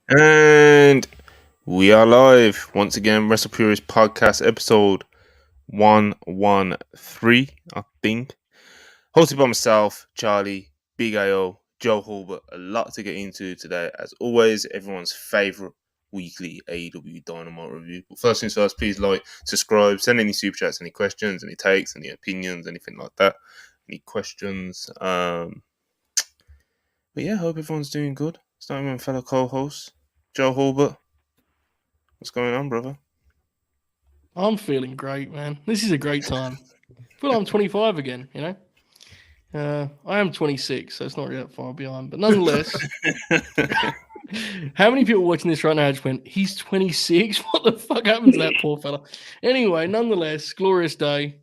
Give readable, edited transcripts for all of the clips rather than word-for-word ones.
And we are live once again. WrestlePurists Podcast episode 113, I think. Hosted by myself, Charlie, Big AO, Joe Hulbert. A lot to get into today. As always, everyone's favorite weekly AEW Dynamite review. But first things first, please like, subscribe, send any super chats, any questions, any takes, any opinions, anything like that. Any questions. But yeah, hope everyone's doing good. Starting with my fellow co-host, Joe Hulbert. What's going on, brother? I'm feeling great, man. This is a great time. I feel like I'm 25 again, you know? I am 26, so it's not really that far behind. But nonetheless, how many people watching this right now just went, he's 26? What the fuck happened to that poor fella? Anyway, nonetheless, glorious day.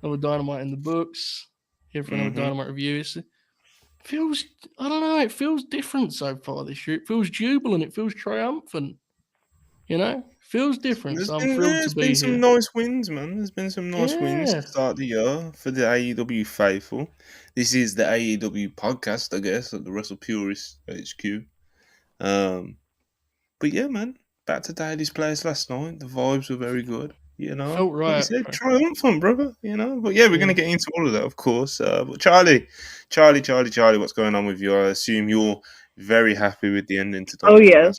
Another Dynamite in the books. Here for another Dynamite review. I don't know, it feels different so far this year. It feels jubilant. It feels triumphant. You know? Feels different, so I'm thrilled to be here. There's been some nice wins, man. There's been some nice wins to start the year for the AEW faithful. This is the AEW podcast, I guess, at the WrestlePurists HQ. But yeah, man, back to Daily's place last night. The vibes were very good, you know. Felt right. Like you said, triumphant, brother, you know. But yeah, we're going to get into all of that, of course. But Charlie, what's going on with you? I assume you're very happy with the ending today. Oh, yeah.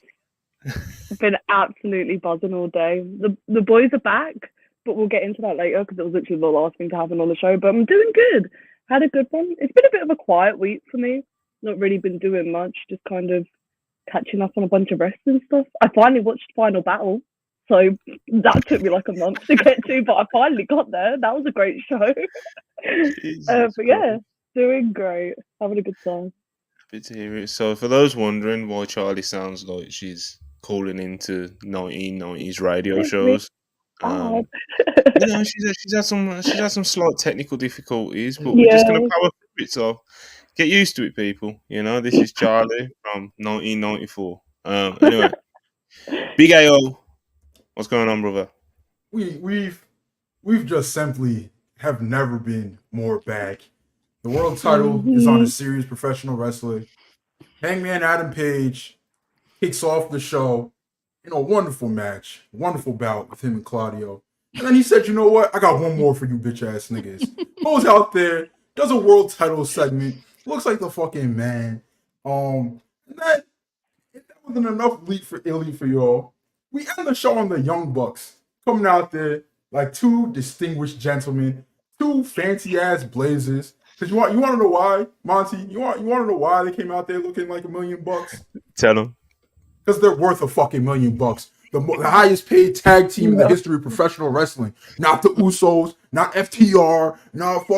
I've been absolutely buzzing all day. The boys are back, but we'll get into that later because it was literally the last thing to happen on the show. But I'm doing good. Had a good one. It's been a bit of a quiet week for me. Not really been doing much. Just kind of catching up on a bunch of wrestling stuff. I finally watched Final Battle, so that took me like a month to get to, but I finally got there. That was a great show. But yeah, doing great. Having a good time. Happy to hear it. So for those wondering why Charlie sounds like she's calling into 1990s radio shows. You know, she's had some slight technical difficulties, but we're just gonna power through it. So get used to it, people. You know, this is Charlie from 1994. Anyway, Big AO, what's going on, brother? We've just simply have never been more back. The world title is on a serious professional wrestler. Hangman Adam Page kicks off the show. You know, wonderful match, wonderful bout with him and Claudio. And then he said, you know what? I got one more for you bitch ass niggas. Goes out there, does a world title segment, looks like the fucking man. And that wasn't enough elite for y'all. We end the show on the Young Bucks coming out there like two distinguished gentlemen, two fancy ass blazers. Cause you want to know why, Monty? You want to know why they came out there looking like $1 million? Tell them. Because they're worth a fucking $1 million. The highest paid tag team in the history of professional wrestling. Not the Usos, not FTR, not who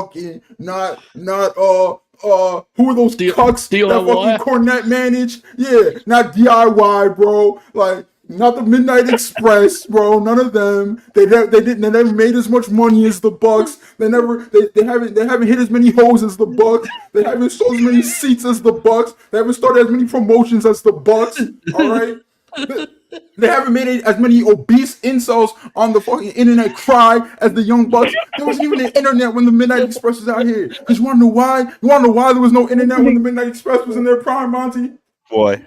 are those cucks DIY? that fucking Cornette managed? Yeah, not DIY, bro. Like, not the Midnight Express, bro. None of them. They never made as much money as the Bucks. They haven't hit as many hoes as the Bucks. They haven't sold as many seats as the Bucks. They haven't started as many promotions as the Bucks. All right. They haven't made as many obese insults on the fucking internet cry as the Young Bucks. There wasn't even an internet when the Midnight Express was out here. Because you want to know why? You want to know why there was no internet when the Midnight Express was in their prime, Monty? Boy.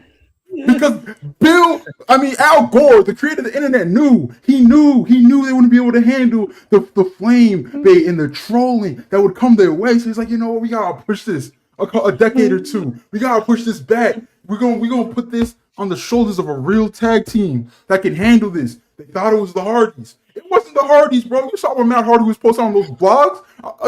Because Al Gore, the creator of the internet, knew they wouldn't be able to handle the flame bait and the trolling that would come their way. So he's like, you know what, we gotta push this a decade or two. We gotta push this back. We're gonna put this on the shoulders of a real tag team that can handle this. They thought it was the Hardys. It wasn't the Hardys, bro. You saw when Matt Hardy was posting on those blogs.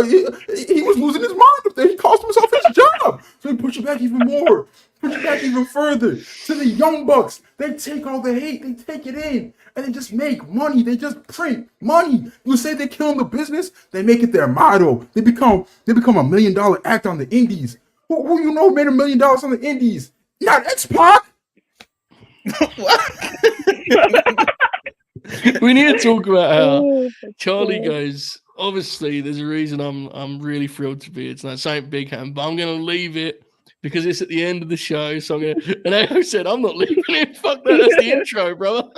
He was losing his mind up there. He cost himself his job. So he pushed it back even more. Push it back even further to the Young Bucks. They take all the hate, they take it in, and they just make money. They just print money. You say they're killing the business, they make it their motto. They become $1 million act on the indies. Who you know made $1 million on the indies? Not X-Pac. We need to talk about how Charlie goes. Obviously, there's a reason I'm really thrilled to be here tonight. It's ain't Big Ham, but I'm gonna leave it because it's at the end of the show. So I'm gonna. And I said I'm not leaving it. Fuck that. That's the intro, brother.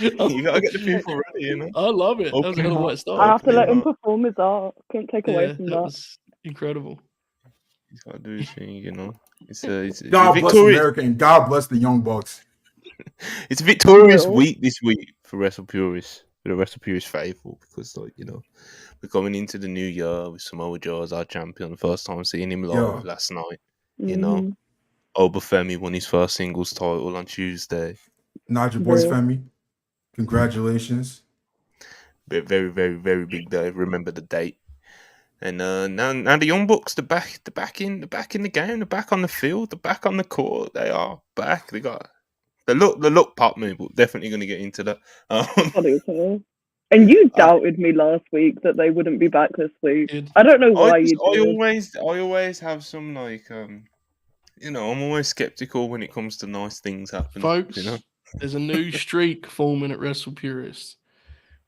You gotta get the people ready, you know. I love it. That was a hell of a way to start. I have to let him perform his art. Couldn't take away from that. Was incredible. He's got to do his thing, you know. It's God bless victorious. America and God bless the Young Bucks. It's a victorious Real. week this week for WrestlePurists, for the WrestlePurists faithful, because like, you know, we're coming into the new year with Samoa Joe as our champion. The first time seeing him live last night, you know. Mhm. Obafemi won his first singles title on Tuesday. Not your boys, Real. Femi. Congratulations. Very, very, very big day. Remember the date. And now the Young Bucks, they're back in the game. They're back on the field. They're back on the court. They are back. They got the look pop me, but definitely going to get into that. Funny as hell. And you doubted me last week that they wouldn't be back this week. Did. I don't know why I you did. always have some like you know, I'm always skeptical when it comes to nice things happening. Folks, you know, there's a new streak forming at WrestlePurists.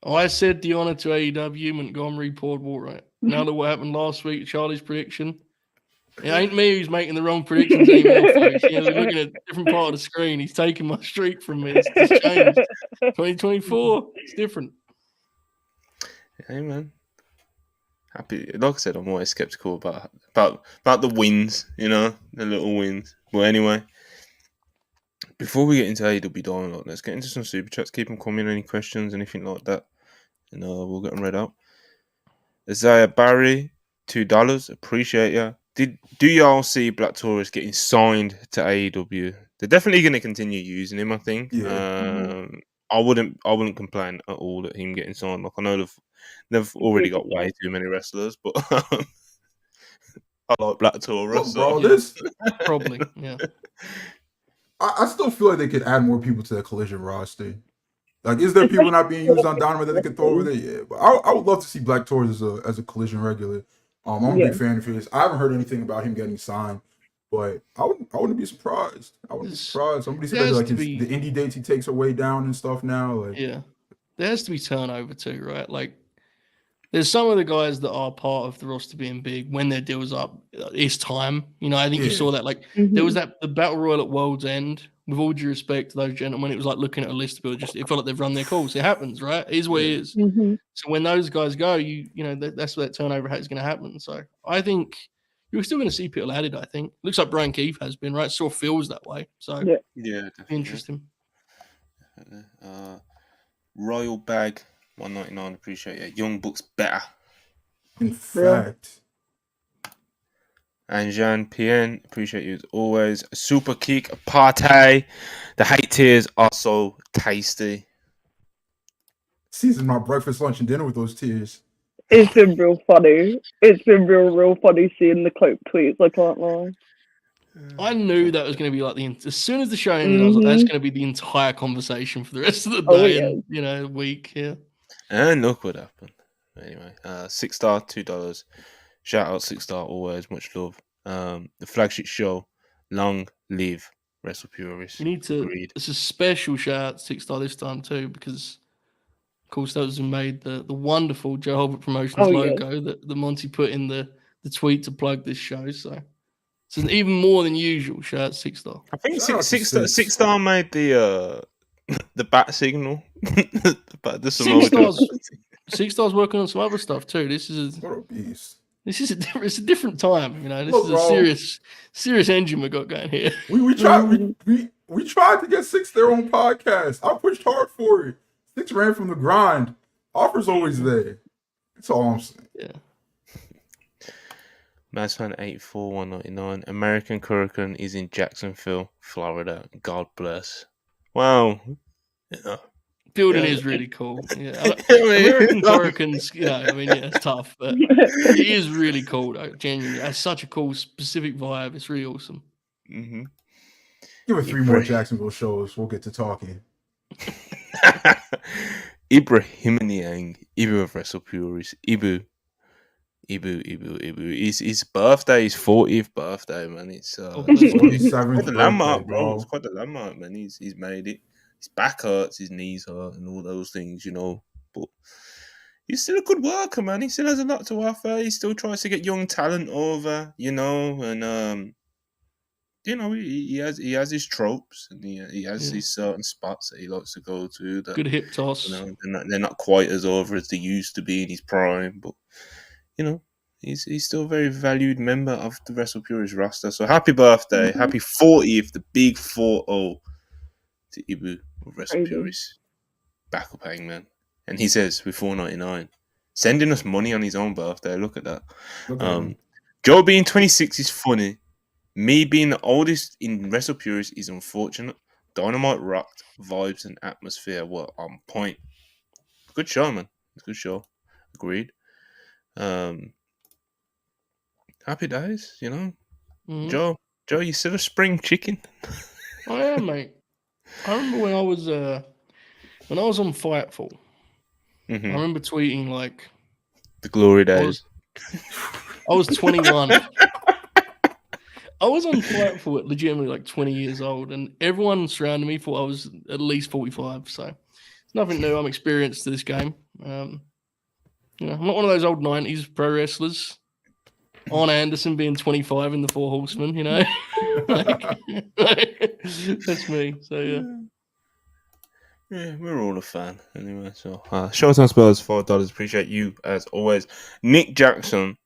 I said Deonna to AEW, Montgomery poured water on it. Now that what happened last week, Charlie's prediction. It ain't me who's making the wrong predictions anymore, folks. You know, we're looking at a different part of the screen. He's taking my streak from me. It's changed. 2024, it's different. hey man, happy. Like I said, I'm always skeptical about the wins. You know, the little wins. But anyway, before we get into AEW Dynamite, let's get into some super chats. Keep them coming. Any questions, anything like that, and we'll get them read out. Isaiah Barry, $2. Appreciate ya. Do y'all see Black Taurus getting signed to AEW? They're definitely going to continue using him, I think. Yeah. I wouldn't complain at all at him getting signed. Like, I know they've already got way too many wrestlers, but I like Black Taurus. Bro, so. this Probably, yeah. I still feel like they could add more people to the Collision roster. Like, is there people not being used on Dynamite that they could throw over there? Yeah, but I would love to see Black Taurus as a Collision regular. I'm a big fan of his. I haven't heard anything about him getting signed, but I wouldn't be surprised. I wouldn't be surprised. Somebody said like the indie dates he takes are way down and stuff now. Like, yeah, there has to be turnover too, right? Like, there's some of the guys that are part of the roster being big when their deal's up. It's time, you know. I think you saw that. Like, there was the Battle Royal at World's End. With all due respect to those gentlemen, it was like looking at a list of people. It felt like they've run their course. It happens, right? It is what it is. So when those guys go, you know that's where that turnover is going to happen. So I think you're still going to see people added. I think looks like Brian Keith has been, right. Sort of feels that way. So yeah, interesting. Royal Bag, $1.99. Appreciate it. Young Bucks better. In fact. And Jean PN, appreciate you as always. Super kick party. The hate tears are so tasty. Season my breakfast, lunch, and dinner with those tears. It's been real funny. It's been real funny seeing the Cloak tweets. I can't lie. I knew that was going to be like as soon as the show ended, I was like, that's going to be the entire conversation for the rest of the day and, you know, week. Yeah. And look what happened. Anyway, 6-star, $2. Shout out 6-star always, much love. The flagship show, long live WrestlePurists. You need to. It's a special shout out to 6-star this time too, because of course that was made the wonderful Joe Holbert Promotions logo that Monty put in the tweet to plug this show. So it's an even more than usual shout out to 6-star. I think 6-star made the bat signal. the 6-star's working on some other stuff too. This is what a beast. It's a different time, you know. This is a serious engine we got going here. We tried to get 6 their own podcast. I pushed hard for it. 6 ran from the grind. Offer's always there. That's all I'm saying. Yeah. Mazfan 84 $1.99. American Hurricane is in Jacksonville, Florida. God bless. Wow. Yeah. Building is really cool. Yeah. American Hurricanes, you know, I mean, yeah, it's tough, but it is really cool, though, genuinely. It's such a cool, specific vibe. It's really awesome. Mm-hmm. Give it 3 more Jacksonville shows. We'll get to talking. Ibrahim Niang, Ibu of WrestlePurists, Ibu. His birthday, his 40th birthday, man. It's quite a landmark, bro. It's quite a landmark, man. He's made it. His back hurts, his knees hurt, and all those things, you know. But he's still a good worker, man. He still has a lot to offer. He still tries to get young talent over, you know, and you know, he has his tropes, and he has these certain spots that he likes to go to. That, good hip toss. You know, they're not quite as over as they used to be in his prime, but you know, he's still a very valued member of the WrestlePurists roster. So happy birthday, happy 40th, the big 4-0 to Ibu of WrestlePurists. Backup Hangman. And he says with $4.99, sending us money on his own birthday. Look at that. Joe being 26 is funny. Me being the oldest in WrestlePurists is unfortunate. Dynamite rocked. Vibes and atmosphere were on point. Good show, man. It's a good show. Agreed. Happy days, you know. Joe, you still a spring chicken? I am, mate. I remember when I was on Fightful. I remember tweeting like the glory days. I was 21. I was on Fightful at legitimately like 20 years old, and everyone surrounding me thought I was at least 45. So it's nothing new. I'm experienced to this game. I'm not one of those old 90s pro wrestlers. On Anderson being 25 in the Four Horsemen, you know. That's me. So yeah, we're all a fan anyway. So Showtime Spurs, $5. Appreciate you as always. Nick Jackson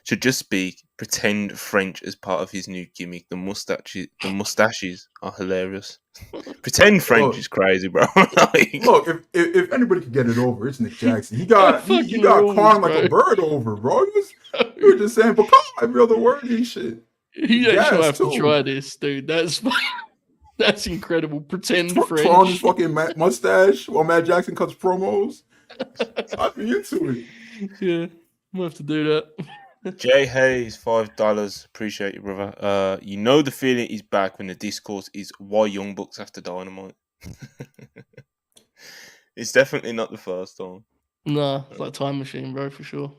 should just speak pretend French as part of his new gimmick. The mustaches are hilarious. Pretend French is crazy, bro. Look, if anybody could get it over, it's Nick Jackson. He got calling like a bird over, bro. He was just saying "pecan" every other word and shit. You actually have to try this, dude. That's incredible. Pretend French. On his fucking mustache while Matt Jackson cuts promos. I'd be into it. Yeah, we'll have to do that. Jay Hayes, $5. Appreciate you, brother. You know the feeling is back when the discourse is why Young Bucks after Dynamite. It's definitely not the first time. Nah, it's like Time Machine, bro, for sure.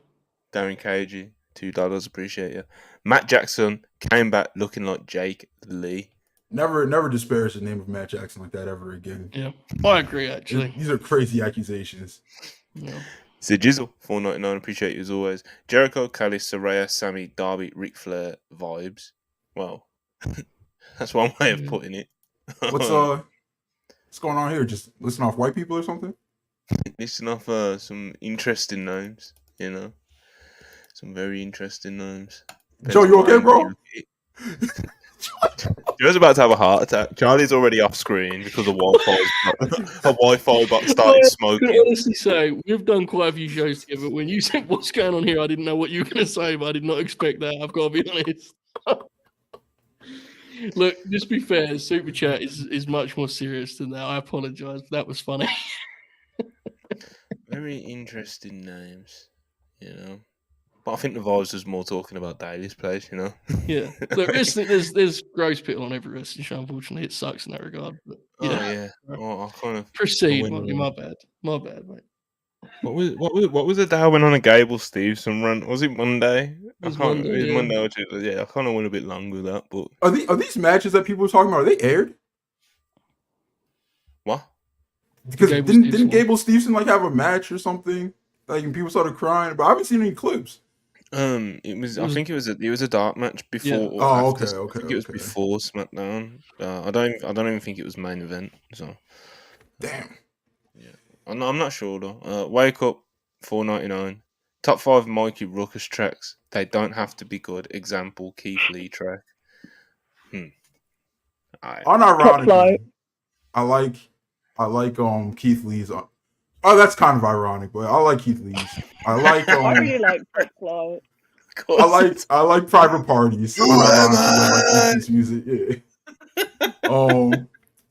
Darren Cagey, $2. Appreciate you. Matt Jackson came back looking like Jake Lee. Never disparage the name of Matt Jackson like that ever again. Yeah, I agree, actually. These are crazy accusations. Yeah. It's Jizzle, $4.99. Appreciate you as always. Jericho, Callis, Saraya, Sammy, Darby, Ric Flair vibes. Well, that's one way of putting it. What's going on here? Just listen off white people or something? Listen off some interesting names, you know. Some very interesting names. Joe, you okay, bro? Joe's about to have a heart attack. Charlie's already off screen because of Wi-Fi box started smoking. I can honestly say we've done quite a few shows together. When you said what's going on here, I didn't know what you were going to say, but I did not expect that. I've got to be honest. Look, just be fair. Super Chat is much more serious than that. I apologize. That was funny. Very interesting names, you know. But I think the vibes was more talking about Daly's place, you know. Yeah, look, there's gross people on every wrestling show. Unfortunately, it sucks in that regard. But yeah. Well, I kind of proceed. My bad, mate. What was the day I went on a Gable Stevenson run? Was it Monday? It was Monday or Tuesday. Yeah, I kind of went a bit long with that. But are these matches that people were talking about? Are they aired? What? Because didn't Gable Stevenson like have a match or something? Like, and people started crying, but I haven't seen any clips. I think it was a dark match before. Yeah. Oh, okay. I think it was before SmackDown. I don't even think it was main event. So, damn. Yeah, I'm not sure though. Wake Up, $4.99. Top 5 Mikey Ruckus tracks. They don't have to be good. Example: Keith Lee track. Unironically, I like Keith Lee's. Oh, that's kind of ironic, but I like Keith Lee's. I like. I really like Pop Flight. I like Private Parties. I like Keith's music. Yeah. So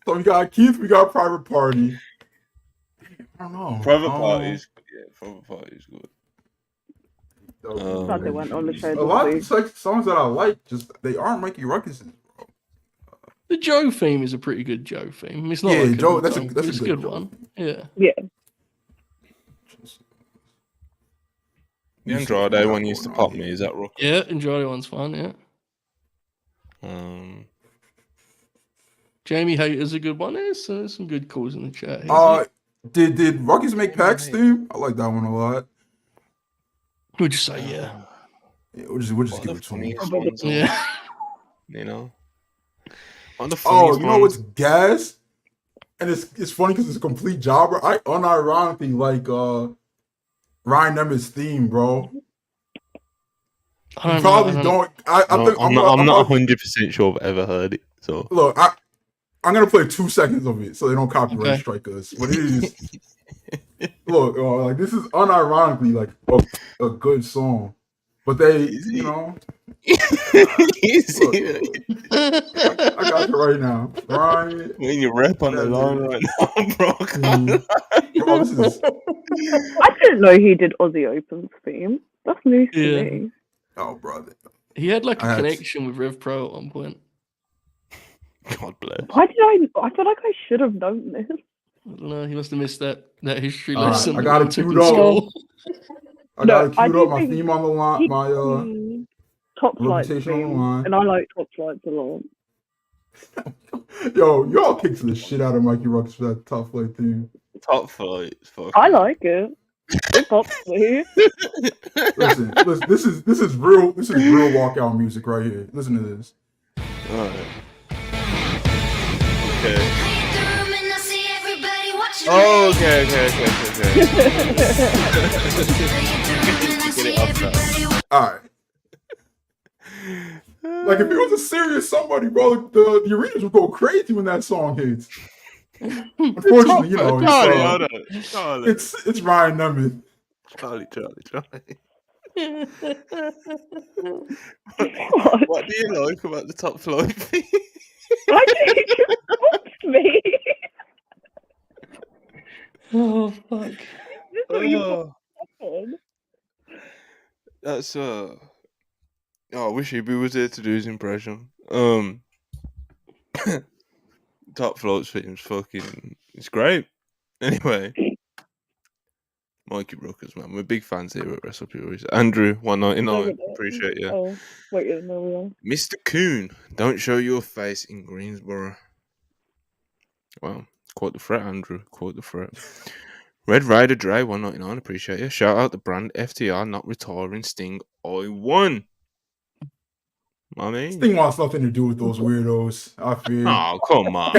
we got Keith. We got Private Party. I don't know. Private Parties. Yeah, Private Parties good. Glad they went on the show. A lot of songs that I like, just they aren't Mikey Ruckus. The Joe theme is a pretty good Joe theme. It's not Joe. That's a good one. Yeah. Yeah. The Andrade one used to pop me. Is that rock? Yeah, Andrade one's fun. Yeah. Jamie Hater's a good one. There's some good calls in the chat. Did Ruckus make Pac's theme? I like that one a lot. We'll just say yeah. We'll just give it to me. Yeah. You know. You know what's gas? And it's funny because it's a complete jobber. I unironically like Ryan Nemeth's theme, bro. I You don't probably know. don't. I'm not 100% sure I've ever heard it. So Look, I'm gonna play 2 seconds of it so they don't copyright Okay. strike us. But it is look, like this is unironically like a good song. But they, Is you it? know, Is look, it? I got you right now. Brian, When you rap on the line right now, bro. bro, this is I didn't know he did Aussie Open's theme. That's news to Yeah. me. oh brother. He had like I a had- connection with Rev Pro at one point. God bless. Why did I feel like I should have known this. I don't know. He must have missed that history All right, lesson. I got that it he took queued in up. school. I got it I queued do up. My think theme on the line. My Top Flight reputation on the theme, line. and I like Top Flights a lot. Yo, y'all kicked the shit out of Mikey Ruckus for that Top Flight theme. Top flight. Fuck. I like it. It pops me. Listen, this is real walkout music right here. Listen to this. Alright. Okay. Oh, okay. Get it up now. All right. Like if it was a serious somebody, bro, the arenas would go crazy when that song hits. Unfortunately, you know, Charlie, hold on. Charlie. it's Ryan Nemeth. Charlie. What? What do you like about the top flight thing? I think it pops me. Oh fuck! This is what you Oh, put on. that's Oh, I wish he was there to do his impression. Top Float's film's fucking, it's great. Anyway, Mikey Ruckus, man, we're big fans here at WrestlePurists. Andrew, 199, appreciate you. Oh, wait, yeah, no, we are. Mr. Coon, don't show your face in Greensboro. Well, quote the threat, Andrew. Quote the threat. Red Rider Dre, 199, appreciate you. Shout out the brand FTR not retiring Sting. I won. I mean, Sting wants nothing to do with those weirdos. I feel. oh, come on.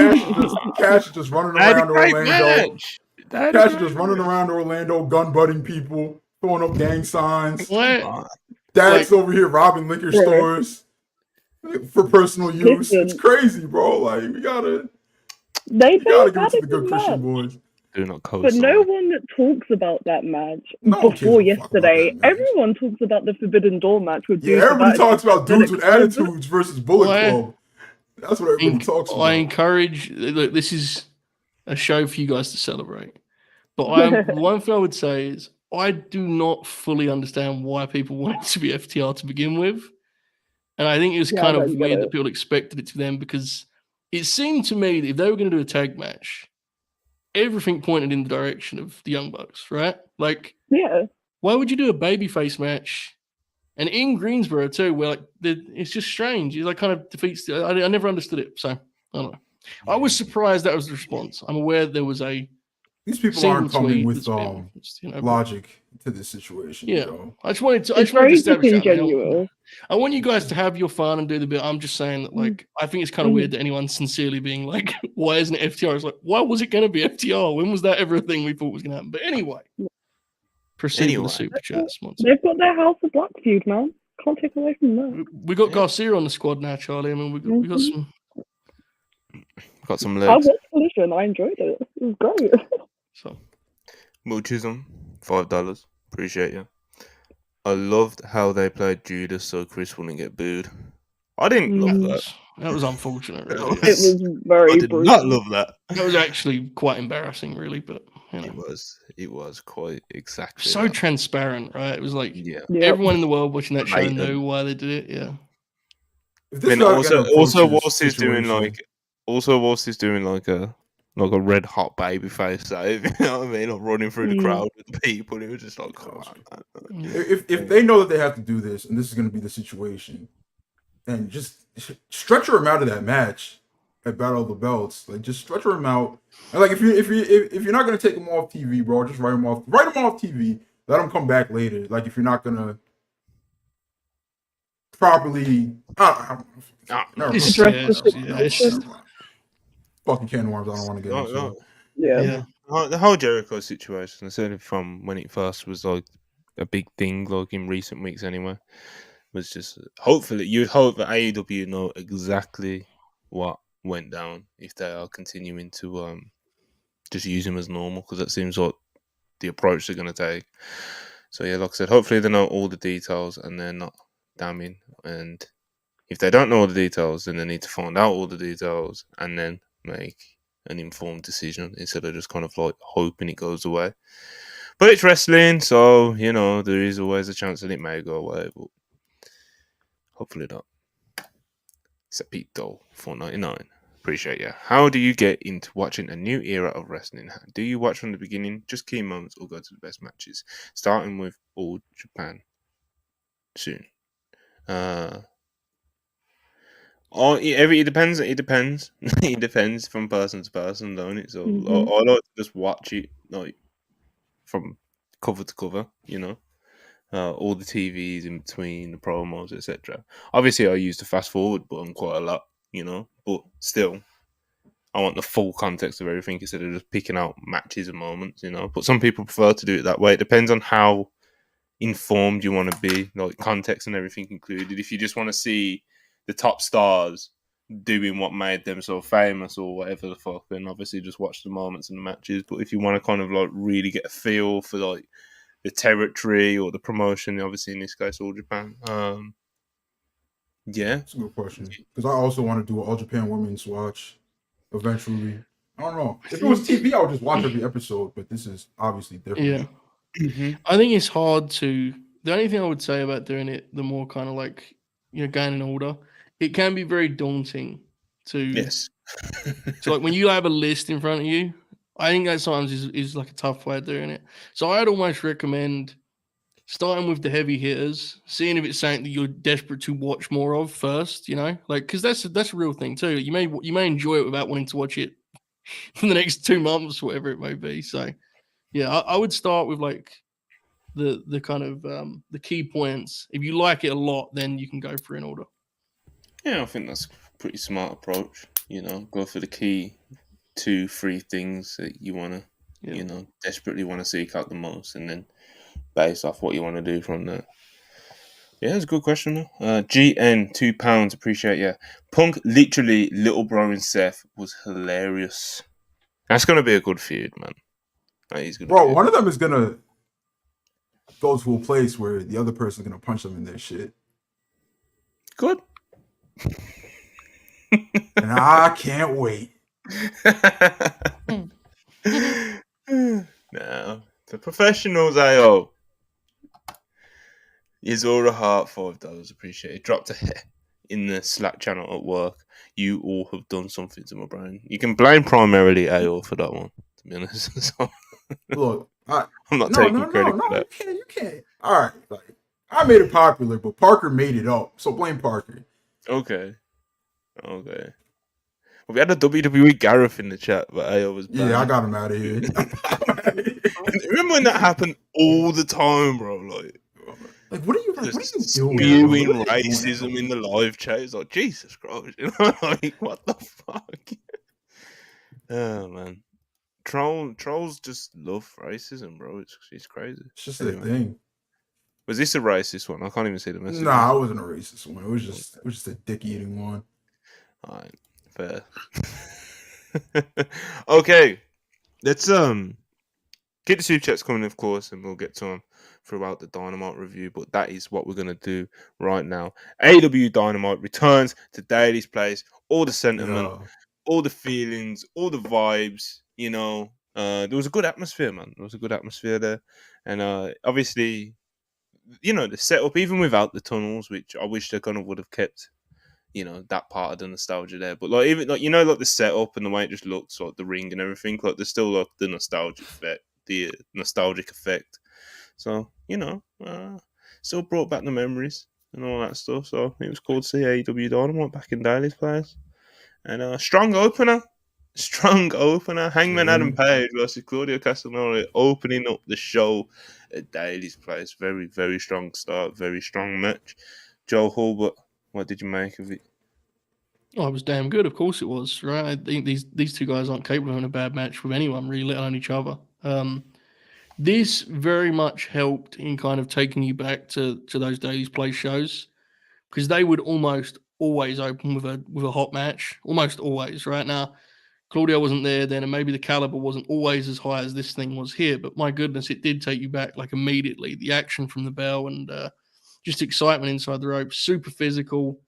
Cash is just running They had a around great Orlando. match. They had a Cash is great just running match. around Orlando, gun butting people, throwing up gang signs. What? Dad's over here robbing liquor Yeah. stores for personal use. Listen. It's crazy, bro. Like we gotta They give it had to a the good good match, Christian boys. Do not but co-sign. no one talks about that match No one before gives a fuck about yesterday. that match. Everyone talks about the Forbidden Door match with Yeah, dudes with everybody talks about attitudes. dudes with attitudes versus Bullet What? Club. That's what everybody talks I about. encourage. Look, this is a show for you guys to celebrate. But one thing I would say is I do not fully understand why people want it to be FTR to begin with, and I think it was Yeah, kind I of don't get weird it. that people expected it to them because it seemed to me that if they were going to do a tag match, everything pointed in the direction of the Young Bucks, right? Like, Yeah, why would you do a babyface match? And in Greensboro too, where like it's just strange. It like kind of defeats. I never understood it, so I don't know. I was surprised that was the response. I'm aware there was a These people single aren't coming tweet with that's been, you know, logic to this situation. Yeah. Joe. I just wanted to it's establish very that, man. disingenuous. I want you guys to have your fun and do the bit. I'm just saying that, like, I think it's kind of weird that anyone's sincerely being like, why isn't it FTR? It's like, why was it going to be FTR? When was that ever a thing we thought was going to happen? But anyway, proceed with the super chat sponsor. They've got their House of Black feud, man. Can't take away from that. We got Garcia on the squad now, Charlie. I mean, we got some. Got some I legs. watched Collision. I enjoyed it. It was great. So Chisholm, $5. Appreciate you. I loved how they played Judas so Chris wouldn't get booed. I didn't love that. that was unfortunate, really. That It was very I did brutal. not love that. That was actually quite embarrassing, really. But you know, It was quite exactly so that. transparent, right? It was like Yeah. Yeah. everyone in the world watching that show Blatant. knew why they did it. Yeah. If this Then guy also got approached this whilst he's doing situation- like a red hot baby face save, you know what I mean? Like running through the crowd with the people. It was just like, come on, man. if they know that they have to do this and this is going to be the situation, then just stretcher him out of that match at Battle of the Belts. Like just stretcher him out. And like if you're not going to take him off TV, bro, just write him off TV. Let him come back later. Like if you're not going to properly, It's Address the it's just, fucking can of worms. I don't want to get into. No. Yeah. The whole Jericho situation, certainly from when it first was like a big thing, like in recent weeks anyway. was just hopefully you'd hope that AEW know exactly what went down if they are continuing to just use him as normal, because that seems like the approach they're going to take. So yeah, like I said, hopefully they know all the details and they're not damning. And if they don't know all the details, then they need to find out all the details and then make an informed decision instead of just kind of like hoping it goes away. But it's wrestling, so there is always a chance that it may go away, but hopefully not. Sapito 499. Appreciate you. How do you get into watching a new era of wrestling? Do you watch from the beginning, just key moments, or go to the best matches? Starting with All Japan soon. It depends. It depends. It depends from person to person, don't it? So I like to just watch it like from cover to cover. All the TVs in between, the promos, etc. Obviously, I use the fast forward button quite a lot. But still, I want the full context of everything instead of just picking out matches and moments. But some people prefer to do it that way. It depends on how informed you want to be, like context and everything included. If you just want to see the top stars doing what made them so famous or whatever the fuck, then obviously just watch the moments and the matches. But if you want to kind of like really get a feel for like the territory or the promotion, obviously in this case All Japan, yeah, that's a good question, because I also want to do an All Japan Women's watch eventually. I don't know, if it was TV I would just watch every episode, but this is obviously different. I think it's hard to. The only thing I would say about doing it, the more kind of like going in order, it can be very daunting to. Yes. So like when you have a list in front of you, I think that sometimes is like a tough way of doing it. So I'd almost recommend starting with the heavy hitters, seeing if it's something that you're desperate to watch more of first. Because that's a real thing too. You may enjoy it without wanting to watch it for the next 2 months, whatever it may be. So. Yeah, I would start with like the kind of the key points. If you like it a lot, then you can go for in order. Yeah, I think that's a pretty smart approach. Go for the key 2-3 things that you want to, desperately want to seek out the most, and then base off what you want to do from there. Yeah, it's a good question. GN £2, appreciate you. Punk literally Little Bro and Seth was hilarious. That's gonna be a good feud, man. Bro, one of them is gonna go to a place where the other person's gonna punch them in their shit. Good. And I can't wait. No, the professionals, AO. Izora Hart, $5, appreciate it. Dropped a hit in the Slack channel at work. You all have done something to my brain. You can blame primarily AO for that one, to be honest. So, look, I'm not taking credit for that. You can't. All right, like I made it popular, but Parker made it up, so blame Parker. Okay. Well, we had a WWE Gareth in the chat, but AO was bad. Yeah, I got him out of here. Remember when that happened all the time, bro? Like, what are you doing? Spewing racism in the live chat. It's like, Jesus Christ. Like, what the fuck? Oh, man. Trolls just love racism, bro. It's crazy. It's just a thing. Was this a racist one? I can't even see the message. Nah, it wasn't a racist one. It was just a dick-eating one. All right, fair. Okay, let's get the super chats coming, of course, and we'll get to them throughout the Dynamite review. But that is what we're gonna do right now. AEW Dynamite returns to Daily's Place. All the sentiment, all the feelings, all the vibes. There was a good atmosphere, man. There was a good atmosphere there, and obviously, the setup, even without the tunnels, which I wish they kind of would have kept. That part of the nostalgia there, but like even like the setup and the way it just looks, like the ring and everything, like there's still like the nostalgic effect. So still brought back the memories and all that stuff. So it was cool to see AEW Dynamite back in Daily's Place, and strong opener. Hangman Adam Page versus Claudio Castagnoli opening up the show at Daily's Place. Very, very strong start. Very strong match. Joe Hulbert, what did you make of it? Oh, it was damn good. Of course it was, right? I think these two guys aren't capable of having a bad match with anyone, really, let alone each other. This very much helped in kind of taking you back to those Daily's Place shows. because they would almost always open with a hot match, almost always. Right now, Claudio wasn't there then, and maybe the caliber wasn't always as high as this thing was here. But my goodness, it did take you back like immediately. The action from the bell and just excitement inside the ropes, super physical.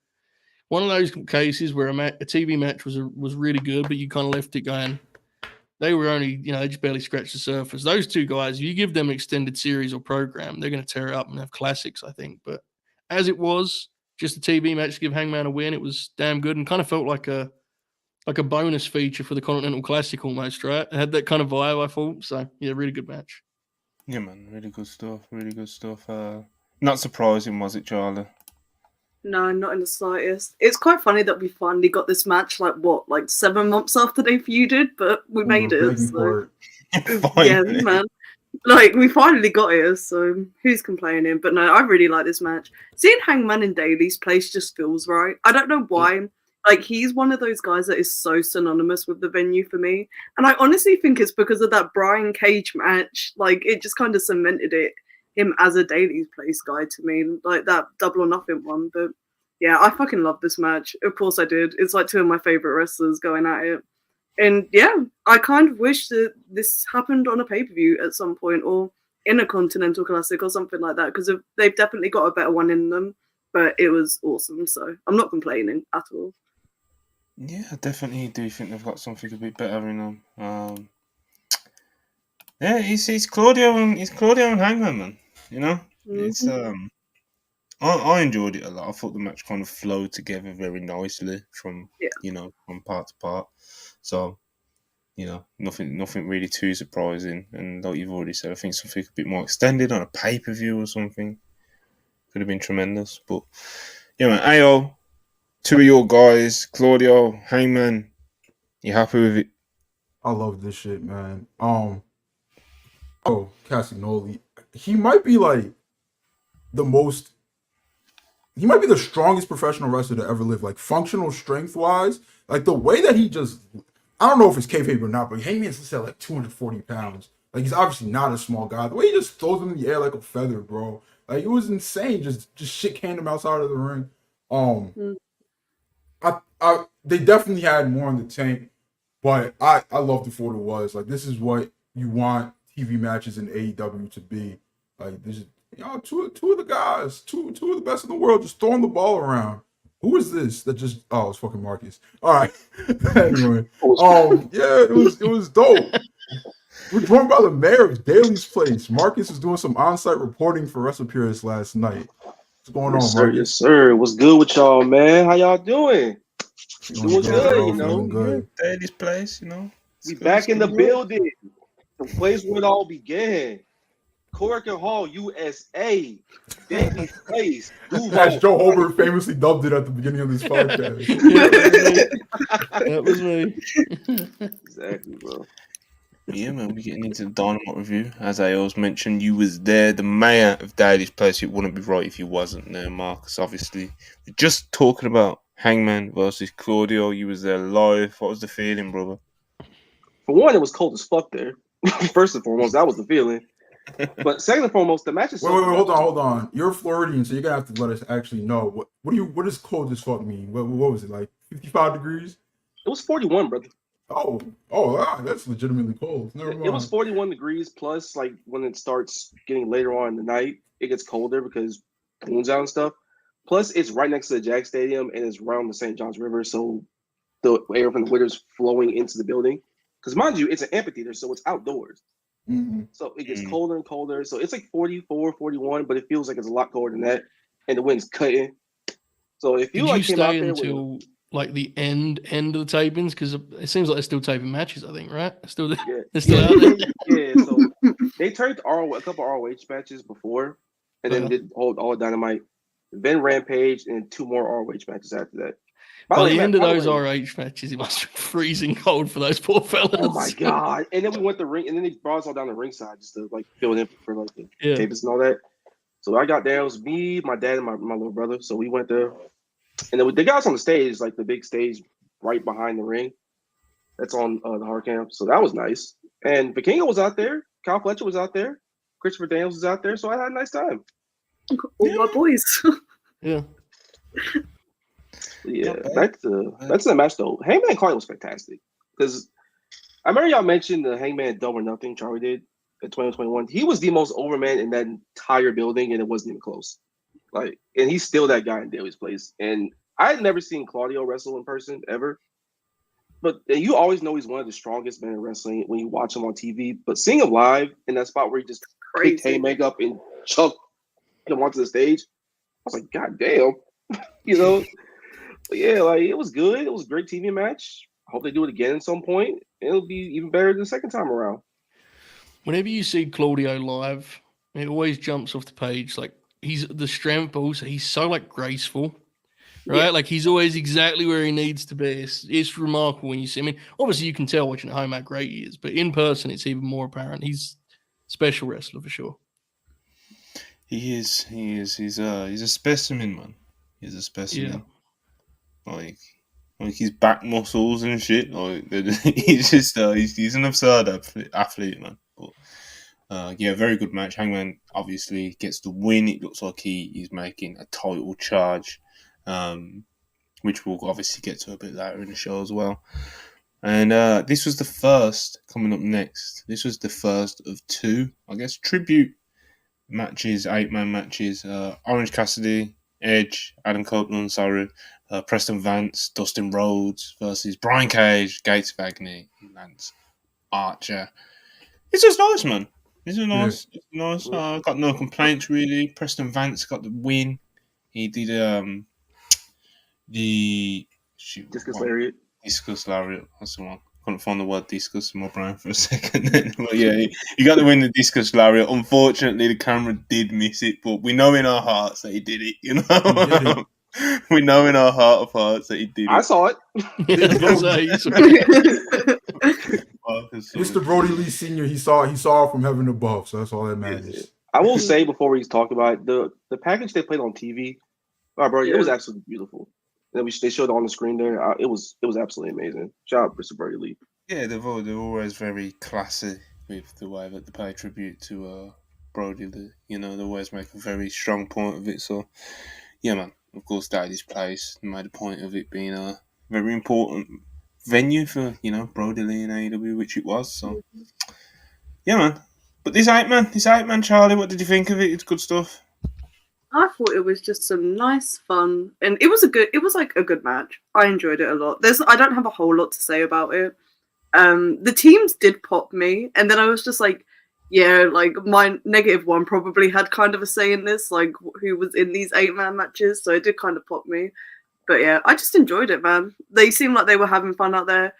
One of those cases where a TV match was really good, but you kind of left it going. They were only, they just barely scratched the surface. Those two guys, if you give them an extended series or program, they're going to tear it up and have classics, I think. But as it was, just a TV match to give Hangman a win, it was damn good and kind of felt like a bonus feature for the Continental Classic almost, right? It had that kind of vibe, I thought. So, yeah, really good match. Yeah, man. Really good stuff. Really good stuff. Not surprising, was it, Charlie? No, not in the slightest. It's quite funny that we finally got this match, like 7 months after they feuded, but we made it. So. Yeah, man. Like, we finally got it, so who's complaining? But no, I really like this match. Seeing Hangman in Daly's place just feels right. I don't know why. Like, he's one of those guys that is so synonymous with the venue for me. And I honestly think it's because of that Brian Cage match. Like, it just kind of cemented him as a Daily's Place guy to me, like that Double or Nothing one. But yeah, I fucking love this match. Of course I did. It's like two of my favorite wrestlers going at it. And yeah, I kind of wish that this happened on a pay-per-view at some point or in a Continental Classic or something like that, because they've definitely got a better one in them. But it was awesome, so I'm not complaining at all. Yeah, I definitely do think they've got something a bit better in them. Yeah, it's Claudio and Hangman, man. It's I enjoyed it a lot. I thought the match kind of flowed together very nicely from part to part. So, nothing really too surprising. And like you've already said, I think something a bit more extended on a pay-per-view or something could have been tremendous. But yeah, man, AO, two of your guys, Claudio, Hangman, you happy with it? I love this shit, man. Castagnoli, he might be like he might be the strongest professional wrestler to ever live, like functional strength wise. Like the way that he just, I don't know if it's kayfabe or not, but Hangman's at like 240 pounds. Like he's obviously not a small guy. The way he just throws him in the air like a feather, bro. Like it was insane. Just shit canned him outside of the ring. They definitely had more in the tank, but I loved it for what it was. Like this is what you want TV matches in AEW to be. Like this is two of the guys, two of the best in the world, just throwing the ball around. Who is this that just? Oh, it's fucking Marcus. All right. Anyway, yeah, it was dope. We're joined by the mayor of Daly's Place. Marcus is doing some on-site reporting for WrestlePurists last night. What's going on, Marcus? Yes, sir. What's good with y'all, man? How y'all doing? Doing good, Good. Daly's Place, We back in the building. The place where it all began. Corrigan Hall, USA. Daly's Place. As Joe Holbert famously dubbed it at the beginning of this podcast. That was me. Exactly, bro. Yeah, man, we're getting into the Dynamite review. As I always mentioned, you was there, the mayor of Daly's Place. It wouldn't be right if you wasn't there, Marcus, obviously. We're just talking about Hangman versus Claudio. You was there live. What was the feeling, brother? For one, it was cold as fuck there. First and foremost, that was the feeling. But second and foremost, the match is Wait, hold on. You're Floridian, so you're gonna have to let us actually know what does cold as fuck mean? What was it, like 55 degrees? It was 41, brother. Oh, wow, that's legitimately cold. Never mind. It was 41 degrees plus, like when it starts getting later on in the night, it gets colder because the moon's out and stuff. Plus, it's right next to the Jag Stadium and it's around the St. John's River, so the air from the winter's flowing into the building. Because mind you, it's an amphitheater, so it's outdoors. Mm-hmm. So it gets colder and colder. So it's like 44, 41, but it feels like it's a lot colder than that. And the wind's cutting. So if you Did you stay until like the end of the tapings? Because it seems like they're still taping matches, I think, right? They're still out there. Yeah, so they turned a couple ROH matches before and then did all Dynamite, then Rampage, and 2 more ROH matches after that. By the end of those ROH matches, it must be freezing cold for those poor fellas. Oh my god! And then we went to ring, and then they brought us all down the ringside just to like fill in for like the tapings and all that. So I got there. It was me, my dad, and my little brother. So we went there, and then they got us on the stage, like the big stage right behind the ring. That's on the hard camp. So that was nice. And Vikingo was out there. Kyle Fletcher was out there. Christopher Daniels was out there. So I had a nice time. All my boys. Yeah. Yeah, back to the match though. Hangman Claudio was fantastic because I remember y'all mentioned the Hangman Double or Nothing Charlie did in 2021. He was the most over man in that entire building, and it wasn't even close. Like, and he's still that guy in Daly's place. And I had never seen Claudio wrestle in person ever, but you always know he's one of the strongest men in wrestling when you watch him on TV. But seeing him live in that spot where he just picked Hangman up and chucked him onto the stage, I was like, God damn, you know. But yeah, like it was good. It was a great TV match. I hope they do it again at some point. It'll be even better the second time around. Whenever you see Claudio live, it always jumps off the page. Like he's the strength, but also he's so like graceful, right? Yeah. Like he's always exactly where he needs to be. It's remarkable when you see. I mean, obviously you can tell watching at home how great he is, but in person it's even more apparent. He's a special wrestler for sure. He is. He's a specimen, man. He's a specimen. Yeah. Like his back muscles and shit. Like he's just he's an absurd athlete, man. But yeah, very good match. Hangman obviously gets the win. It looks like he's making a title charge, which we'll obviously get to a bit later in the show as well. And this was the first coming up next. This was the first of two, I guess, tribute matches, 8-man matches. Orange Cassidy, Edge, Adam Copeland, Preston Vance, Dustin Rhodes versus Brian Cage, Gates of Agony, Lance Archer. It's just nice, man. It's nice. Yeah. It's nice. Got no complaints really. Preston Vance got the win. He did the discus lariat. Discus lariat. That's the one. Couldn't find the word discus in my brain for a second then. But yeah, he got to win the discus lariat. Unfortunately, the camera did miss it, but we know in our hearts that he did it, you know? We know in our heart of hearts that he did it. I saw it. Mr. Brody Lee Sr., he saw it from heaven above, so that's all that matters. I will say before we talk about it, the package they played on TV, it was absolutely beautiful. And they showed it on the screen there. It was absolutely amazing. Shout out Mr. Brody Lee. Yeah, they're always very classy with the way that they pay tribute to Brody Lee. You know, they always make a very strong point of it. So, yeah, man. Of course, Daddy's Place made a point of it being a very important venue for, you know, Brody Lee and AEW, which it was. So, yeah, man. But this 8-man, Charlie, what did you think of it? It's good stuff. I thought it was just some nice fun, and it was like a good match. I enjoyed it a lot. I don't have a whole lot to say about it. The teams did pop me, and then I was just like, yeah, like my -1 probably had kind of a say in this, like who was in these 8-man matches, so it did kind of pop me. But yeah, I just enjoyed it, man. They seemed like they were having fun out there.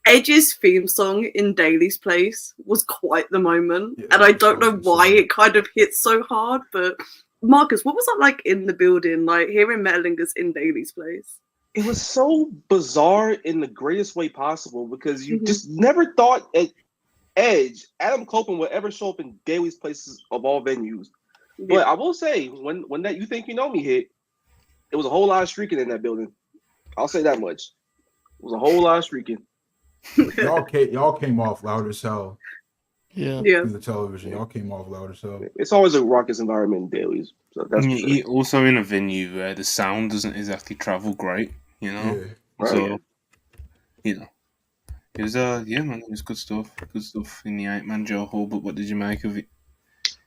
Edge's theme song in Daly's Place was quite the moment, and I don't know why it kind of hit so hard, but Marcus, what was that like in the building, like hearing Metalingers in Daly's Place? It was so bizarre in the greatest way possible because you just never thought Edge, Adam Copeland would ever show up in Daly's Places of all venues. Yeah. But I will say, when that You Think You Know Me hit, it was a whole lot of streaking in that building. I'll say that much. It was a whole lot of streaking. Y'all came off loud as hell. Yeah. In the television, y'all came off loud as hell. It's always a raucous environment in Daly's. So that's also in a venue where the sound doesn't exactly travel great, you know. Yeah. Right. So, you know, it was man, it was good stuff. Good stuff in the 8-man Joe Hall. But what did you make of it?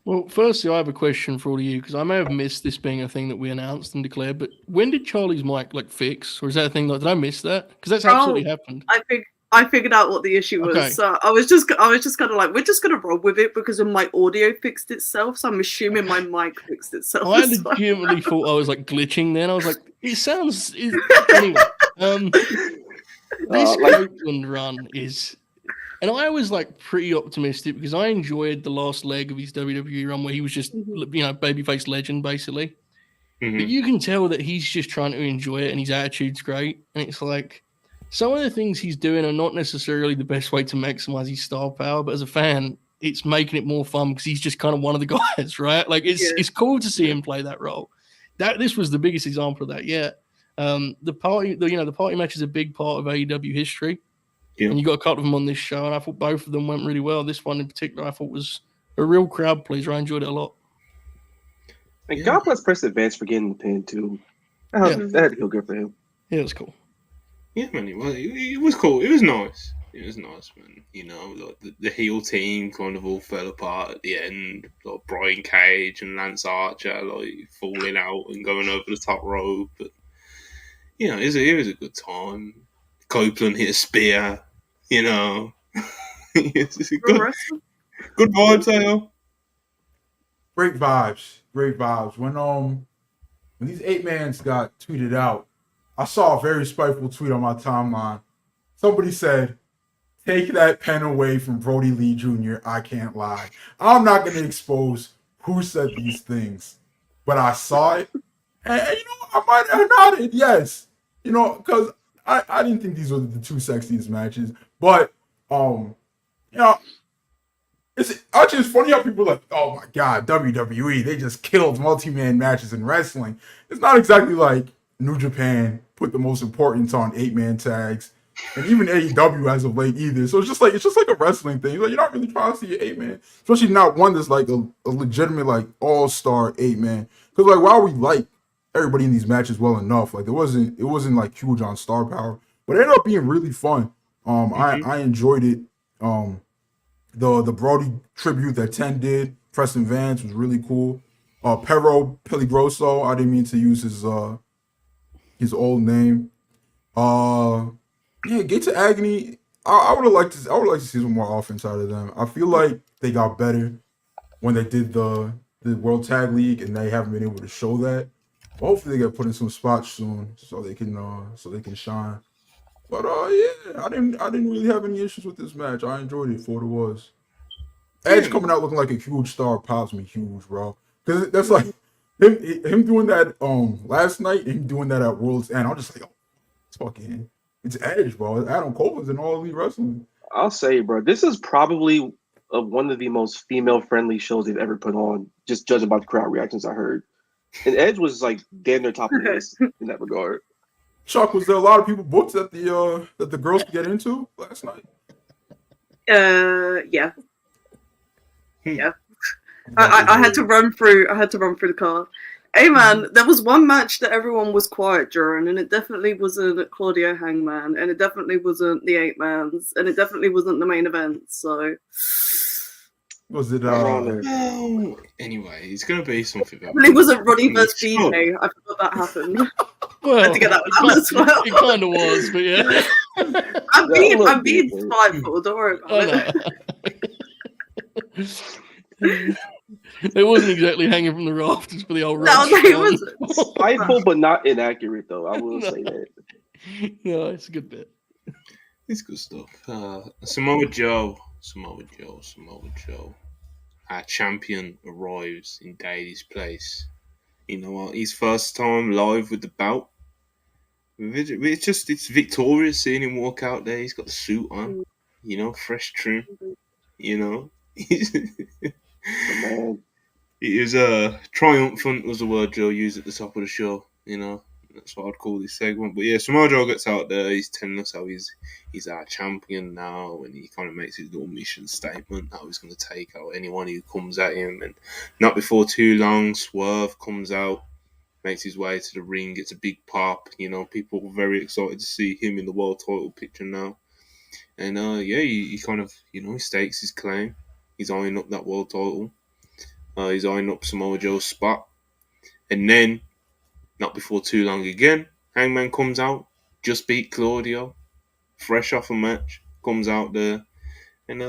Well, firstly, I have a question for all of you because I may have missed this being a thing that we announced and declared. But when did Charlie's mic fix, or is that a thing? Did I miss that? Because that's absolutely happened. I figured out what the issue was. Okay. So I was just kind of like, we're just gonna roll with it because my audio fixed itself. So I'm assuming my mic fixed itself. I legitimately thought I was glitching. Then I was like, it sounds anyway. This Copeland run is, and I was pretty optimistic because I enjoyed the last leg of his WWE run where he was just babyface legend basically. Mm-hmm. But you can tell that he's just trying to enjoy it and his attitude's great. And it's like, some of the things he's doing are not necessarily the best way to maximize his star power, but as a fan, it's making it more fun because he's just kind of one of the guys, right? It's cool to see him play that role. This was the biggest example of that yet. The party match is a big part of AEW history, and you got a couple of them on this show, and I thought both of them went really well. This one in particular, I thought was a real crowd pleaser. I enjoyed it a lot. And God bless Preston Vance for getting the pin too. That had to feel good for him. Yeah, it was cool. Yeah, man, it was cool. It was nice. It was nice, man. You know, like the heel team kind of all fell apart at the end. Like Brian Cage and Lance Archer like falling out and going over the top rope. But you know, it was a good time. Copeland hit a spear. You know, it's good vibes, Al. Great vibes. When these 8-mans got tweeted out, I saw a very spiteful tweet on my timeline. Somebody said, "Take that pen away from Brody Lee Jr. I can't lie." I'm not going to expose who said these things, but I saw it, and you know, I might have nodded yes, you know, because I didn't think these were the two sexiest matches, but you know, it's actually funny how people are like, "Oh my god, WWE, they just killed multi-man matches in wrestling." It's not exactly like New Japan put the most importance on 8-man tags, and even AEW as of late either. So it's just like a wrestling thing. Like, you're not really trying to see an 8-man, especially not one that's like a legitimate like all-star 8-man. Because like, while we like everybody in these matches well enough, like it wasn't like huge on star power, but it ended up being really fun. I enjoyed it. The Brody tribute that 10 did, Preston Vance, was really cool. Pero Peligroso, I didn't mean to use his old name. Yeah, Gates of Agony. I would like to see some more offense out of them. I feel like they got better when they did the World Tag League, and they haven't been able to show that. Hopefully, they get put in some spots soon so they can shine. But yeah, I didn't really have any issues with this match. I enjoyed it for what it was. Edge coming out looking like a huge star pops me huge, bro. Because that's like him doing that last night and him doing that at World's End. I'm just like, oh, it's Edge, bro. Adam Cole's in All Elite Wrestling. I'll say, bro, this is probably one of the most female-friendly shows they've ever put on, just judging by the crowd reactions I heard. And Edge was like damn near top of the list in that regard. Chuck, was there a lot of people booked that the girls could get into last night? Yeah. Yeah. I had to run through the card. Hey man, there was one match that everyone was quiet during, and it definitely wasn't Claudio Hangman, and it definitely wasn't the 8-mans, and it definitely wasn't the main event. So was it? Well, anyway, it's gonna be something. It wasn't Roddy vs. BJ. I forgot that happened. Well, I had to get that one out as well. It kind of was, but yeah. I'm being spiteful. Don't worry about it. It wasn't exactly hanging from the rafters for the old No, it wasn't. Spiteful, but not inaccurate, though. I will say that. No, it's a good bit. It's good stuff. Samoa Joe. Our champion arrives in Daily's place. You know what? His first time live with the belt. It's victorious seeing him walk out there. He's got the suit on. You know, fresh trim. You know. It was triumphant was the word Joe used at the top of the show. You know, that's what I'd call this segment. But yeah, Samoa Joe gets out there. He's telling us how he's our champion now, and he kind of makes his little mission statement how he's going to take out anyone who comes at him. And not before too long, Swerve comes out, makes his way to the ring, gets a big pop. You know, people were very excited to see him in the world title picture now. And yeah, he kind of, you know, he stakes his claim. He's eyeing up that world title. He's eyeing up Samoa Joe's spot. And then, not before too long again, Hangman comes out, just beat Claudio, fresh off a match, comes out there. And,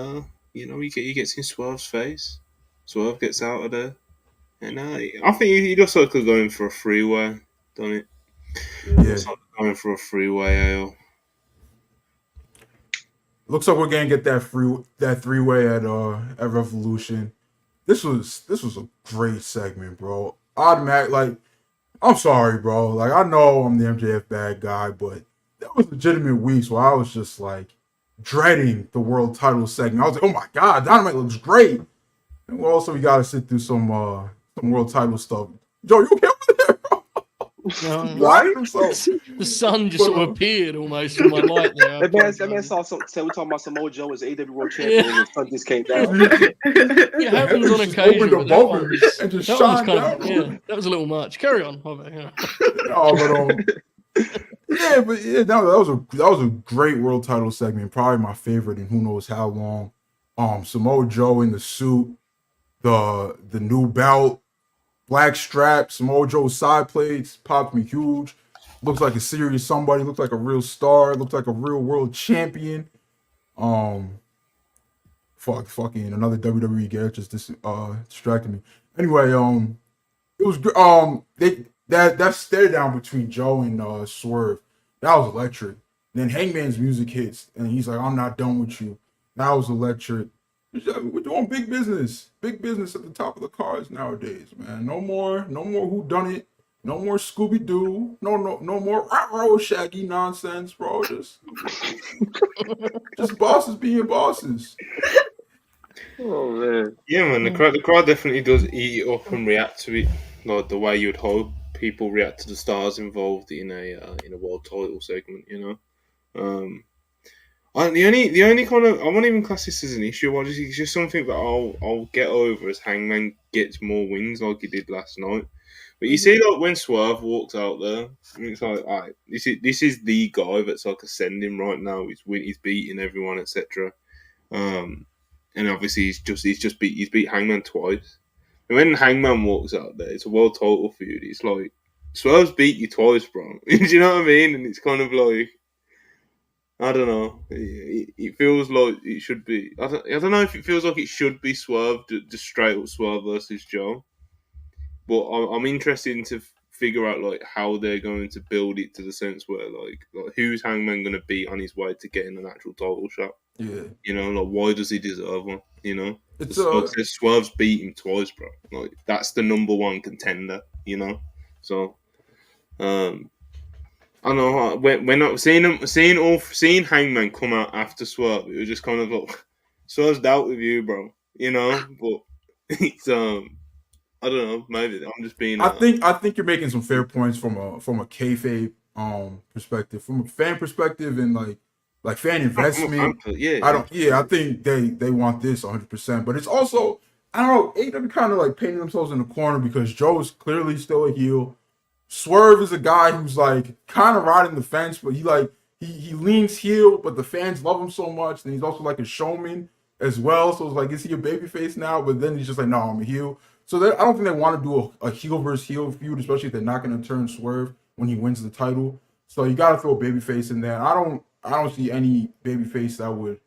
you know, he gets in Swerve's face. Swerve gets out of there. And I think he looks like he's going for a freeway, doesn't it? Yeah. Looks like going for a freeway, AO. Looks like we're gonna get that three-way at Revolution. This was a great segment, bro. I'm sorry, bro. Like, I know I'm the MJF bad guy, but there was legitimate weeks where I was just like dreading the world title segment. I was like, oh my god, Dynamite looks great. And also we gotta sit through some world title stuff. Joe, you okay over there, bro? Right? So, the sun just sort of appeared almost from my light there. That man saw something. Said we're talking about Samoa Joe as AEW World Champion, and the sun just came down. It happens on occasion. Opened above him and just shone down. That was a little much. Carry on. That was a great world title segment. Probably my favorite in who knows how long. Samoa Joe in the suit, the new belt, black strap, Samoa Joe's side plates popped me huge. Looks like a serious somebody. Looks like a real star. Looks like a real world champion. Fucking another WWE guy just distracted me. Anyway, it was that stare down between Joe and Swerve, that was electric. Then Hangman's music hits and he's like, "I'm not done with you." That was electric. We're doing big business at the top of the cards nowadays, man. No more whodunit, no more Scooby Doo, no more Shaggy nonsense, bro. Just bosses being bosses. Oh man, yeah, man. The crowd definitely does eat it up and react to it like the way you'd hope people react to the stars involved in a world title segment. You know, the only kind of, I won't even class this as an issue. It's just something that I'll get over as Hangman gets more wins like he did last night. But you see, like when Swerve walks out there, it's like, all right, this is the guy that's like ascending right now. He's beating everyone, etc. And obviously he's beat Hangman twice. And when Hangman walks out there, it's a world title feud. It's like Swerve's beat you twice, bro. Do you know what I mean? And it's kind of like, I don't know. It feels like it should be. I don't know if it feels like it should be Swerve, just straight up Swerve versus Joe. But I'm interested to figure out like how they're going to build it to the sense where like who's Hangman going to beat on his way to getting an actual title shot. Yeah. You know, like why does he deserve one? You know, Swerve's beat him twice, bro. Like that's the number one contender. You know, so I don't know when I seeing Hangman come out after Swerve, it was just kind of like Swerve's dealt with you, bro. You know, but it's I don't know. Maybe I'm just being. I think you're making some fair points from a kayfabe perspective, from a fan perspective, and like fan investment. I think they want this 100%, but it's also, I don't know, AEW kind of like painting themselves in the corner because Joe is clearly still a heel. Swerve is a guy who's like kind of riding the fence, but he leans heel, but the fans love him so much, and he's also like a showman as well. So it's like, is he a babyface now? But then he's just like, no, I'm a heel. So I don't think they want to do a heel versus heel feud, especially if they're not going to turn Swerve when he wins the title. So you got to throw a babyface in there. I don't see any babyface that would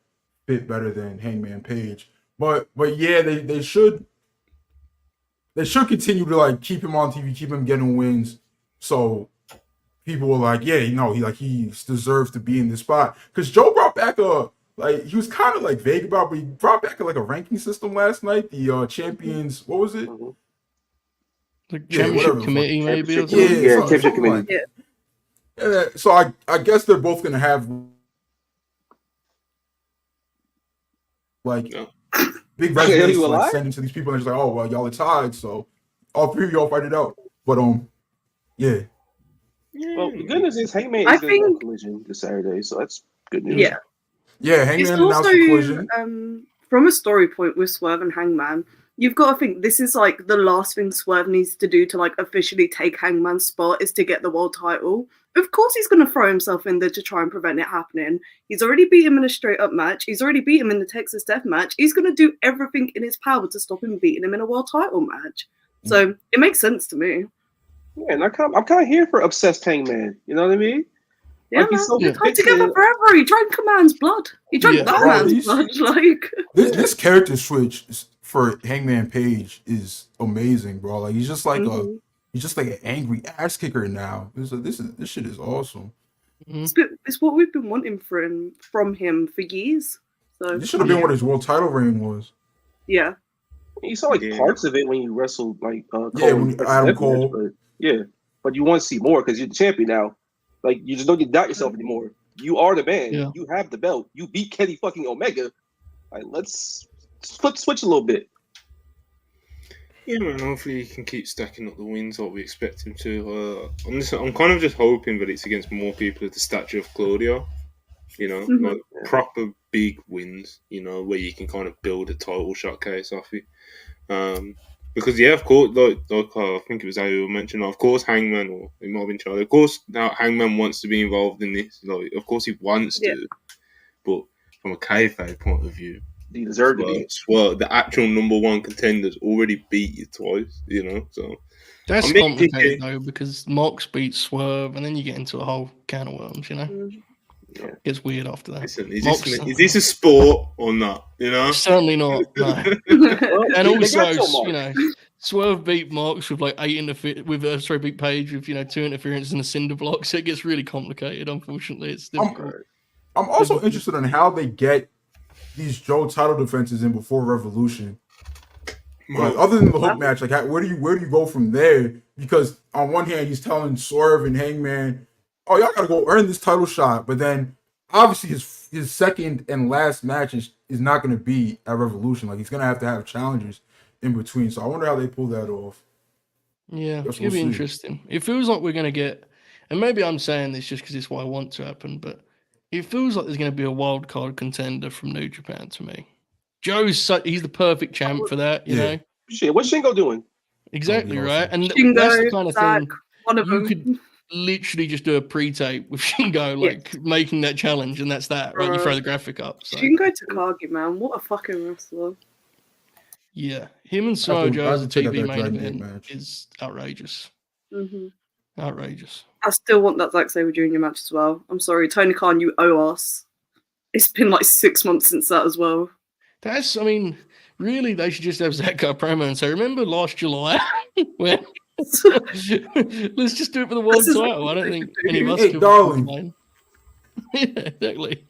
fit better than Hangman Page. But yeah, they should continue to like keep him on TV, keep him getting wins. So people were like, yeah, you know, he deserves to be in this spot. Because Joe brought back he was kind of like vague about, but he brought back like a ranking system last night. The champions, what was it? The championship committee, maybe. Championship committee. Yeah. So I guess they're both gonna have like big resumes like sending to these people, and they're just like, oh well, y'all are tied, so all three of y'all fight it out. But yeah. Well, the good news is Hangman is going to have a collision this Saturday, so that's good news. Yeah, Hangman announced the collision. From a story point with Swerve and Hangman, you've got to think this is like the last thing Swerve needs to do to like officially take Hangman's spot is to get the world title. Of course he's going to throw himself in there to try and prevent it happening. He's already beat him in a straight up match. He's already beat him in the Texas Death Match. He's going to do everything in his power to stop him beating him in a world title match. So it makes sense to me. Yeah, and I'm kind of here for obsessed Hangman. You know what I mean? Yeah, like, he's come together forever. He drank a man's blood. He drank that man's blood. Like this character switch for Hangman Page is amazing, bro. Like he's just like an angry ass kicker now. This shit is awesome. It's what we've been wanting from him for years. So this should have been what his world title reign was. Yeah. You saw like parts of it when you wrestled like Cole. When Adam Cole. But you want to see more because you're the champion now. Like you just don't get doubt yourself anymore. You are the man. Yeah. You have the belt. You beat Kenny fucking Omega. Like let's flip switch a little bit. Yeah, man. Hopefully he can keep stacking up the wins like we expect him to. I'm kind of just hoping that it's against more people of the stature of Claudio. Like proper big wins. Where you can kind of build a title showcase off it. Because of course, like I think it was Ayo mentioned. Of course, Hangman or it might have been Charlie. Of course, now Hangman wants to be involved in this. Like, of course, he wants to, but from a kayfabe point of view, he deserved to be. Well, the actual number one contender's already beat you twice. So that's complicated though because Mox beats Swerve, and then you get into a whole can of worms. Yeah. It gets weird after that. Listen, is this a sport or not? Certainly not. No. And also, Swerve beat Mox with like beat Page with 2 interferences and a cinder block, so it gets really complicated. Unfortunately, it's difficult. I'm also interested in how they get these Joe title defenses in before Revolution. Like, other than the hook match, like where do you go from there? Because on one hand, he's telling Swerve and Hangman, "Oh, y'all gotta go earn this title shot," but then obviously his second and last match is not gonna be at Revolution. Like, he's gonna have challenges in between. So I wonder how they pull that off. Yeah, it's gonna be interesting. It feels like we're gonna get, and maybe I'm saying this just because it's what I want to happen, but it feels like there's gonna be a wild card contender from New Japan to me. Joe's he's the perfect champ for that, you know. Shit, what's Shingo doing? Exactly right, and Shingo, that's the kind of Zach, thing one of them could literally just do a pre-tape with Shingo, making that challenge, and that's that. Right, you throw the graphic up. So. Shingo Takagi, man, what a fucking wrestler! Yeah, him and Samoa Joe as a TV main event is outrageous. Outrageous. I still want that Zack Sabre Jr. match as well. I'm sorry, Tony Khan, you owe us. It's been like 6 months since that as well. Really, they should just have Zack go promo and say, "Remember last July when?" Let's just do it for the world title. I don't think any of us could complain. Yeah, exactly.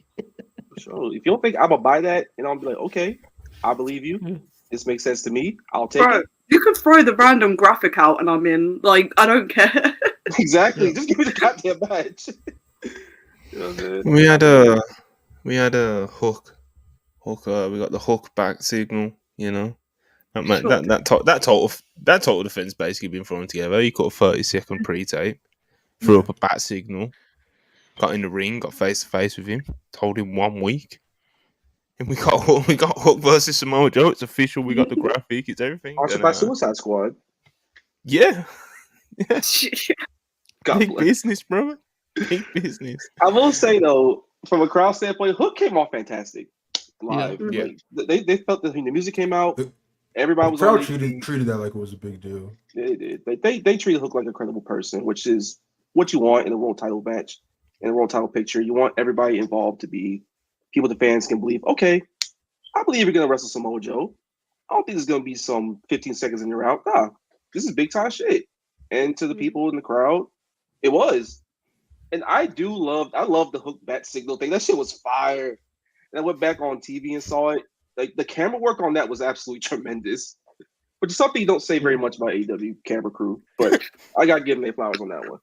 So if you don't think I'm gonna buy that, and I'll be like, okay, I believe you. This makes sense to me. I'll take it. You could throw the random graphic out, and I'm in. Like, I don't care. Exactly. Just give me the goddamn match. We had a hook. We got the hook back signal. That total defense basically been thrown together. He cut a 30-second pre-tape, threw up a bat signal, got in the ring, got face to face with him, told him 1 week, and we got Hook versus Samoa Joe. It's official. We got the graphic. It's everything. Also by Suicide Squad. Yeah. Big bless. Business, bro. Big business. I will say though, from a crowd standpoint, Hook came off fantastic live. Yeah. They felt that when the music came out. Everybody was crowd treated that like it was a big deal. They did. They treated Hook like a credible person, which is what you want in a world title match, in a world title picture. You want everybody involved to be people the fans can believe. Okay, I believe you're gonna wrestle Samoa Joe. I don't think there's gonna be some 15 seconds in your out. Nah, this is big time shit. And to the people in the crowd, it was. And I love the Hook bat signal thing. That shit was fire. And I went back on TV and saw it. Like the camera work on that was absolutely tremendous, which is something you don't say very much about AEW camera crew. But I got to give them their flowers on that one.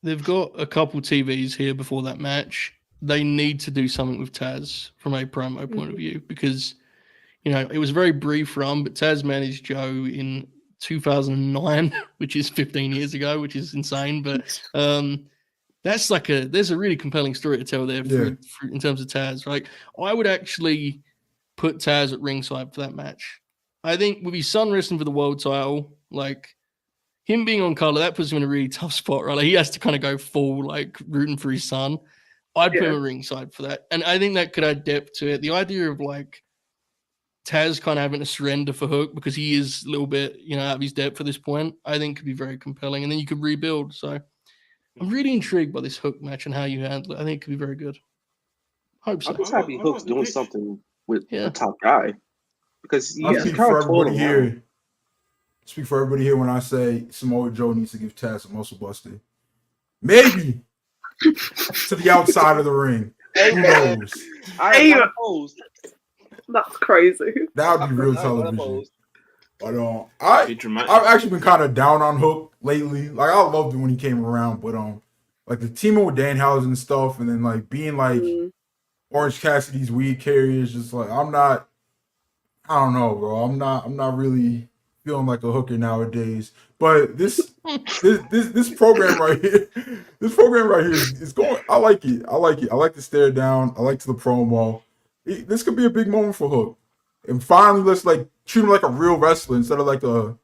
They've got a couple TVs here before that match. They need to do something with Taz from a promo point of view because, it was a very brief run, but Taz managed Joe in 2009, which is 15 years ago, which is insane. But there's a really compelling story to tell there in terms of Taz. Right, I would actually put Taz at ringside for that match. I think with his son wrestling for the world title, like him being on color, that puts him in a really tough spot, right? Like he has to kind of go full, like rooting for his son. I'd put him at ringside for that. And I think that could add depth to it. The idea of like Taz kind of having to surrender for Hook because he is a little bit, out of his depth at this point, I think could be very compelling. And then you could rebuild. So I'm really intrigued by this Hook match and how you handle it. I think it could be very good. Hope so. I'm just happy Hook's doing something with a top guy because I'll speak for everybody here. Speak for everybody here when I say Samoa Joe needs to give Taz a muscle buster. Maybe to the outside of the ring. Who knows? That's crazy. That would be real television. But I've actually been kind of down on Hook lately. Like I loved it when he came around, but like the teaming with Danhausen and stuff, and then like being like Orange Cassidy's weed carrier is just like I don't know, bro. I'm not really feeling like a hooker nowadays. But this program right here, is going. I like it. I like the stare down. I like the promo. This could be a big moment for Hook. And finally, let's like treat him like a real wrestler instead of like a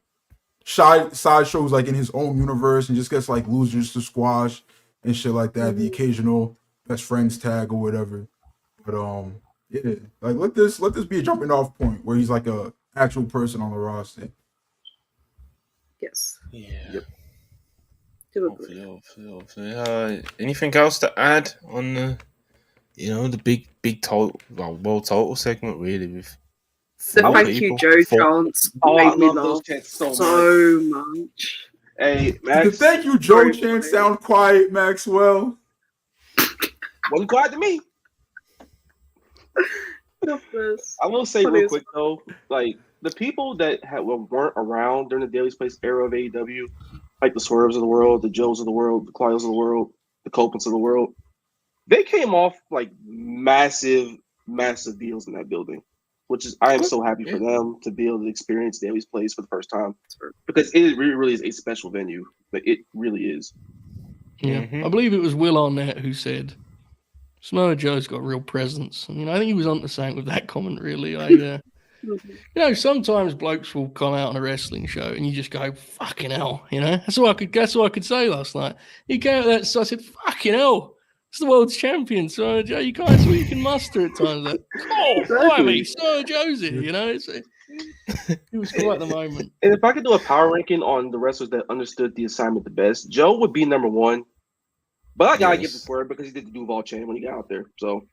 side shows like in his own universe and just gets like losers to squash and shit like that. The occasional best friends tag or whatever. But yeah, like let this be a jumping off point where he's like a actual person on the roster. Yes. Yeah. Hopefully. Anything else to add on the, the big total, world total segment really with the thank you Joe chants made me laugh so much. Hey, Max. The thank you Joe chant sound quiet, Maxwell. Wasn't quiet to me. I will say real quick though, like the people that weren't around during the Daily's Place era of AEW, like the Swerves of the world, the Joes of the world, the Claudios of the world, the Copelands of the world, they came off like massive deals in that building, which is I am so happy for them to be able to experience Daily's Place for the first time because it really is a special venue. Like it really is. Yeah, I believe it was Will Arnett who said Samoa Joe's got real presence. I think he was on the same with that comment, really. Sometimes blokes will come out on a wrestling show and you just go, fucking hell, That's all I could say last night. He came out that, so I said, fucking hell, it's the world's champion, Samoa Joe. You can't see what you can muster at times. Like, Samoa Joe's here, It was quite the moment. And if I could do a power ranking on the wrestlers that understood the assignment the best, Joe would be number one. But I gotta give the Swerve because he did the Duval chain when he got out there. So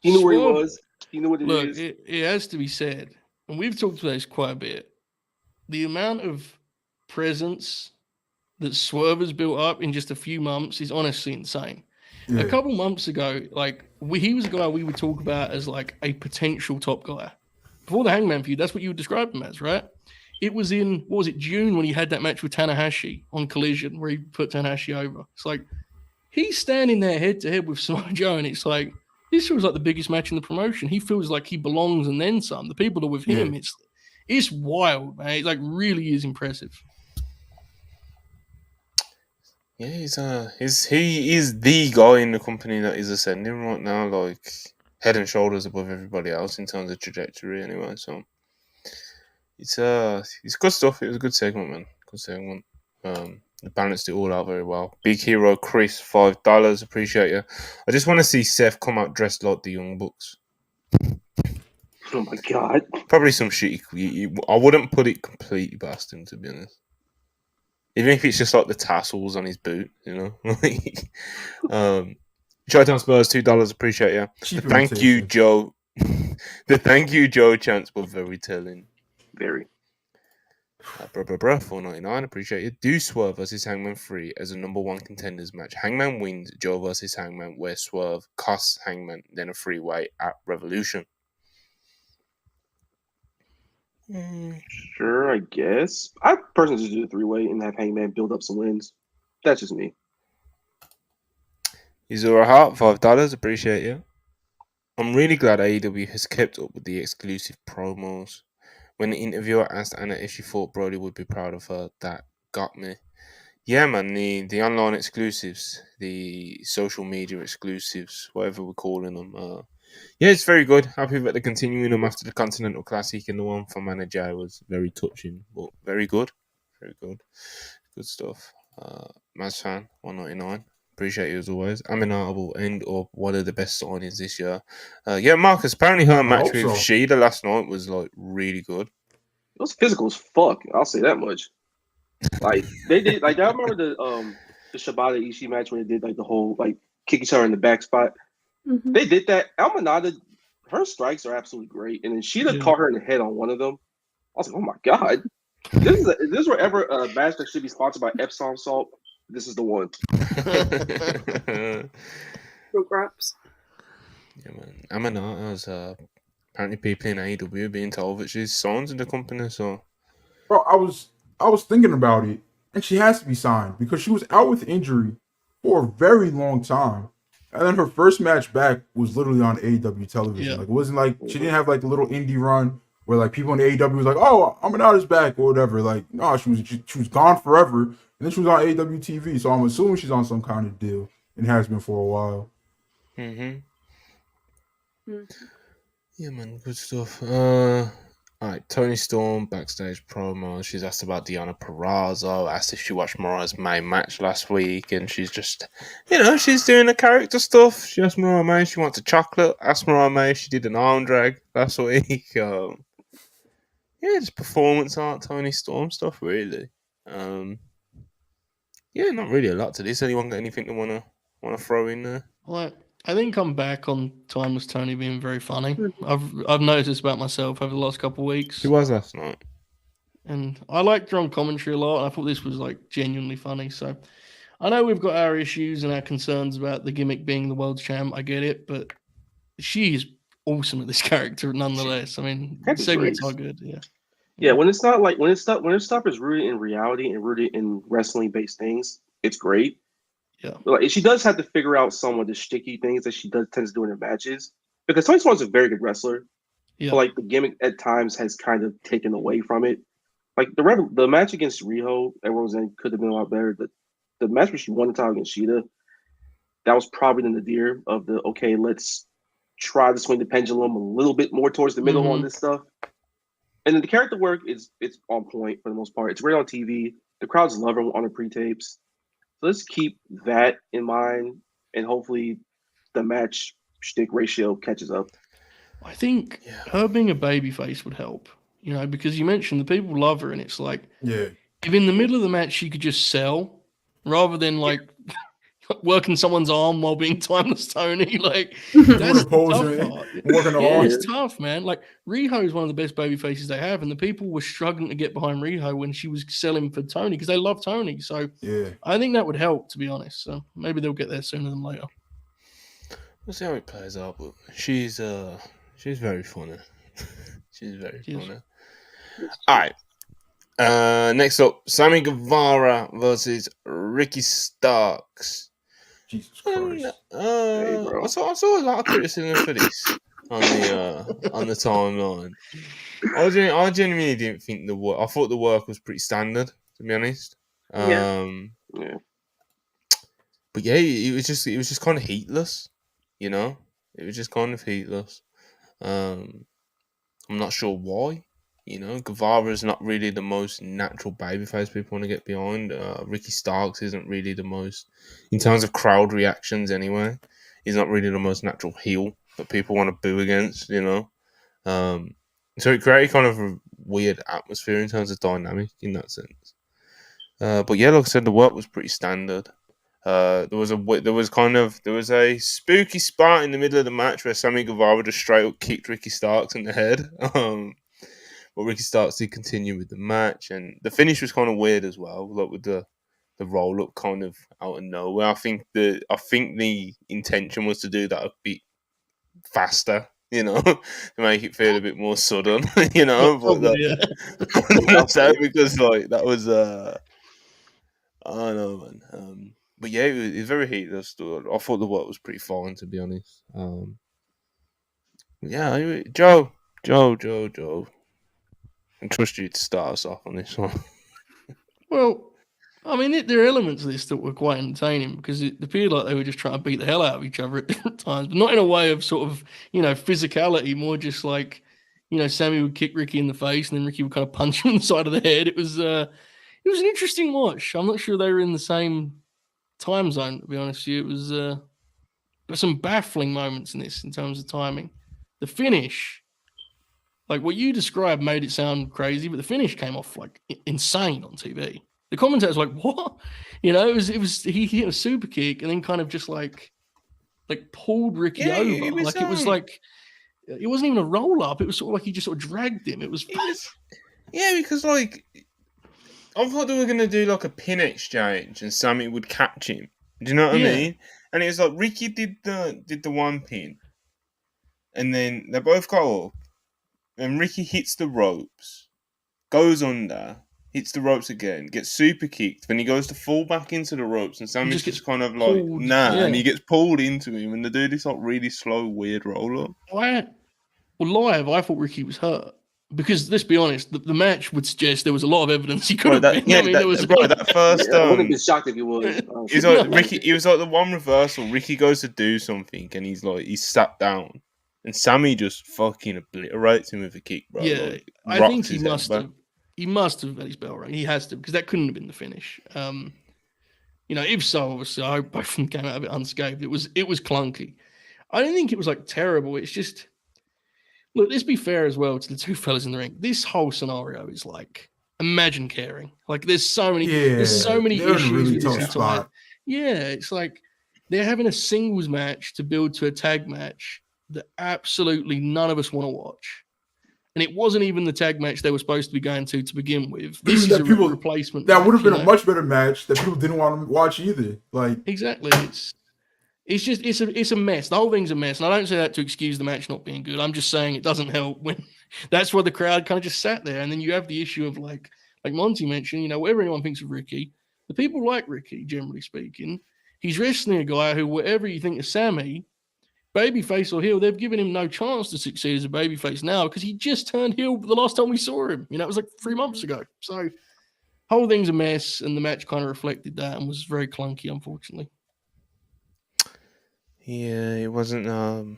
he knew where he was. He knew what it is. It has to be said, and we've talked about this quite a bit. The amount of presence that Swerve has built up in just a few months is honestly insane. Yeah. A couple months ago, he was a guy we would talk about as like a potential top guy. Before the Hangman feud, that's what you would describe him as, right? It was in, June when he had that match with Tanahashi on Collision where he put Tanahashi over. It's like, he's standing there head-to-head with Samoa Joe, and it's like, this feels like the biggest match in the promotion. He feels like he belongs and then some. The people that are with him, it's wild, man. It really is impressive. Yeah, he is the guy in the company that is ascending right now, like head and shoulders above everybody else in terms of trajectory anyway. So it's good stuff. It was a good segment, man. Good segment. They balanced it all out very well. Big Hero Chris, $5. Appreciate you. I just want to see Seth come out dressed like the Young Bucks. Oh my god. Probably some shit. I wouldn't put it completely past him, to be honest. Even if it's just like the tassels on his boot, Chi-Town Spurs, $2. Appreciate you. Thank you, Joe. The thank you, Joe chants were very telling. Very. $4.99. Appreciate you. Do Swerve versus Hangman 3 as a number one contenders match. Hangman wins Joe versus Hangman, where Swerve costs Hangman then a 3-way at Revolution. Sure, I guess. I personally just do the 3-way and have Hangman build up some wins. That's just me. Izura Hart, $5. Appreciate you. I'm really glad AEW has kept up with the exclusive promos. When the interviewer asked Anna if she thought Brody would be proud of her, that got me. Yeah, man, the online exclusives, the social media exclusives, whatever we're calling them. Yeah, it's very good. Happy that they're continuing them after the Continental Classic, and the one for Manager was very touching, but very good. Very good. Good stuff. Maz fan, $1.99. Appreciate you as always. Aminata will end up one of the best signings this year. Yeah, Marcus, apparently her match with Shida last night was really good. It was physical as fuck. I'll say that much. They did I remember the Shibata Ishii match where they did the whole kick each other in the back spot. Mm-hmm. They did that. Aminata, her strikes are absolutely great, and then Shida caught her in the head on one of them. I was like, oh my god, if this were ever a match that should be sponsored by Epsom salt, this is the one. Real graps. Yeah, man. Aminata is apparently people in AEW being told that she's signed in the company. So, bro, I was thinking about it, and she has to be signed because she was out with injury for a very long time, and then her first match back was literally on AEW television. Yeah. It wasn't she didn't have the little indie run Where like people in the AEW was like, oh, Aminata's back or whatever. Like, no, she was gone forever, and then she was on AEW TV. So I'm assuming she's on some kind of deal and has been for a while. Yeah, man, good stuff. All right, Toni Storm backstage promo. She's asked about Deonna Purrazzo. Asked if she watched Mariah's main match last week, and she's just, she's doing the character stuff. She asked Mariah May if she wants a chocolate. Asked Mariah May if she did an arm drag last week. Just performance art, Toni Storm stuff, really. Not really a lot to this. Anyone got anything they want to throw in there? Well, I think I'm back on Timeless Toni being very funny. I've noticed this about myself over the last couple of weeks. She was last night. And I liked her on commentary a lot. And I thought this was like genuinely funny. So I know we've got our issues and our concerns about the gimmick being the world champ. I get it, but she is awesome at this character nonetheless. I mean, the segments are good. Yeah, when it's not like when stuff is rooted in reality and rooted in wrestling based things, it's great. Yeah, like she does have to figure out some of the sticky things that she tends to do in her matches, because Toni Storm is a very good wrestler. Yeah, but like the gimmick at times has kind of taken away from it. Like the match against Riho, everyone was saying could have been a lot better. The match where she won the title against Shida, that was probably the nadir of the okay, let's try to swing the pendulum a little bit more towards the middle on this stuff. And then the character work it's on point for the most part. It's great on TV. The crowds love her on her pre-tapes. So let's keep that in mind, and hopefully the match shtick ratio catches up. I think her being a babyface would help, because you mentioned the people love her, and it's like, if in the middle of the match she could just sell, rather than like working someone's arm while being Timeless Toni, like that's the tough part. It's tough, man. Like Riho is one of the best baby faces they have, and the people were struggling to get behind Riho when she was selling for Toni because they love Toni. So I think that would help, to be honest. So maybe they'll get there sooner than later. We'll see how it plays out, but she's very funny. She's very funny. All right. Next up, Sami Guevara versus Ricky Starks. Jesus Christ! I saw a lot of criticism for this on the timeline. I genuinely didn't think the work. I thought the work was pretty standard, to be honest. But it was just kind of heatless, It was just kind of heatless. I'm not sure why. Guevara is not really the most natural babyface people want to get behind. Ricky Starks isn't really the most, in terms of crowd reactions anyway, he's not really the most natural heel that people want to boo against, So it created kind of a weird atmosphere in terms of dynamic in that sense. But like I said, the work was pretty standard. There was a spooky spot in the middle of the match where Sami Guevara just straight up kicked Ricky Starks in the head. But Ricky Starks did continue with the match, and the finish was kind of weird as well, like with the roll up kind of out of nowhere. I think the intention was to do that a bit faster, to make it feel a bit more sudden, but because like that was I don't know, man. But yeah, it was very heatless. I thought the work was pretty fine, to be honest. Joe. I trust you to start us off on this one. Well, I mean, there are elements of this that were quite entertaining because it appeared like they were just trying to beat the hell out of each other at different times, but not in a way of sort of, physicality, more just like, Sammy would kick Ricky in the face and then Ricky would kind of punch him in the side of the head. It was an interesting watch. I'm not sure they were in the same time zone, to be honest with you. It was there were some baffling moments in this in terms of timing. The finish, like what you described, made it sound crazy, but the finish came off like insane on TV. The commentators were like, "What?" It was he hit a super kick and then kind of just like pulled Ricky over. It was like it wasn't even a roll up. It was sort of like he just sort of dragged him. Because like I thought they were gonna do like a pin exchange and Sammy would catch him. Do you know what I mean? And it was like Ricky did the one pin, and then they both go up. And Ricky hits the ropes, goes under, hits the ropes again, gets super kicked. Then he goes to fall back into the ropes, and Sammy just kind of like, pulled, and he gets pulled into him, and they do this like really slow, weird roll up. Live, I thought Ricky was hurt. because let's be honest, the match would suggest there was a lot of evidence he could have been. Yeah, I mean, there was that first. I wouldn't have been shocked if he was. It was like Ricky. It was like the one reversal. Ricky goes to do something, and he's sat down, and Sami just fucking obliterates him with a kick, bro. Yeah, like, I think he must have. He must have had his bell rung. He has to, because that couldn't have been the finish. If so, obviously, I hope both of them came out of it unscathed. It was clunky. I don't think it was like terrible. It's just, look, let's be fair as well to the two fellas in the ring. This whole scenario is like, imagine caring. Like, there's so many issues really with this entire. Yeah, it's like they're having a singles match to build to a tag match that absolutely none of us want to watch. And it wasn't even the tag match they were supposed to be going to begin with. This is a replacement. That would have been a much better match that people didn't want to watch either. Like, exactly, it's a mess. The whole thing's a mess, and I don't say that to excuse the match not being good. I'm just saying it doesn't help when that's why the crowd kind of just sat there, and then you have the issue of like Monty mentioned. Whatever anyone thinks of Ricky, the people like Ricky, generally speaking. He's wrestling a guy who, whatever you think of Sami, babyface or heel, they've given him no chance to succeed as a babyface now because he just turned heel the last time we saw him. It was like 3 months ago. So, whole thing's a mess, and the match kind of reflected that and was very clunky, unfortunately. Yeah, it wasn't the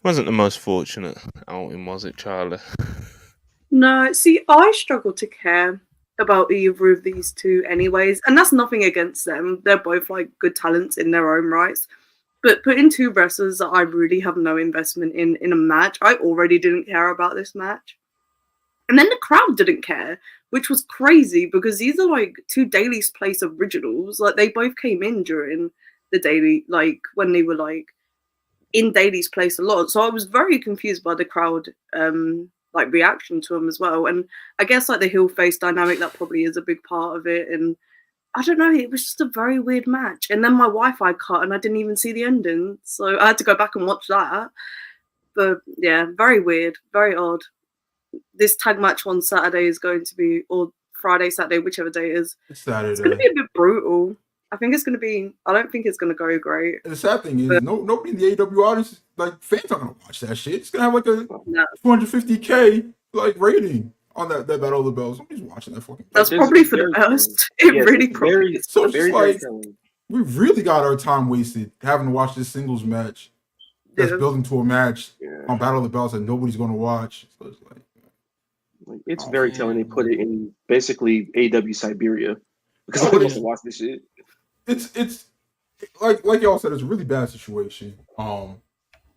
most fortunate outing, was it, Charlie? No, see, I struggle to care about either of these two anyways, and that's nothing against them. They're both like good talents in their own rights. But putting two wrestlers that I really have no investment in a match, I already didn't care about this match. And then the crowd didn't care, which was crazy because these are like two Daily's Place originals. Like, they both came in during the Daily, like when they were like in Daily's Place a lot. So I was very confused by the crowd reaction to them as well. And I guess like the heel face dynamic, that probably is a big part of it. And I don't know, it was just a very weird match. And then my Wi-Fi cut and I didn't even see the ending. So I had to go back and watch that. But yeah, very weird, very odd. This tag match on Saturday is going to be, or Friday, Saturday, whichever day it is. It's Saturday. It's going to be a bit brutal. I think it's going to be, I don't think it's going to go great. And the sad thing is, nobody in the AEW audience, like, fans aren't going to watch that shit. It's going to have like a 250K like rating on that Battle of the Bells. Nobody's watching that fucking. That's probably for the best. It really probably is. So it's just like, we really got our time wasted having to watch this singles match that's building to a match on Battle of the Bells that nobody's going to watch. So it's like it's very telling they put it in basically AEW Siberia because nobody wants to watch this shit. It's like y'all said, it's a really bad situation.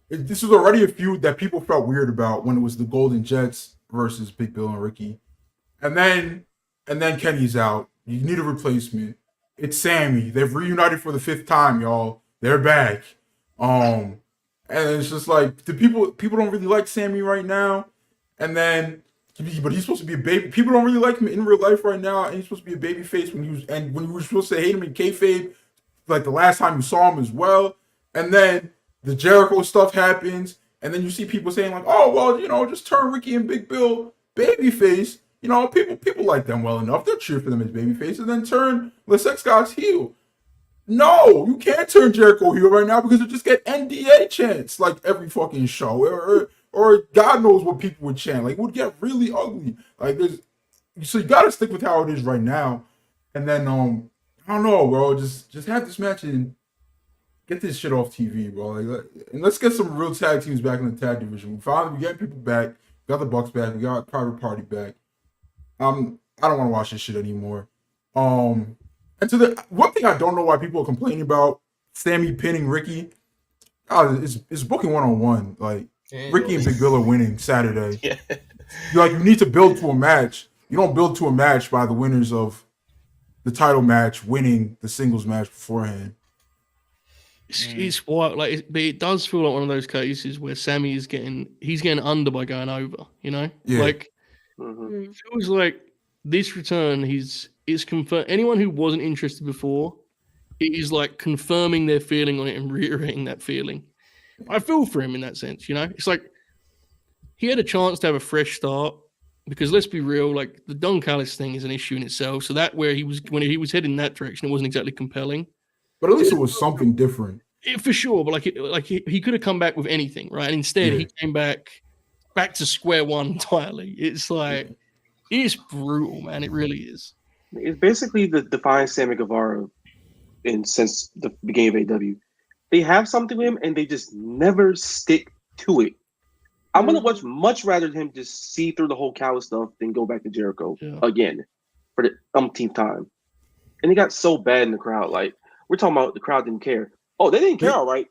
This was already a feud that people felt weird about when it was the Golden Jets versus Big Bill and Ricky, and then Kenny's out. You need a replacement. It's Sami. They've reunited for the 5th time, y'all. They're back. And it's just like the people don't really like Sami right now, but he's supposed to be a baby. People don't really like him in real life right now, and he's supposed to be a baby face when we were supposed to hate him in kayfabe, like the last time you saw him as well. And then the Jericho stuff happens, and then you see people saying like, "Oh well, just turn Ricky and Big Bill babyface." People like them well enough; they'll cheer for them as babyface, and then turn the Sex Gods heel. No, you can't turn Jericho heel right now because it just get NDA chants like every fucking show, or God knows what people would chant. Like, it would get really ugly. Like, so you gotta stick with how it is right now, and then I don't know, bro. Just have this match and get this shit off TV, bro. And let's get some real tag teams back in the tag division. We got people back. We got the Bucks back. We got Private Party back. I don't want to watch this shit anymore. And so the one thing I don't know why people are complaining about Sami pinning Ricky, is booking 101. Like, Ricky and Big Bill are winning Saturday. Yeah. You need to build to a match. You don't build to a match by the winners of the title match winning the singles match beforehand. It's wild, but it does feel like one of those cases where Sami is getting under by going over. Yeah. Like, it feels like this return is confirmed. Anyone who wasn't interested before, it is like confirming their feeling on it and reiterating that feeling. I feel for him in that sense. It's like he had a chance to have a fresh start because let's be real, like the Don Callis thing is an issue in itself. So that when he was heading in that direction, it wasn't exactly compelling. But at least it was something different. For sure, but he could have come back with anything, right? And instead, he came back back to square one entirely. It's like it's brutal, man. It really is. It's basically the defiant Sami Guevara since the beginning of AEW. They have something with him and they just never stick to it. I'm gonna much rather him just see through the whole Cali stuff than go back to Jericho again for the umpteenth time. And it got so bad in the crowd. Like, we're talking about the crowd didn't care. Oh, they didn't care, all right.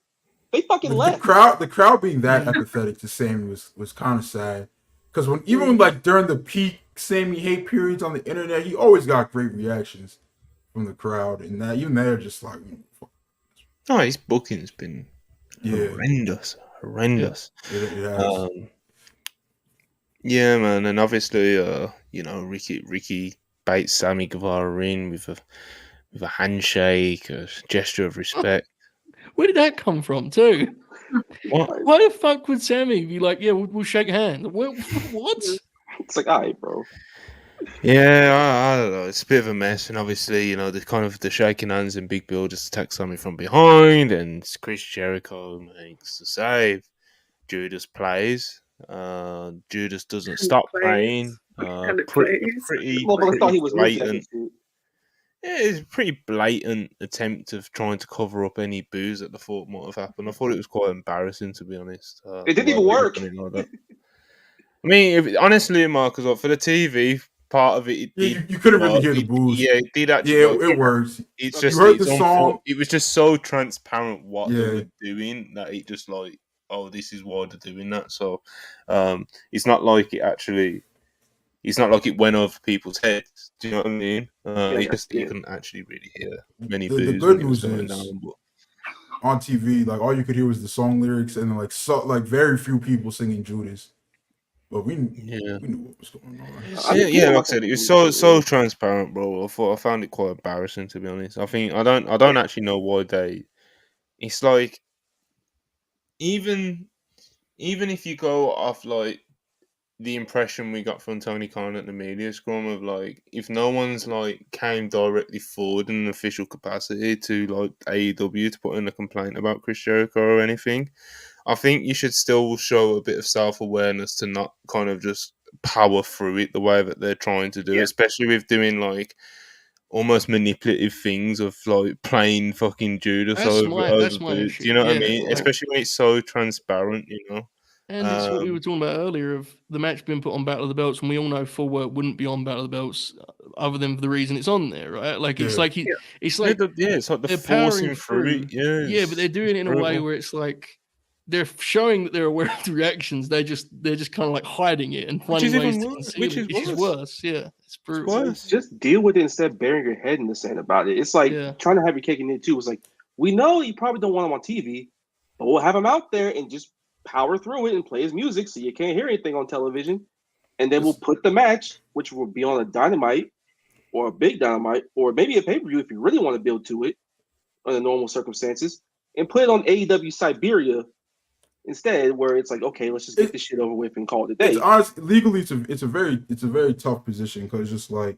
They fucking left. The crowd being that apathetic to Sami was kind of sad. Because even like during the peak Sami hate periods on the internet, he always got great reactions from the crowd. And that even they're just like, oh, his booking's been horrendous. Yeah, man, and obviously, Ricky baits Sami Guevara in with a handshake, a gesture of respect. Where did that come from, too? What? Why the fuck would Sami be like, yeah, we'll shake hands? What? It's like, all right, bro. Yeah, I don't know. It's a bit of a mess, and obviously, the shaking hands and Big Bill just attacks Sami from behind, and Chris Jericho makes the save. Judas plays. Judas doesn't stop playing. Pretty blatant. Yeah, it's a pretty blatant attempt of trying to cover up any booze that the thought might have happened. I thought it was quite embarrassing, to be honest. It didn't even work. Like I mean, honestly, Mark, because for the TV part of it, you couldn't really hear the booze. Yeah, it did actually. Yeah, it works. It's just you heard the song. It was just so transparent what they were doing that it just like, oh, this is why they're doing that. So, it's not like it actually. It's not like it went over people's heads. Do you know what I mean? You couldn't actually really hear many boos. The good news is on TV, like all you could hear was the song lyrics, and like very few people singing Judas. But we knew what was going on. Yeah, like I said, it was so transparent, bro. I found it quite embarrassing, to be honest. I don't actually know why they. It's like even if you go off like the impression we got from Tony Khan at the media scrum of like, if no one's like came directly forward in an official capacity to like AEW to put in a complaint about Chris Jericho or anything, I think you should still show a bit of self-awareness to not kind of just power through it the way that they're trying to do, especially with doing like almost manipulative things of like playing fucking Judas over boots. Do you know what I mean? Like, especially when it's so transparent, And it's what we were talking about earlier of the match being put on Battle of the Belts, and we all know full well it wouldn't be on Battle of the Belts other than for the reason it's on there, right? Like it's like it's like the forcing through. Yeah, but they're doing it in a way where it's like they're showing that they're aware of the reactions. They're just kind of like hiding it and finding ways to conceal it. Which is worse. Yeah, it's brutal. Just deal with it instead of burying your head in the sand about it. It's like trying to have your cake and eat it too. It's like, we know you probably don't want him on TV, but we'll have him out there and just power through it and play his music so you can't hear anything on television, and then we'll put the match, which will be on a Dynamite or a big Dynamite or maybe a pay-per-view if you really want to build to it under normal circumstances, and put it on AEW Siberia instead, where it's like, okay, let's just get this shit over with and call it a day. It's honestly, legally, it's a very tough position, because just like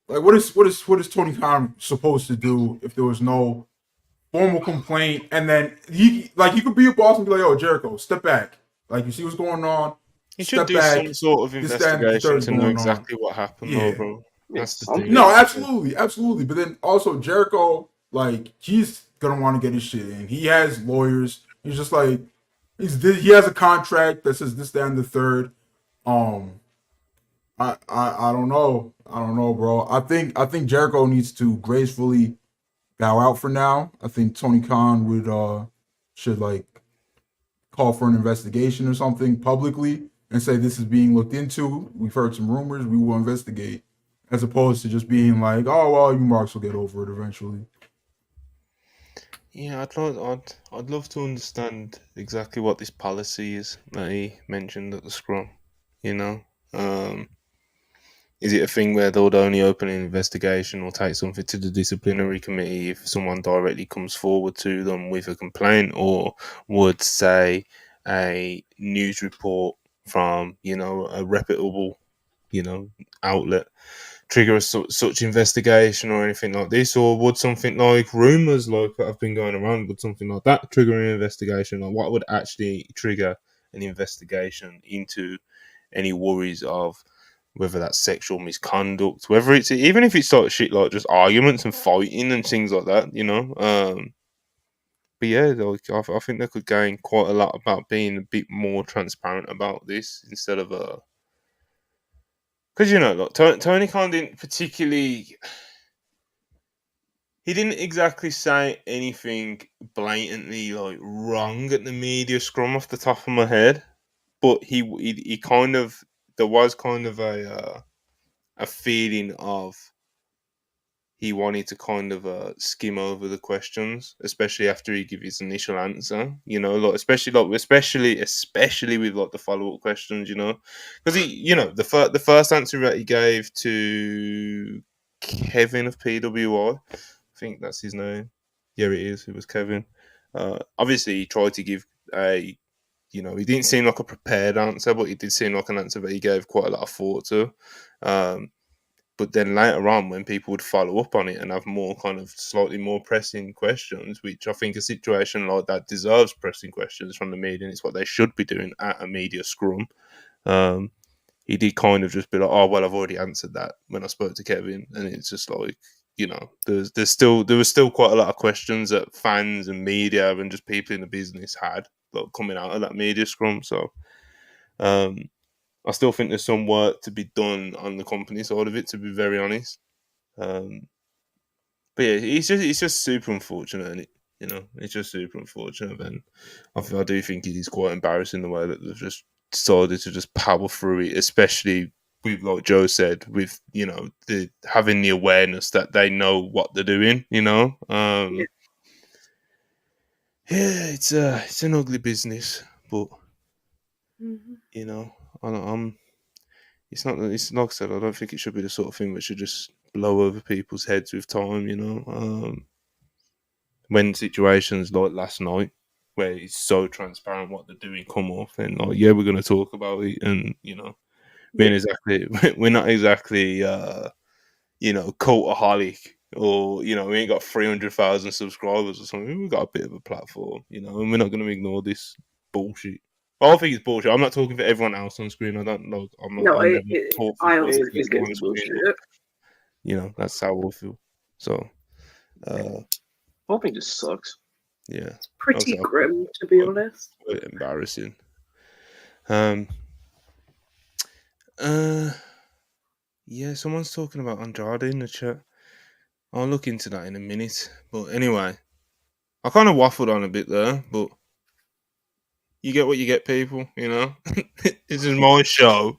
what is Tony Khan supposed to do if there was no formal complaint, and then he could be a boss and be like, "Yo, Jericho, step back. Like, you see what's going on. He should do some sort of investigation to know exactly what happened, though, bro." That's the thing. No, absolutely. But then also Jericho, like, he's gonna want to get his shit in. He has lawyers. He's just like he has a contract that says this, that, and the third. I don't know, bro. I think Jericho needs to gracefully bow out for now. I think Tony Khan should like call for an investigation or something publicly and say this is being looked into. We've heard some rumors. We will investigate, as opposed to just being like, oh well, you marks will get over it eventually. Yeah, I'd love to understand exactly what this policy is that he mentioned at the scrum. Is it a thing where they would only open an investigation or take something to the disciplinary committee if someone directly comes forward to them with a complaint, or would, say, a news report from, a reputable, outlet trigger such investigation or anything like this? Or would something like rumours like that have been going around, would something like that trigger an investigation? Or what would actually trigger an investigation into any worries of whether that's sexual misconduct, whether it's even if it's like shit like just arguments and fighting and things like that, you know. But yeah, like I think they could gain quite a lot about being a bit more transparent about this instead of because you know, like Tony Khan didn't particularly. He didn't exactly say anything blatantly like wrong at the media scrum off the top of my head, but he kind of there was kind of a feeling of he wanted to kind of skim over the questions, especially after he gave his initial answer. You know, like especially with like the follow up questions. You know, because the first answer that he gave to Kevin of PWI, I think that's his name. Yeah, it is. It was Kevin. Obviously, he tried to give he didn't seem like a prepared answer, but he did seem like an answer that he gave quite a lot of thought to. But then later on, when people would follow up on it and have more kind of slightly more pressing questions, which I think a situation like that deserves pressing questions from the media, and it's what they should be doing at a media scrum. He did kind of just be like, "Oh well, I've already answered that when I spoke to Kevin," and it's just like, you know, there was still quite a lot of questions that fans and media and just people in the business had like coming out of that media scrum. So, I still think there's some work to be done on the company side of it, to be very honest. But yeah, it's just super unfortunate, you know. It's just super unfortunate, and I do think it is quite embarrassing the way that they've just decided to just power through it, especially with, like Joe said, with, you know, having the awareness that they know what they're doing, you know. Yeah, it's an ugly business, but you know, it's not like I said, I don't think it should be the sort of thing that should just blow over people's heads with time, you know. When situations like last night, where it's so transparent what they're doing come off, and like, yeah, we're going to talk about it, and you know, we're not exactly you know, cultaholic, or you know, we ain't got 300,000 subscribers or something. We've got a bit of a platform, you know, and we're not going to ignore this bullshit. I think it's bullshit. I'm not talking for everyone else on screen. I don't know. I also think it's bullshit. You know, that's how I feel. So, I think just sucks. Yeah, it's pretty grim, to be honest. Quite embarrassing. Yeah, someone's talking about Andrade in the chat. I'll look into that in a minute. But anyway, I kind of waffled on a bit there, but you get what you get, people, you know? This is my show.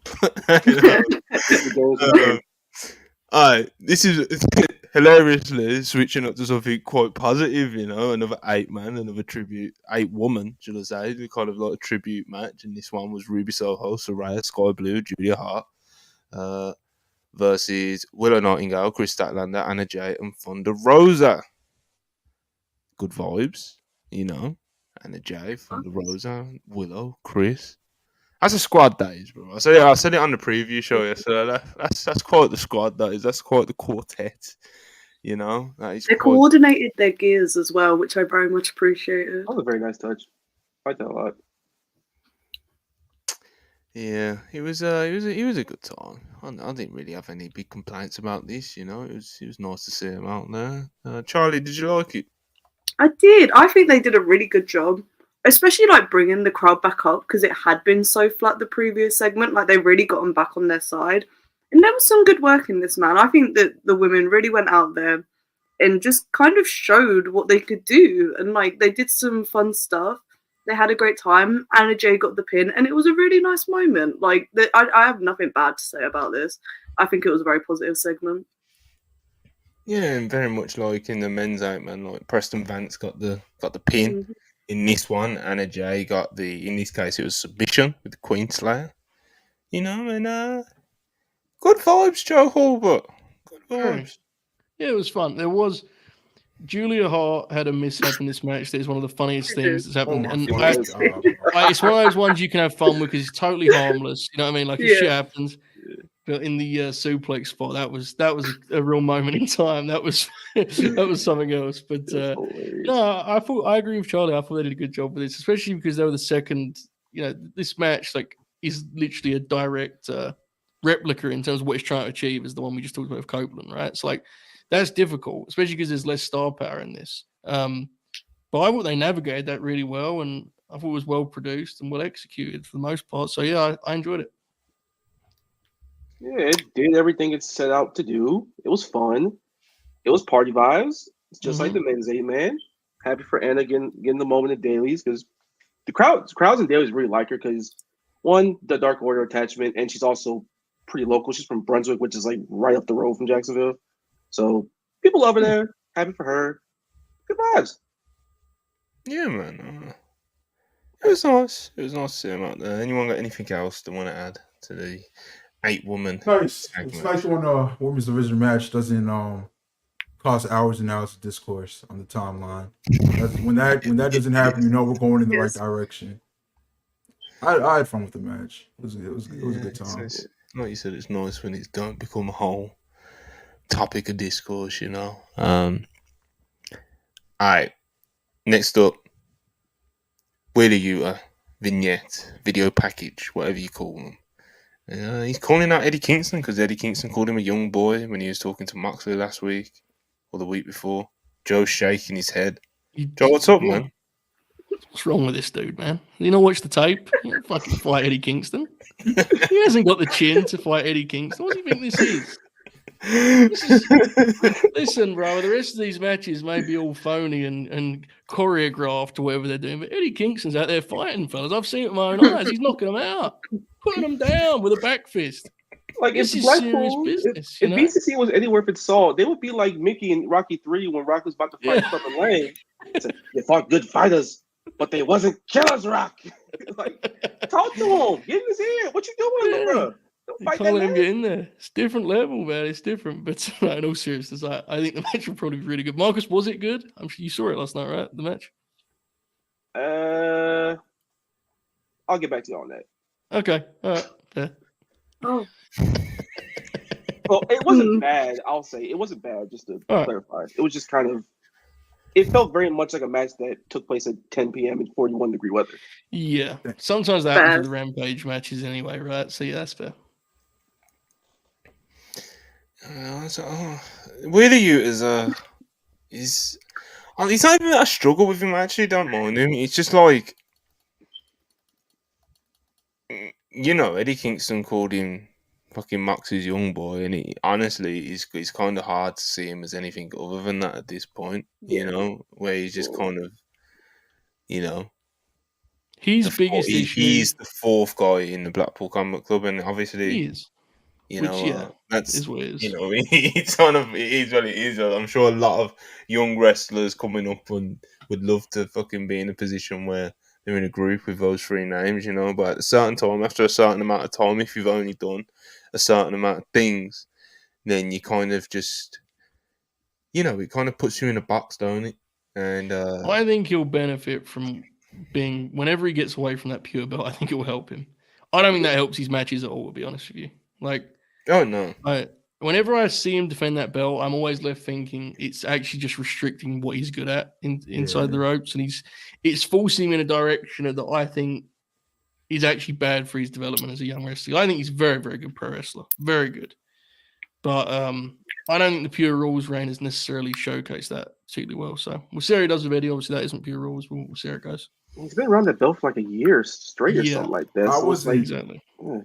Alright, this is hilariously switching up to something quite positive, you know, another 8-man, another tribute, 8-woman, should I say, we kind of like a tribute match, and this one was Ruby Soho, Saraya, Sky Blue, Julia Hart, versus Willow Nightingale, Chris Statlander, Anna Jay, and Thunder Rosa. Good vibes, you know. Anna Jay, Thunder Rosa, Willow, Chris. That's a squad, that is, bro. I said it on the preview show yesterday. That's quite the squad, that is. That's quite the quartet, you know. They coordinated their gears as well, which I very much appreciated. That was a very nice touch. I like that a lot. Yeah, it was a good time. I didn't really have any big complaints about this, you know. It was nice to see him out there. Charlie, did you like it? I did. I think they did a really good job, especially like bringing the crowd back up, because it had been so flat the previous segment. Like they really got them back on their side, and there was some good work in this, man. I think that the women really went out there and just kind of showed what they could do, and like they did some fun stuff. They had a great time. Anna Jay got the pin, and it was a really nice moment. Like I have nothing bad to say about this. I think it was a very positive segment. Yeah, and very much like in the men's 8-man, like Preston Vance got the pin. Mm-hmm. In this one, Anna Jay got in this case, it was submission with the Queen Slayer. You know, and good vibes, Joe Hulbert. Good vibes. Yeah, it was fun. There was Julia Hart had a mishap in this match. That is one of the funniest things that's happened. And it's one of those ones you can have fun with because it's totally harmless. You know what I mean? Like if shit happens. But in the suplex spot, that was a real moment in time. That was something else. But no, I agree with Charlie. I thought they did a good job with this, especially because they were the second this match is literally a direct replica in terms of what it's trying to achieve as the one we just talked about with Copeland, right? It's that's difficult, especially because there's less star power in this. But I thought they navigated that really well, and I thought it was well produced and well executed for the most part. So yeah, I enjoyed it. Yeah, it did everything it set out to do. It was fun. It was party vibes. It's just like the men's 8-man. Happy for Anna getting the moment at dailies because the crowds in dailies really like her because one, the Dark Order attachment, and she's also pretty local. She's from Brunswick, which is right up the road from Jacksonville. So people love her there. Happy for her. Good vibes. Yeah, man. It was nice. It was nice to see him out there. Anyone got anything else they want to add to the 8-woman? Nice. It's nice when a women's division match doesn't cost hours and hours of discourse on the timeline. When that doesn't happen, we're going in the right direction. I had fun with the match. It was a good time. Like you said, it's nice when it don't become a whole topic of discourse, Alright. Next up, Wheeler Yuta vignette, video package, whatever you call them. He's calling out Eddie Kingston because Eddie Kingston called him a young boy when he was talking to Moxley last week or the week before. Joe's shaking his head. Joe, what's up, man? What's wrong with this dude, man? You not watch the tape? You don't fucking fight Eddie Kingston. He hasn't got the chin to fight Eddie Kingston. What do you think this is? Listen, bro, the rest of these matches may be all phony and choreographed or whatever they're doing, but Eddie Kingston's out there fighting, fellas. I've seen it with my own eyes. He's knocking them out, putting them down with a back fist. This is serious business. If BCC was anywhere for Saul, they would be like Mickey in Rocky 3 when Rock was about to fight Clubber Lang. They fought good fighters, but they wasn't killers, Rock. Talk to him. Get in his ear. What you doing, bro? You can't let him get in there. It's different level, man. It's different. But in all seriousness, I think the match will probably be really good. Marcus, was it good? I'm sure you saw it last night, right? The match? I'll get back to you on that. Okay. All right. Fair. Oh. Well, it wasn't bad. I'll say it wasn't bad. Just to clarify, it was just kind of. It felt very much like a match that took place at 10 p.m. in 41-degree weather. Yeah, sometimes that happens with the Rampage matches anyway, right? So yeah, that's fair. Wheeler Yuta he's not even that I struggle with him. I actually don't mind him. It's just Eddie Kingston called him fucking Mox's young boy, and it's kind of hard to see him as anything other than that at this point. Where he's just kind of, he's biggest issue. He's the fourth guy in the Blackpool Combat Club, and obviously he is. That's is what it is. It's kind of it is what it is. I'm sure a lot of young wrestlers coming up and would love to fucking be in a position where they're in a group with those three names, but at a certain time, after a certain amount of time, if you've only done a certain amount of things, then you kind of just, it kind of puts you in a box, don't it? And I think he'll benefit from being, whenever he gets away from that pure belt, I think it will help him. I don't think that helps his matches at all, to be honest with you. Oh, no. Whenever I see him defend that belt, I'm always left thinking it's actually just restricting what he's good at inside the ropes, and it's forcing him in a direction that I think is actually bad for his development as a young wrestler. I think he's a very, very good pro wrestler, very good. But I don't think the Pure Rules reign has necessarily showcased that particularly well. So we'll see how he does with Eddie. Obviously, that isn't Pure Rules. We'll see how it goes. He's been around that belt for like a year straight or something like that. Exactly. Yeah.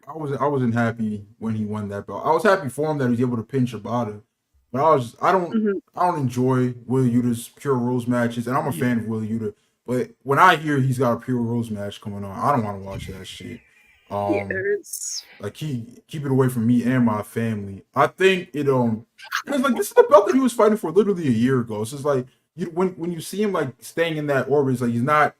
I wasn't happy when he won that belt. I was happy for him that he was able to pin Shibata, but I don't enjoy Wheeler Yuta's Pure Rules matches, and I'm a fan of Wheeler Yuta. But when I hear he's got a Pure Rules match coming on, I don't want to watch that shit. Keep it away from me and my family. I think it it's this is the belt that he was fighting for literally a year ago. It's just when you see him staying in that orbit, it's he's not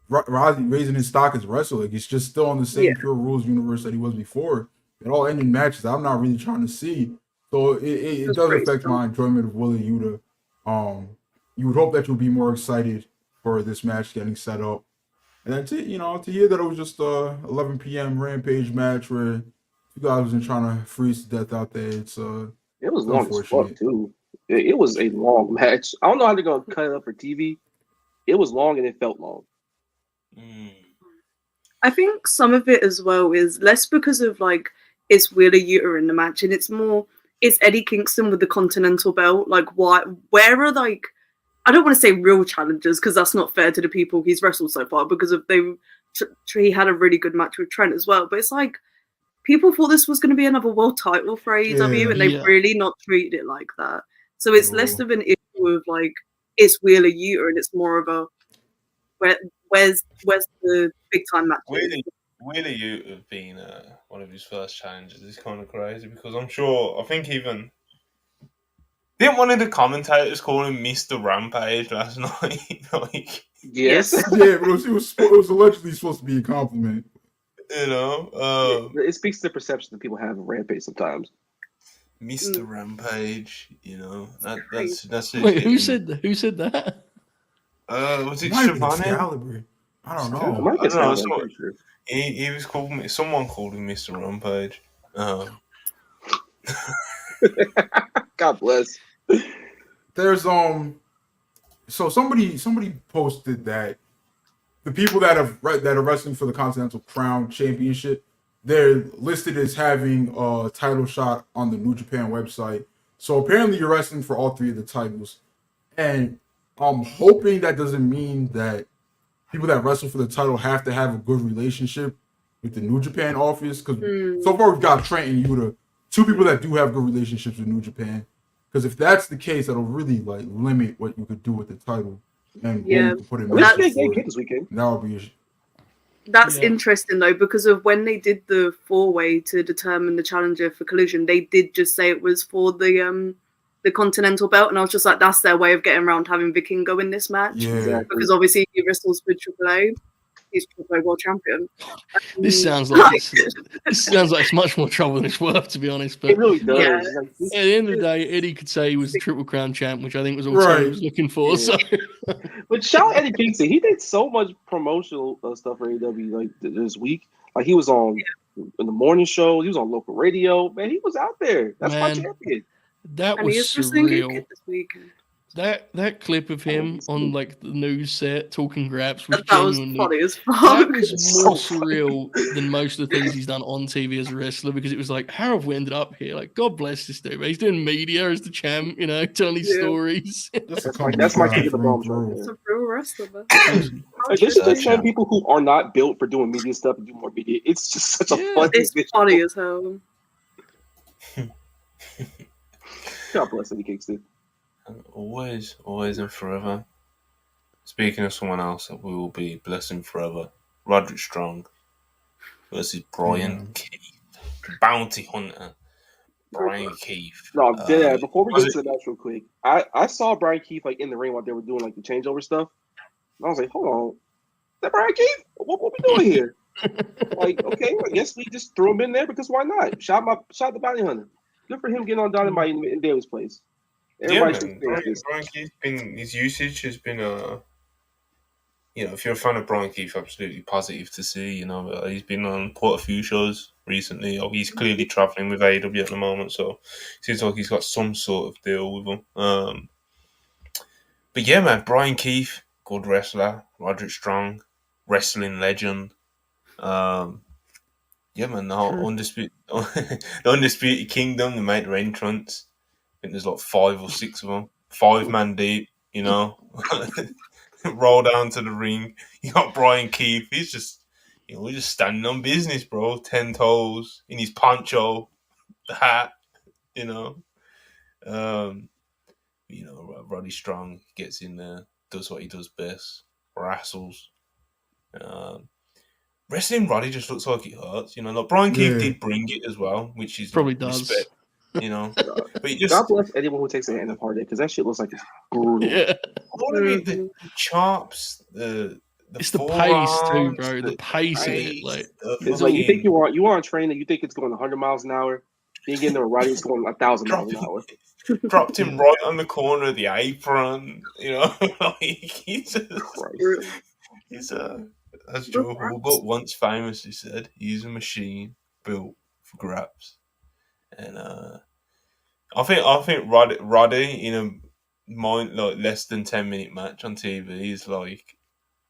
raising his stock as a wrestler. He's just still on the same Pure Rules universe that he was before. It all ending matches I'm not really trying to see. So it does affect my enjoyment of Wheeler Yuta. You would hope that you'll be more excited for this match getting set up. And then to hear that it was just a 11 p.m. Rampage match where you guys wasn't trying to freeze to death out there. It was long as fuck too. It was a long match. I don't know how they're gonna cut it up for TV. It was long and it felt long. I think some of it as well is less because of like it's Wheeler Yuta in the match, and it's more it's Eddie Kingston with the Continental belt. Like, where are like I don't want to say real challengers because that's not fair to the people he's wrestled so far. Because of he had a really good match with Trent as well. But it's like people thought this was going to be another world title for AEW, and they've really not treated it like that. So it's less of an issue of like it's Wheeler Yuta, and it's more of a where's the big time match? Wheeler Yuta being one of his first challenges is kind of crazy because I think even didn't one of the commentators call him Mr. Rampage last night? Like, yes, yeah, but it was allegedly supposed to be a compliment. You know, it speaks to the perception that people have of Rampage sometimes. Mr. Rampage, you know, that's Wait, who said that? Was it Schiavone? I don't know. He was called. Someone called him Mr. Rampage. God bless. There's so somebody posted that the people that are wrestling for the Continental Crown Championship, they're listed as having a title shot on the New Japan website. So apparently you're wrestling for all three of the titles, and I'm hoping that doesn't mean that people that wrestle for the title have to have a good relationship with the New Japan office. Because so far we've got Trent and Yuta, two people that do have good relationships with New Japan. Because if that's the case, that'll really like limit what you could do with the title and what you could put in this weekend. That would be. That's interesting though, because of when they did the 4-way to determine the challenger for Collision, they did just say it was for the Continental belt, and I was just like, that's their way of getting around having Vikingo in this match. Yeah. Because obviously he wrestles with AAA. He's AAA world champion. This sounds like it's much more trouble than it's worth, to be honest. But it really does. Yeah. Like, at the end of the day, Eddie could say he was the Triple Crown champ, which I think was all Tony was looking for. Yeah. So, but shout out Eddie Kingston. He did so much promotional stuff for AEW like this week. Like he was on in the morning show. He was on local radio. Man, he was out there. That's my champion. That and was surreal. This weekend. That clip of him on like the news set talking graps was that was genuinely funny as fuck. That was more surreal than most of the things he's done on TV as a wrestler, because it was like, how have we ended up here? Like, God bless this dude, man. He's doing media as the champ, you know, telling his stories. That's my kick of the bombs right there. It's a real wrestler, man. Like, they should just show people who are not built for doing media stuff and do more media. It's just such a funny It's funny as hell. God bless Eddie Kingston. Always and forever. Speaking of someone else that we will be blessing forever, Roderick Strong versus Brian Keith, bounty hunter. Brian Keith. No, before we get to the match real quick, I saw Brian Keith like in the ring while they were doing like the changeover stuff. And I was like, hold on, is that Brian Keith? What we doing here? Like, okay, I guess we just threw him in there because why not? Shot the bounty hunter. Good for him getting on Dynamite in Daly's place. Brian Keith his usage has been if you're a fan of Brian Keith, absolutely positive to see. You know, he's been on quite a few shows recently. He's clearly traveling with AEW at the moment, so it seems like he's got some sort of deal with them. But yeah, man, Brian Keith, good wrestler. Roderick Strong, wrestling legend. Yeah, man, the Undisputed Kingdom, they made their entrance. I think there's like 5 or 6 of them, 5-man deep, you know. Roll down to the ring. You got Brian Keith. He's just, we're just standing on business, bro. 10 toes in his poncho, the hat, you know. Roddy Strong gets in there, does what he does best, wrestles. Wrestling Roddy just looks like it hurts, you know. Like Brian Keith did bring it as well, which is probably does. Respect, you know. But he God bless anyone who takes a hand of hard because that shit looks like it's brutal. Yeah. All of it, the chops, it's the pace too, bro. The pace of it, like it's like you think you are on a train and you think it's going 100 miles an hour. You get in there, Roddy's going 1,000 miles an hour. Dropped him right on the corner of the apron, you know. Like he's as Joe Hubert once famously said, he's a machine built for grabs. And I think Roddy in a less than 10-minute match on TV is like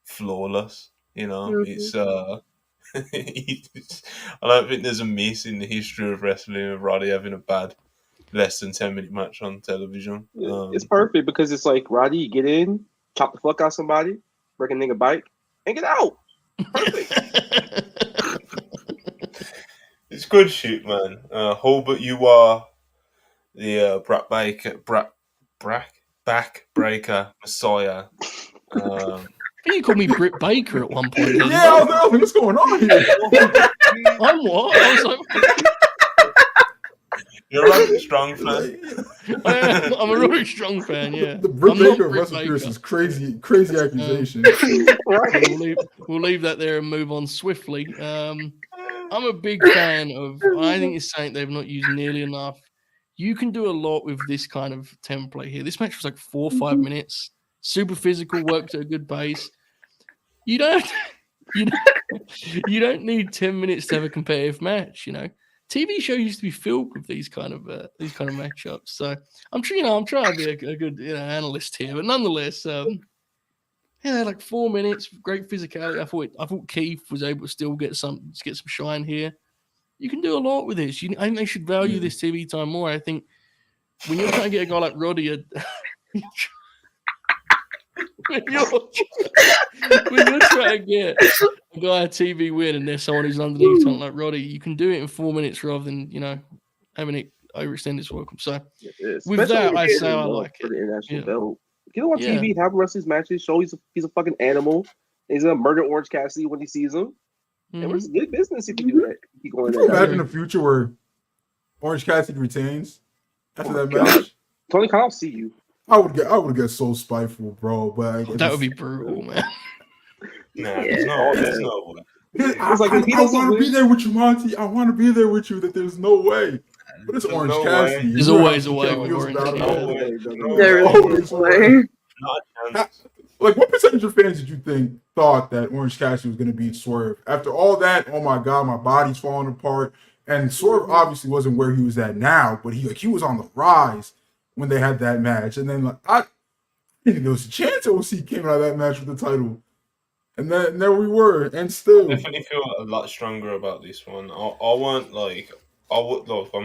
flawless. You know, it's I don't think there's a miss in the history of wrestling of Roddy having a bad less than 10-minute match on television. It's perfect because it's like Roddy, you get in, chop the fuck out somebody, break a nigga bike, and get out. Perfect. It's good shit, man. Hulbert, you are the backbreaker messiah. I think you called me Britt Baker at one point. Yeah, I was like, what's going on here? I'm what? I was like, you're a Roderick Strong fan. I'm a Roderick Strong fan, yeah. The Britt Baker of WrestlePurists is crazy accusation. We'll leave that there and move on swiftly. I'm a big fan of, I think it's something they've not used nearly enough. You can do a lot with this kind of template here. This match was like 4 or 5 minutes. Super physical, worked at a good pace. You don't need 10 minutes to have a competitive match. You know, TV shows used to be filled with these kind of matchups. So I'm trying to be a good analyst here, but nonetheless, like 4 minutes, great physicality. I thought Keith was able to still get some shine here. You can do a lot with this. I think they should value this TV time more. I think when you're trying to get a guy like Roddy, when you're trying to get a guy a TV win and there's someone who's underneath something like Roddy, you can do it in 4 minutes rather than having it overextend its welcome. So with that, I say I like it. The international belt. Get him on TV, have him wrestle his matches, show he's a fucking animal. He's gonna murder Orange Cassidy when he sees him. And it's good business if you do that. Keep going. Can you imagine a future where Orange Cassidy retains after that match? Tony, I'll see you. I would get so spiteful, bro. But that would be brutal, man. There's no way. I want to be there with you, Monty. I want to be there with you. That there's no way. But it's Orange Cassidy. There's always a way with Orange. There is a way. Like, what percentage of fans did you think thought that Orange Cassidy was going to beat Swerve? After all that, oh my God, my body's falling apart. And Swerve obviously wasn't where he was at now, but he was on the rise when they had that match. And then I didn't think there was a chance OC came out of that match with the title. And then there we were, and still. I definitely feel a lot stronger about this one. I'm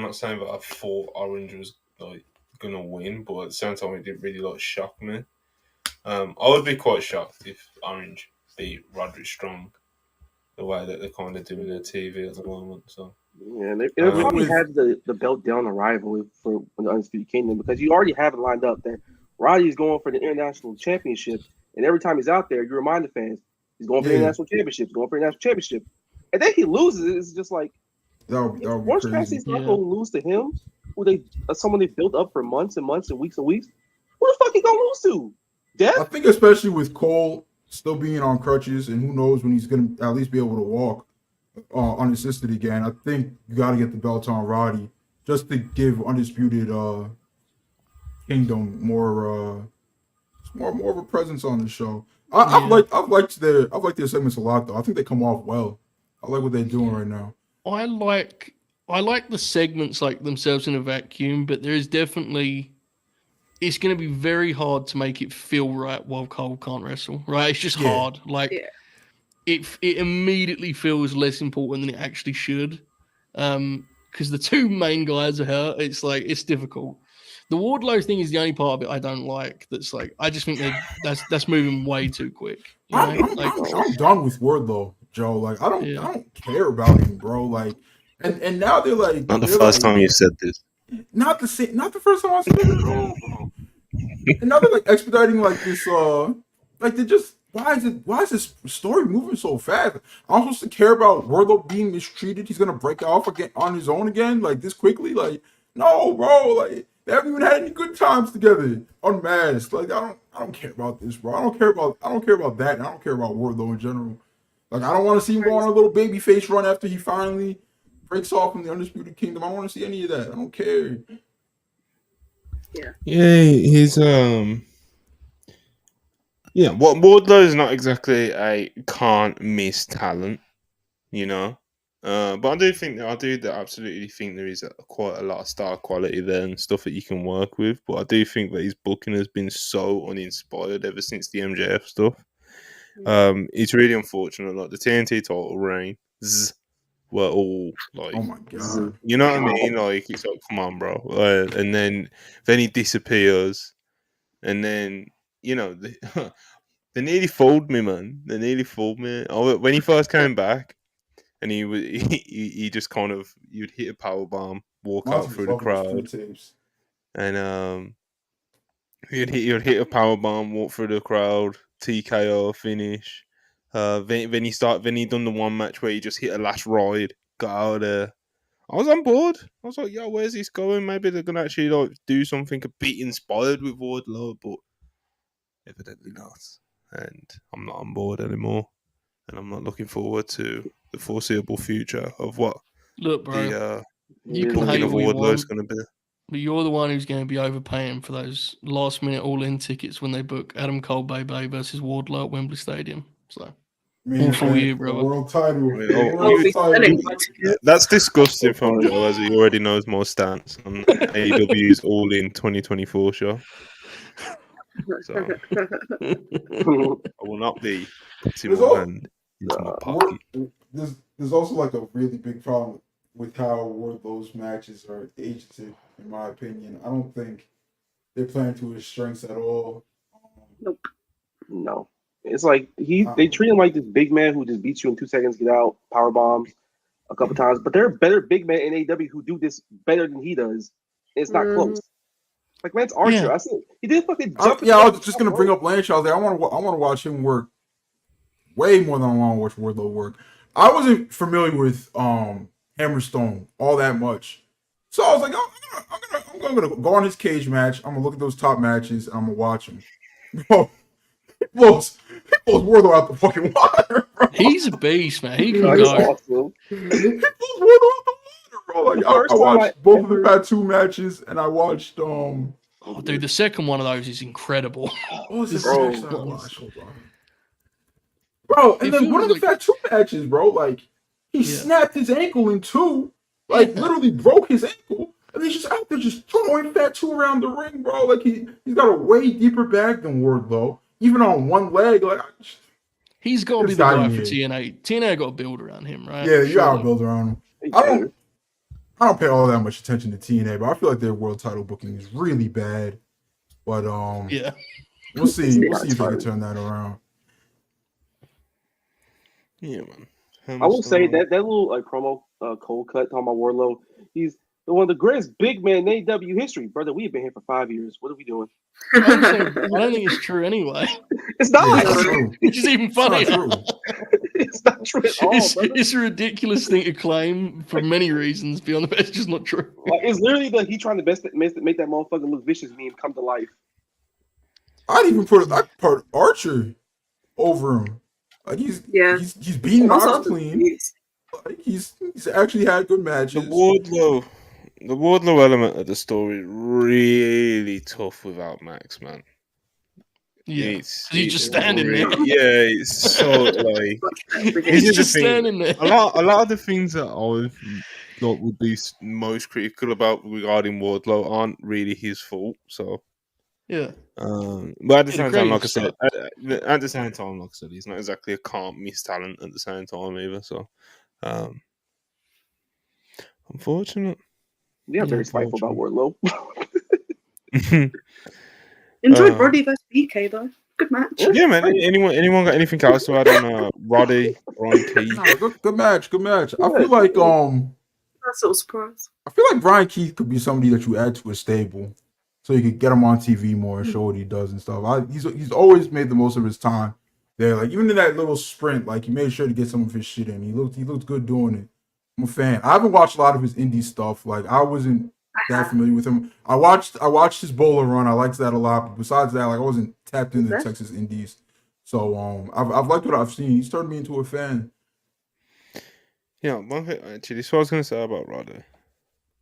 not saying that I thought Orange was gonna win, but at the same time it didn't really shock me. I would be quite shocked if Orange beat Roderick Strong the way that they're kind of doing their TV at the moment. So yeah, they probably had the belt down arrival for the Undisputed Kingdom because you already have it lined up that Roddy is going for the international championship, and every time he's out there, you remind the fans he's going for the international championship, and then he loses. It's just like Orange Cassidy's not going to lose to him, someone they built up for months and months and weeks. Who the fuck he gonna lose to? Death? I think especially with Cole still being on crutches, and who knows when he's going to at least be able to walk unassisted again. I think you got to get the belt on Roddy just to give Undisputed Kingdom more of a presence on the show. I've liked their segments a lot though. I think they come off well. I like what they're doing right now. I like the segments like themselves in a vacuum, but there is definitely. It's going to be very hard to make it feel right while Cole can't wrestle, right? It's just hard. It immediately feels less important than it actually should because the two main guys are hurt. It's difficult. The Wardlow thing is the only part of it I don't like. I just think that's moving way too quick. I'm done with Wardlow, Joe. I don't care about him, bro. And now they're like not the first time you said this. Not the first time I said it at all. And now they're expediting this. They just why is this story moving so fast? I'm supposed to care about Wardlow being mistreated. He's gonna break off again on his own again, this quickly. No, bro. They haven't even had any good times together. Unmasked. I don't care about this, bro. I don't care about that. And I don't care about Wardlow in general. I don't want to see him go on a little babyface run after he finally breaks off from the Undisputed Kingdom. I don't want to see any of that. I don't care. Yeah, he's Wardlow is not exactly a can't miss talent, but I do absolutely think there is quite a lot of star quality there and stuff that you can work with. But I do think that his booking has been so uninspired ever since the MJF stuff. It's really unfortunate. Like the TNT title reigns were all like, oh my god, you know what I mean? Like it's like, come on, bro. And then he disappears, and then they nearly fooled me, man. They nearly fooled me. When he first came back, and he just kind of, you'd hit a power bomb, walk out through the crowd, and you'd hit a power bomb, walk through the crowd, TKO finish. Then he done the one match where he just hit a last ride, got out of there. I was on board. I was like, yo, where's this going? Maybe they're gonna actually like do something a bit inspired with Wardlow, but evidently not. And I'm not on board anymore. And I'm not looking forward to the foreseeable future of what Look, bro, you can booking hate of all you Wardlow want, is going to be. but you're the one who's going to be overpaying for those last-minute all-in tickets when they book Adam Cole Bebe versus Wardlow at Wembley Stadium. So, all for you, brother. World title. That's disgusting from Joe, as he already knows my stance on AEW's All In 2024 show. So, I will not be putting my hand into my pocket. There's also like a really big problem with how Wardlow's matches are agented, in my opinion. I don't think they're playing to his strengths at all. Nope. No. It's like they treat him like this big man who just beats you in 2 seconds, get out, power bombs a couple times. But there are better big men in AEW who do this better than he does. It's not close. Like Lance Archer, I said he did fucking jump. I was just gonna bring up Lance. I was like, I want to watch him work way more than I want to watch Wardlow work. I wasn't familiar with Hammerstone all that much, so I was like, I'm gonna go on his cage match. I'm gonna look at those top matches. And I'm gonna watch him. Bro, he blows Wardlow out the fucking water. Bro. He's a beast, man. He can go. go. He blows Wardlow out the water, bro. Like I watched both of them had 2 matches, and I watched Oh, dude, the second one of those is incredible. What was this match I watched? Hold on. Bro, and then one of the Fat 2 matches, bro, like he snapped his ankle in 2, like literally broke his ankle, and he's just out there just throwing Fat 2 around the ring, bro. Like he's got a way deeper bag than Wardlow, even on one leg. Like he's got to be the guy for TNA. TNA got to build around him, right? Yeah, you got to build around him. I don't pay all that much attention to TNA, but I feel like their world title booking is really bad. But we'll see. We'll see if they can turn that around. Yeah, man. I will say that little like promo cold cut talking about Wardlow. He's one of the greatest big men in AEW history, brother. We've been here for 5 years. What are we doing? I don't think it's true anyway. It's not true. Which is even funny. It's not true at all. It's a ridiculous thing to claim for many reasons. Beyond the it's just not true. Like, it's literally that he trying to make that motherfucker look vicious meme come to life. I'd even put Archer over him. Like he's beating Mox clean. Like he's actually had good matches. The Wardlow element of the story is really tough without Max, man. Yeah, he's just standing there. Yeah, it's so like he's just standing there. A lot of the things that I would be most critical about regarding Wardlow aren't really his fault. So yeah, but at the same time, like I said, he's not exactly a can't miss talent at the same time either. So unfortunate. Yeah, very spiteful about Wardlow. Enjoyed Roddy versus BK though. Good match. Yeah, man. Anyone got anything else to add on Roddy, Brian Keith? Good match. I feel like that's a surprise. I feel like Brian Keith could be somebody that you add to a stable, so you could get him on TV more and show what he does and stuff. He's always made the most of his time there. Like even in that little sprint, like he made sure to get some of his shit in. He looked good doing it. I'm a fan. I haven't watched a lot of his indie stuff. Like I wasn't that familiar with him. I watched his bowler run. I liked that a lot. But besides that, like I wasn't tapped into the Texas Indies. So I've liked what I've seen. He's turned me into a fan. Yeah, one thing actually, this is what I was gonna say about Roddy.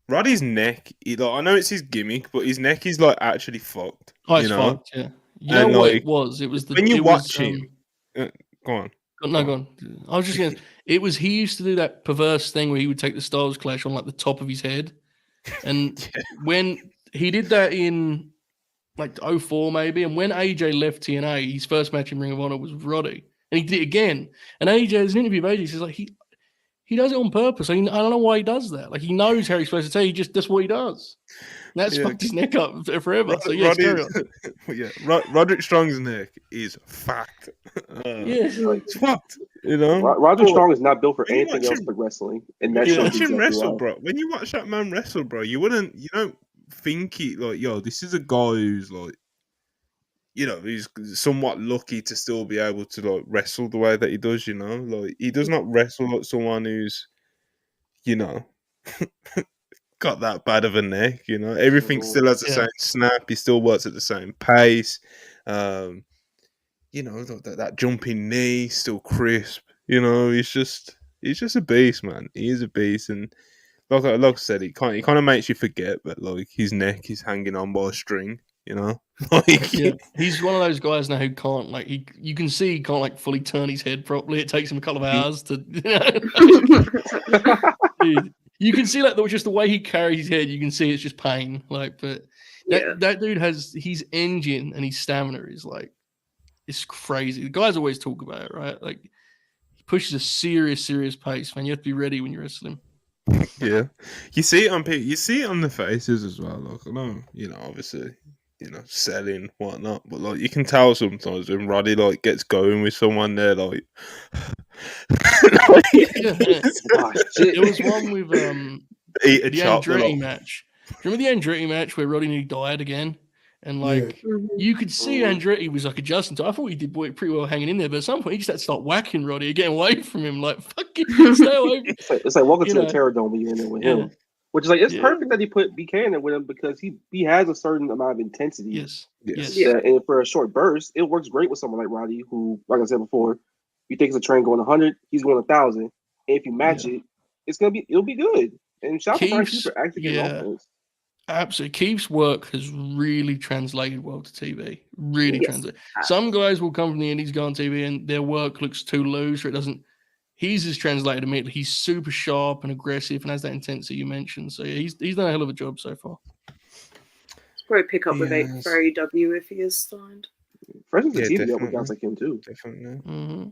Roddy's neck, I know it's his gimmick, but his neck is like actually fucked. Oh, it's fucked. Yeah. You know what it was? It was the when you watch him. Go on. No, go on. I was just gonna. It was he used to do that perverse thing where he would take the Styles Clash on like the top of his head, and when he did that in like 04 maybe, and when AJ left TNA, his first match in Ring of Honor was with Roddy, And he did it again. And AJ, there's an interview of AJ, says like he does it on purpose. I don't know why he does that. Like he knows how he's supposed to say. That's what he does. And that's fucked his neck up forever. So yes, carry on. Roderick Strong's neck is fucked. It's fucked. You know, Roderick Strong is not built for anything else but wrestling. And that's watch him wrestle, bro. When you watch that man wrestle, bro, you don't think it like, yo, this is a guy who's like, you know, he's somewhat lucky to still be able to like wrestle the way that he does, you know? Like he does not wrestle like someone who's, you know, got that bad of a neck, you know. Everything still has the same snap, he still works at the same pace. You know, that jumping knee, still crisp, you know, he's just a beast, man. He is a beast, and like I said, he kind of makes you forget that like his neck is hanging on by a string. You know, he's one of those guys now who can't like you can see he can't like fully turn his head properly. It takes him a couple of hours to. Dude, you can see like just the way he carries his head. You can see it's just pain. Like, but that dude has his engine and his stamina is like it's crazy. The guys always talk about it, right? Like he pushes a serious pace, man. You have to be ready when you wrestle him. Yeah, you see it on the faces as well. Like, I know, you know, obviously. You know, selling, whatnot, but like you can tell sometimes when Roddy like gets going with someone, they're like, It was one with the Andretti match. Remember the Andretti match where Roddy nearly died again, and like you could see Andretti was like adjusting to. I thought he did pretty well hanging in there, but at some point he just had to start whacking Roddy, getting away from him, like fucking stay away. It's like welcome to the Terror Dome when you're in there with him. Which is like it's perfect that he put BK in there with him because he has a certain amount of intensity. Yes. And for a short burst, it works great with someone like Roddy, who, like I said before, you think it's a train going 100, he's going 1,000. And if you match it, it'll be good. And shout out to for actually getting offense. Absolutely. Keith's work has really translated well to TV. Really translated. Some guys will come from the indies, go on TV, and their work looks too loose or it doesn't. He's just translated immediately. He's super sharp and aggressive and has that intensity you mentioned. So he's done a hell of a job so far. It's probably pick up with for AEW if he is signed. Fresh to TV with guys like him too. Definitely. Mm-hmm.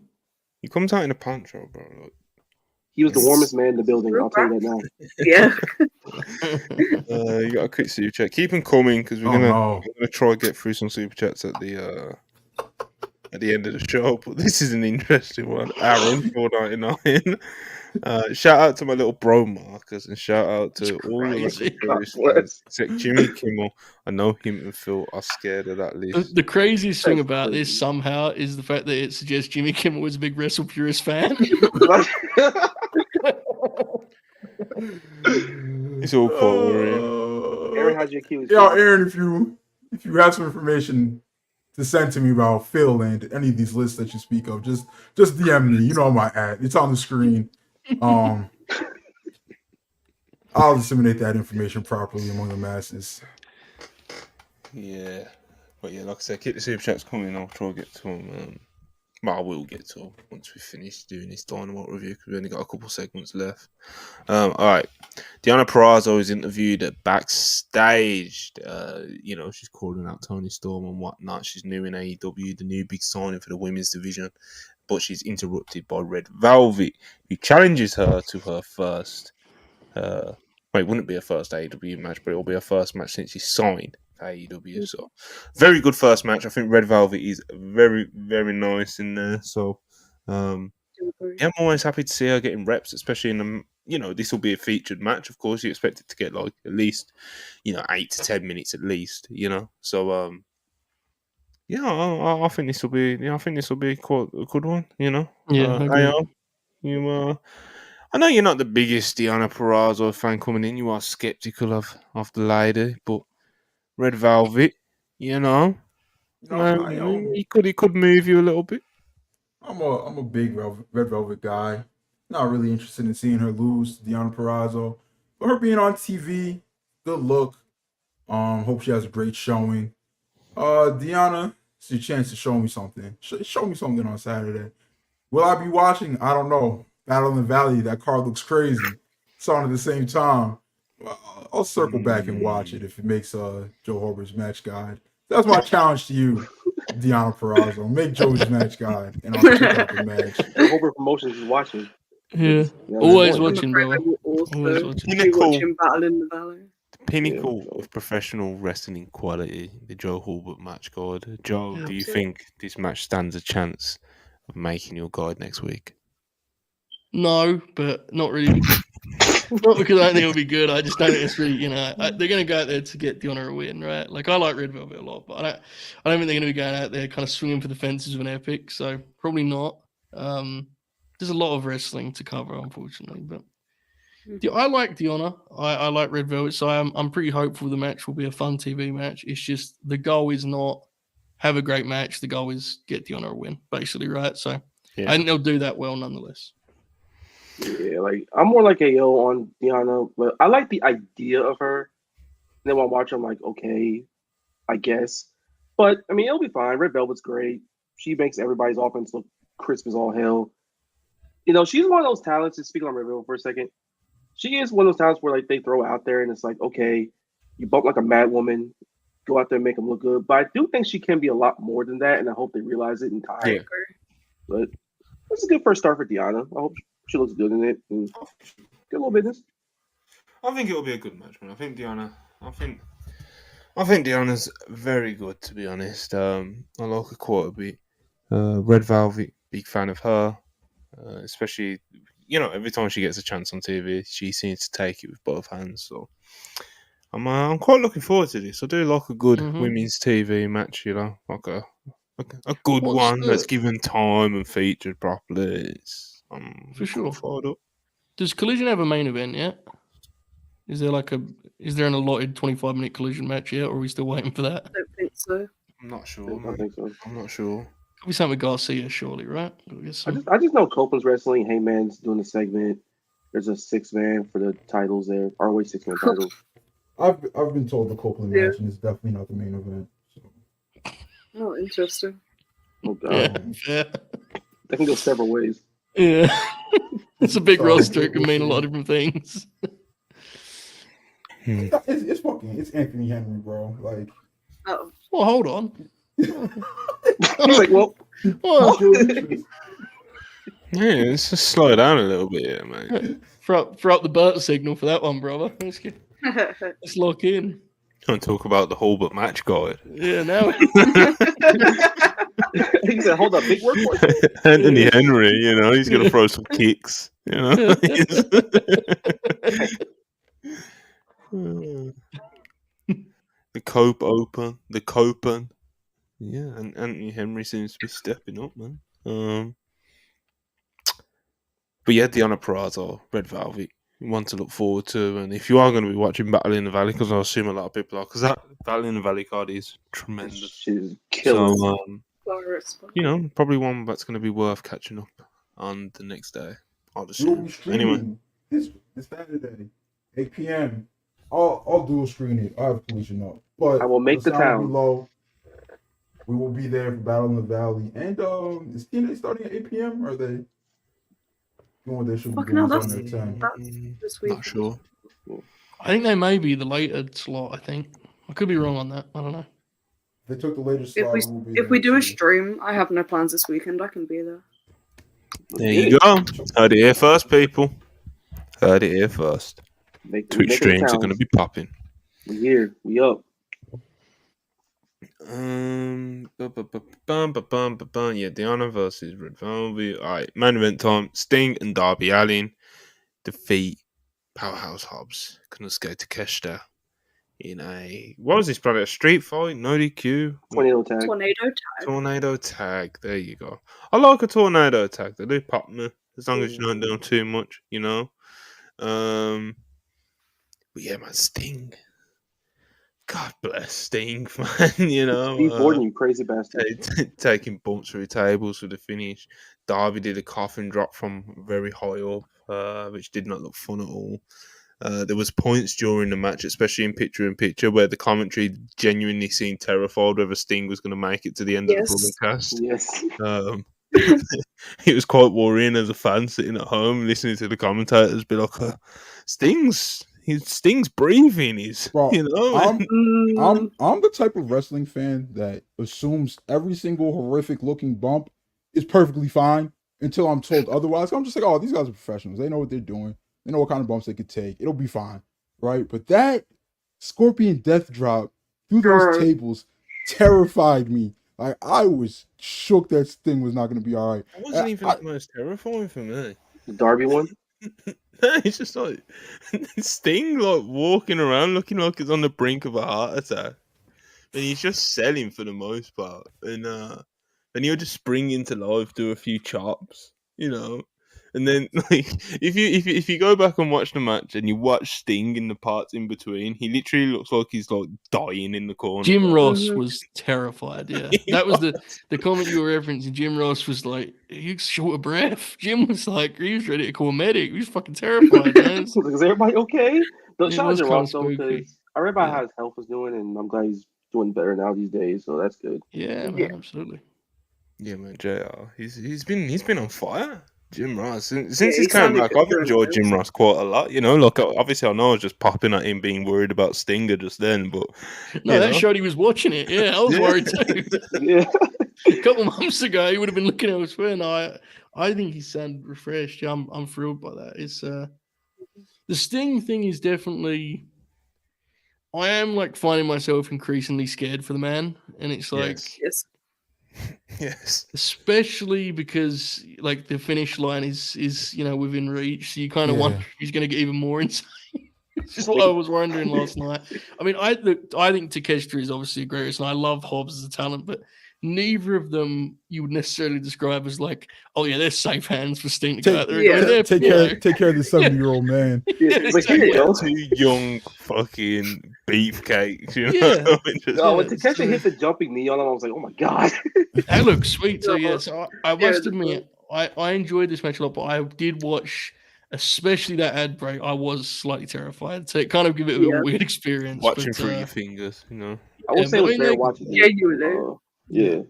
He comes out in a poncho, bro. Like, he was the warmest man in the building. I'll tell you that now. You got a quick super chat. Keep them coming because we're gonna try to get through some super chats at the end of the show, but this is an interesting one. Aaron, 499. Shout out to my little bro Marcus, and shout out to all the WrestlePurists except Jimmy Kimmel. I know him and Phil are scared of that list. The craziest thing about this somehow is the fact that it suggests Jimmy Kimmel was a big WrestlePurist fan. It's all cool. Aaron, how'd you accuse? Yo, Aaron, if you have some information to send to me about Phil and any of these lists that you speak of, just DM me. You know my ad. It's on the screen. I'll disseminate that information properly among the masses. Yeah. But yeah, like I said, keep the super chats coming. I'll try to get to them. Well, I will get to them once we finish doing this Dynamite review because we only got a couple segments left. All right. Deonna Purrazzo is interviewed at backstage. You know, she's calling out Toni Storm and whatnot. She's new in AEW, the new big signing for the women's division. But she's interrupted by Red Velvet, who challenges her to her first. It wouldn't be her first AEW match, but it'll be her first match since she signed AEW. So, very good first match. I think Red Velvet is very, very nice in there. So, I'm always happy to see her getting reps, especially in the. You know, this will be a featured match. Of course, you expect it to get like at least, 8 to 10 minutes at least. So I think this will be. I think this will be quite a good one. Yeah. I know you're not the biggest Deonna Purrazzo fan coming in. You are skeptical of the lady, but Red Velvet, he could move you a little bit. I'm a big Red Velvet guy. Not really interested in seeing her lose to Deonna Purrazzo, but her being on TV, good look. Hope she has a great showing. Deonna, it's your chance to show me something. Show me something on Saturday. Will I be watching? I don't know. Battle in the Valley, that card looks crazy. It's on at the same time. Well, I'll circle back and watch it if it makes Joe Horbert's match guide. That's my challenge to you. Deonna Purrazzo. Make Joey's match guy, and I'll check out the match. Over Promotions is watching. Yeah, always watching, brother. Always watching. Watching Battle in the Valley. Pinnacle of professional wrestling quality, the Joe Hulbert match guide. Joe, do you think this match stands a chance of making your guide next week? No, but not really. Not because I think it'll be good. I just don't think it's really, they're going to go out there to get Deonna a win, right? Like, I like Red Velvet a lot, but I don't think they're going to be going out there kind of swinging for the fences of an epic, so probably not. There's a lot of wrestling to cover, unfortunately, but I like Deonna. I like Red Velvet, so I'm pretty hopeful the match will be a fun TV match. It's just the goal is not have a great match. The goal is get Deonna a win, basically, right? So I think they'll do that well nonetheless. Yeah, like I'm more like AO on Deonna, but I like the idea of her. And then when I watch, I'm like, okay, I guess. But I mean, it'll be fine. Red Velvet's great. She makes everybody's offense look crisp as all hell. She's one of those talents. Just speaking on Red Velvet for a second, she is one of those talents where like they throw out there and it's like, okay, you bump like a mad woman, go out there and make them look good. But I do think she can be a lot more than that, and I hope they realize it in time. Yeah. But it's a good first start for Deonna. I hope she looks good in it. And good little business. I think it'll be a good match, man. I think Deonna's very good, to be honest. I like her quite a bit. Red Velvet, big fan of her. Especially, every time she gets a chance on TV, she seems to take it with both hands. So I'm quite looking forward to this. I do like a good women's TV match, like a good one that's given time and featured properly. For sure. Does Collision have a main event yet? Is there an allotted 25-minute Collision match yet, or are we still waiting for that? I don't think so. I'm not sure. I'm not sure. Could be something with Garcia, surely, right? I just know Copeland's wrestling. Hangman's doing a segment. There's a 6-man for the titles there. ROH 6-man titles. I've been told the Copeland match, and it's definitely not the main event. So. Oh, interesting. Oh God. Yeah. That can go several ways. Yeah. It's a big roster. It can mean a lot of different things. It's Anthony Henry, bro. Like, oh, well, hold on. He's like, well, yeah, let's just slow down a little bit here, mate. Throw up the Burt signal for that one, brother. Let's lock in. Want to talk about the Hulbert match guide? Yeah, now. He said, "Hold up, big word for it." Anthony Henry, he's gonna throw some kicks. The Copeland. Yeah, and Anthony Henry seems to be stepping up, man. But yeah, Deonna Purrazzo, Red Velvet, one to look forward to. And if you are going to be watching Battle in the Valley, because I assume a lot of people are, because that Battle in the Valley card is tremendous. She's killing. So, probably one that's going to be worth catching up on the next day. I'll just anyway. This Saturday, 8 p.m. I'll dual screen it. I have Collision up, but I will make the town. Below. We will be there for Battle in the Valley. And is TNA starting at 8 p.m. or are they doing what they should be doing at 10? This week. Not sure. I think they may be the later slot, I think. I could be wrong on that. I don't know. They took the later slot. If we do a stream, I have no plans this weekend. I can be there. There you go. Heard it here first, people. Heard it here first. Twitch streams are going to be popping. We here. We up. Yeah, Deonna versus Red Velvet. Alright, main event time. Sting and Darby Allin defeat Powerhouse Hobbs. Konosuke Takeshita in what was this, brother? A street fight? No DQ? Tornado tag. There you go. I like a tornado tag. They do pop me as long as you don't do them too much, But yeah, man, Sting. God bless Sting, man. Steve Borden, you crazy bastard. Taking bumps through tables for the finish. Darby did a coffin drop from very high up, which did not look fun at all. There was points during the match, especially in picture-in-picture, where the commentary genuinely seemed terrified whether Sting was going to make it to the end of the broadcast. Yes. It was quite worrying as a fan sitting at home listening to the commentators be like, Sting's his Sting's breathing. He's, Bro, you know, I'm the type of wrestling fan that assumes every single horrific looking bump is perfectly fine until I'm told otherwise. I'm just like, oh, these guys are professionals. They know what they're doing. They know what kind of bumps they could take. It'll be fine, right? But that Scorpion death drop through those tables terrified me. Like, I was shook that Sting was not going to be all right. It wasn't even the most terrifying for me. The Darby one? It's just like Sting, like walking around looking like he's on the brink of a heart attack, and he's just selling for the most part. And then he'll just spring into life, do a few chops, you know. And then, like, if you go back and watch the match and you watch Sting in the parts in between, he literally looks like he's like dying in the corner. Jim Ross was terrified. Yeah, that was the comment you were referencing. Jim Ross was like, he was short of breath. Jim was like, he was ready to call a medic. He was fucking terrified. Man. Is everybody okay? Shout out to Ross though, spooky. because I read about how his health was doing, and I'm glad he's doing better now these days. So that's good. Yeah, man, absolutely. Yeah, man, JR, he's been on fire. Jim Ross, since he's come back, I've enjoyed Jim Ross quite a lot. You know, look, obviously I know I was just popping at him being worried about Stinger just then, but no, that showed he was watching it. Yeah, I was worried too. Yeah, a couple months ago, he would have been looking elsewhere. No, I think he sounded refreshed. Yeah, I'm thrilled by that. It's the Sting thing is definitely. I am like finding myself increasingly scared for the man, and it's like yes, especially because like the finish line is within reach, so you kind of wonder if he's going to get even more insane. It's just what I was wondering last night. I mean, I think Takeshita is obviously the greatest, and I love Hobbs as a talent, but neither of them you would necessarily describe as like, oh yeah, they're safe hands for Sting to go out there. Yeah. Take care of the 70-year-old man. Exactly. Two young fucking beefcakes, you know. Yeah. When Takeshita hit the jumping knee on him, I was like, oh my god, that looks sweet. So yeah, so I must admit, I enjoyed this match a lot, but I did watch. Especially that ad break, I was slightly terrified. So it kind of gave it a weird experience. Watching through your fingers, you know. I would say it was very watching. Yeah.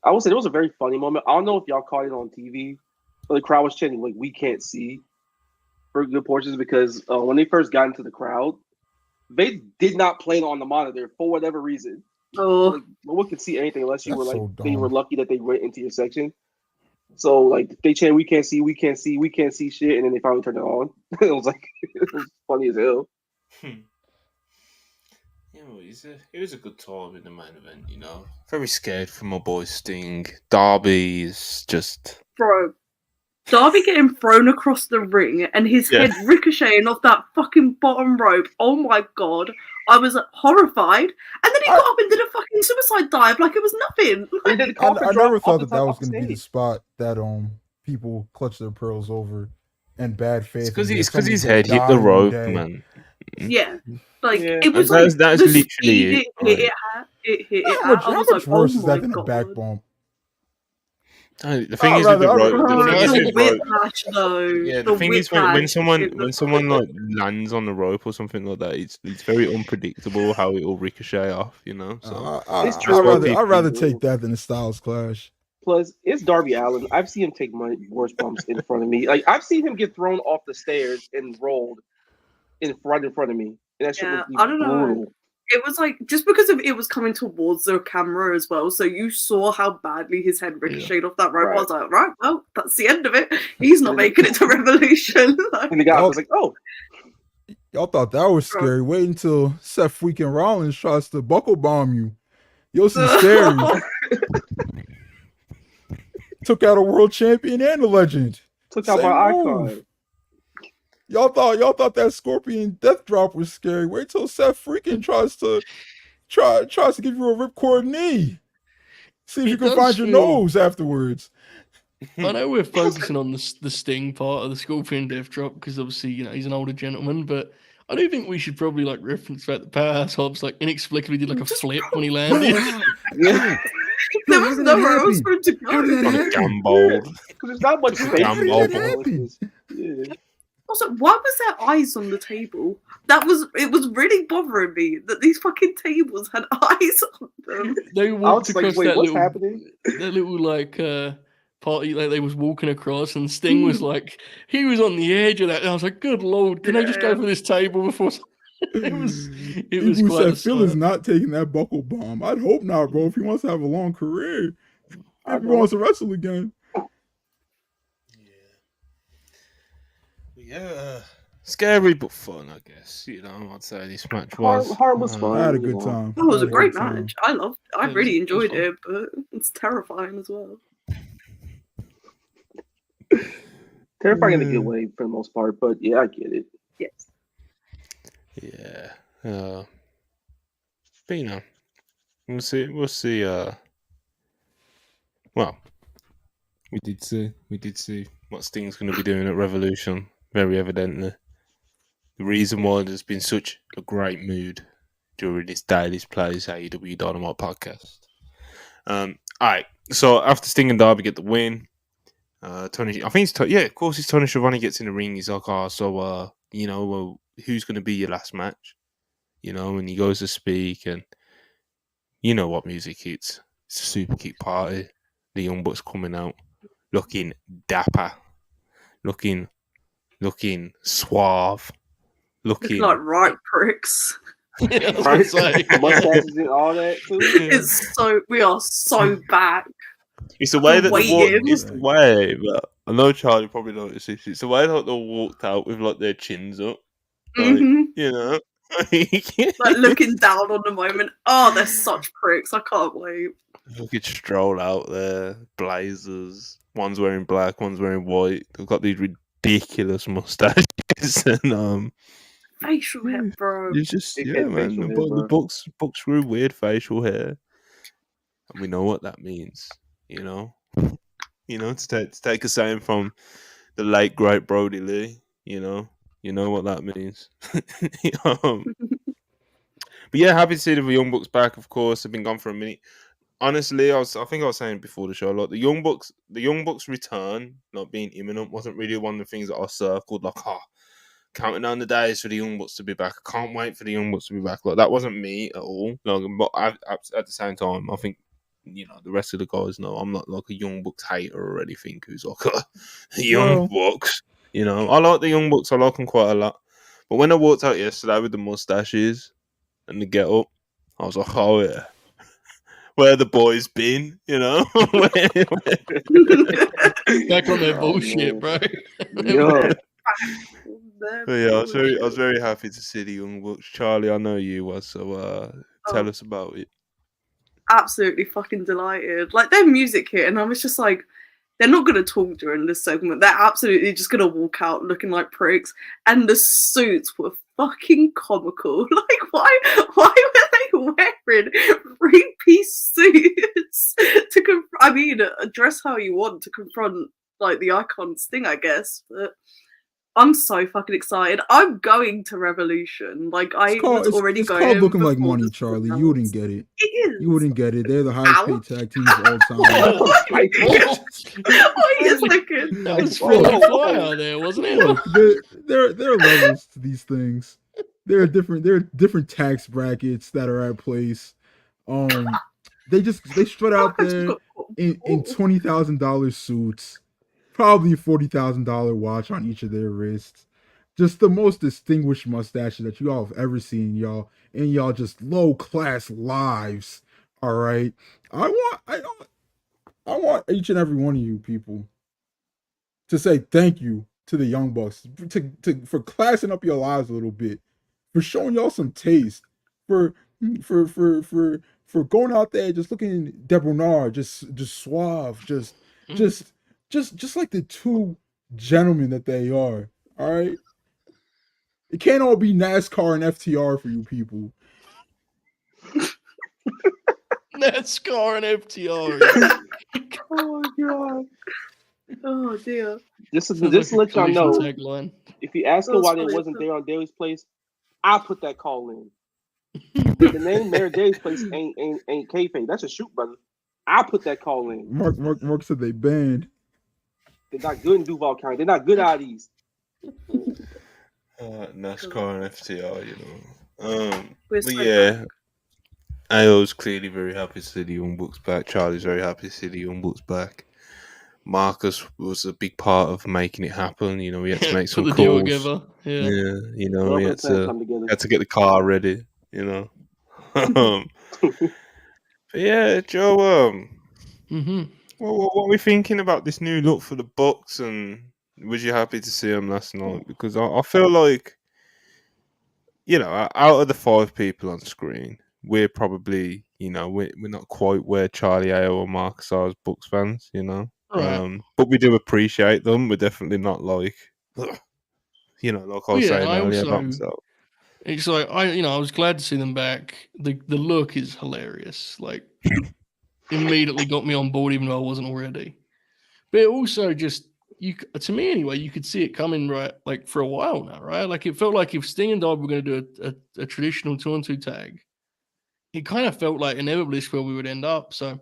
I would say it was a very funny moment. I don't know if y'all caught it on TV, but the crowd was chanting like "We can't see" for good portions because when they first got into the crowd, they did not play it on the monitor for whatever reason. Like, no one could see anything unless you were like they were lucky that they went into your section. So like they chant, "We can't see, we can't see, we can't see shit," and then they finally turned it on. It was funny as hell. Yeah, it was a good time in the main event, you know. Very scared for my boy Sting. Darby is just Darby getting thrown across the ring and his head ricocheting off that fucking bottom rope. Oh my god. I was horrified. And then he got up and did a fucking suicide dive like it was nothing. I never thought that was going to be the spot that people clutch their pearls over and bad faith. It's because his head hit the rope, man. Yeah. Like, it was that's literally it. It hit it. How much worse is that than a back bump? The thing is with the rope. Yeah, the thing is when someone like lands on the rope or something like that, it's very unpredictable how it will ricochet off. You know, so I'd rather take that than a Styles Clash. Plus, it's Darby Allin. I've seen him take worse bumps in front of me. Like I've seen him get thrown off the stairs and rolled in front of me. And that shit was I don't know. It was like just because it was coming towards the camera as well, so you saw how badly his head ricocheted off that rope. Right. I was like, right, well, that's the end of it. He's not making it to Revolution. And the guy was like, oh. Y'all thought that was scary. Wait until Seth freaking Rollins tries to buckle bomb you. You'll see scary. Took out a world champion and a legend. Took out my icon. Y'all thought that Scorpion death drop was scary. Wait till Seth freaking tries to give you a ripcord knee. See if you can find your nose afterwards. I know we're focusing on the Sting part of the Scorpion death drop because obviously he's an older gentleman, but I do think we should probably like reference that the powerhouse Hobbs like inexplicably did like a flip when he landed. There was nowhere else for him to go. Because there's not much space. Also, why was there eyes on the table? It was really bothering me that these fucking tables had eyes on them. They walked across that little like party, like they was walking across, and Sting was like, he was on the edge of that. And I was like, good Lord, can I just go for this table before? It was quite said a Phil is sight. not taking that buckle bomb. I'd hope not, bro. If he wants to have a long career, if he wants to wrestle again. Yeah, scary but fun, I guess. You know, I'd say this match was. Hard was fun. I had a good time. It was a great good time. match. I really enjoyed it, but it's terrifying as well. Terrifying in a good way for the most part, but yeah, I get it. Yes. Yeah. But you know, we'll see. Well, we did see what Sting's going to be doing at Revolution. Very evidently, the reason why there's been such a great mood during this Daily Plays AEW Dynamite podcast. All right. So after Sting and Darby get the win, Tony, I think of course it's Tony Schiavone gets in the ring. He's like, who's going to be your last match? You know, and he goes to speak, and you know what music hits. It's a super kick party. The Young Bucks coming out, looking dapper, looking suave, looking like right pricks. Mustaches and all that too. We are so back. It's the way that it's the way, but I know Charlie probably noticed this. It's the way that they walked out with like their chins up, like, you know, like looking down on the moment. Oh, they're such pricks. I can't wait. You could stroll out there, blazers. One's wearing black, one's wearing white. They've got these ridiculous mustaches and facial hair, bro. It's just man. The Bucks grew weird facial hair, and we know what that means. You know, to take a saying from the late great Brody Lee. You know what that means. But yeah, happy to see the Young Bucks back. Of course, they've been gone for a minute. Honestly, I think I was saying before the show, like the Young Bucks return, not being imminent, wasn't really one of the things that I circled. Like, counting down the days for the Young Bucks to be back. I can't wait for the Young Bucks to be back. Like, that wasn't me at all. Like, but at the same time, I think, you know, the rest of the guys know I'm not like a Young Bucks hater or anything who's like a Young Bucks. You know, I like the Young Bucks. I like them quite a lot. But when I walked out yesterday with the mustaches and the get up, I was like, oh yeah. Where the boys been, you know? Back on their bullshit, bro. Yeah. But yeah, I was very happy to see the Young Bucks. Charlie, I know you was, so tell us about it. Absolutely fucking delighted. Like, their music hit, and I was just like, they're not going to talk during this segment. They're absolutely just going to walk out looking like pricks. And the suits were fucking comical. Like, why were they wearing 3-piece suits to dress how you want to confront, like, the icon Sting, I guess. But I'm so fucking excited. I'm going to Revolution. Like, it's called looking like money, Charlie. You wouldn't get it. It is. You wouldn't get it. They're the highest paid tag teams of all time. Wait a second. That was really fly out there, wasn't it? Look, there are levels to these things. There are different tax brackets that are at place. They strut out there in $20,000 suits. Probably a $40,000 watch on each of their wrists. Just the most distinguished mustaches that you all have ever seen, y'all. In y'all just low class lives. All right. I want each and every one of you people to say thank you to the Young Bucks for classing up your lives a little bit, for showing y'all some taste, for going out there just looking debonair, just suave, just like the two gentlemen that they are. All right. It can't all be NASCAR and FTR for you people. NASCAR and FTR. Oh my god. Oh dear. Just to let y'all know, if you ask her why they wasn't there on Daly's Place, I'll put that call in. The name Mayor Daly's Place ain't kayfabe. That's a shoot, brother. I'll put that call in. Mark said they banned. They're not good in Duval County. They're not good out east. NASCAR and FTR, you know. But yeah, AO's clearly very happy to see the Young Bucks back. Charlie's very happy to see the Young Bucks back. Marcus was a big part of making it happen. You know, we had to make some Put the deal calls. together. Yeah, you know, Well, we the had plan come together. to get the car ready. You know, but yeah, Joe. What are we thinking about this new look for the Bucks? And was you happy to see them last night? Because I feel like, you know, out of the 5 people on screen, we're probably, you know, we're not quite where Charlie A or Marcus are as Bucks fans, you know. Right. But we do appreciate them. We're definitely not like, you know, like I was saying earlier about myself. It's like I was glad to see them back. The look is hilarious. Like, immediately got me on board, even though I wasn't already. But it also just to me anyway, you could see it coming right, like for a while now, right? Like it felt like if Sting and Darby were going to do a traditional 2-on-2 tag, it kind of felt like inevitably where we would end up. So,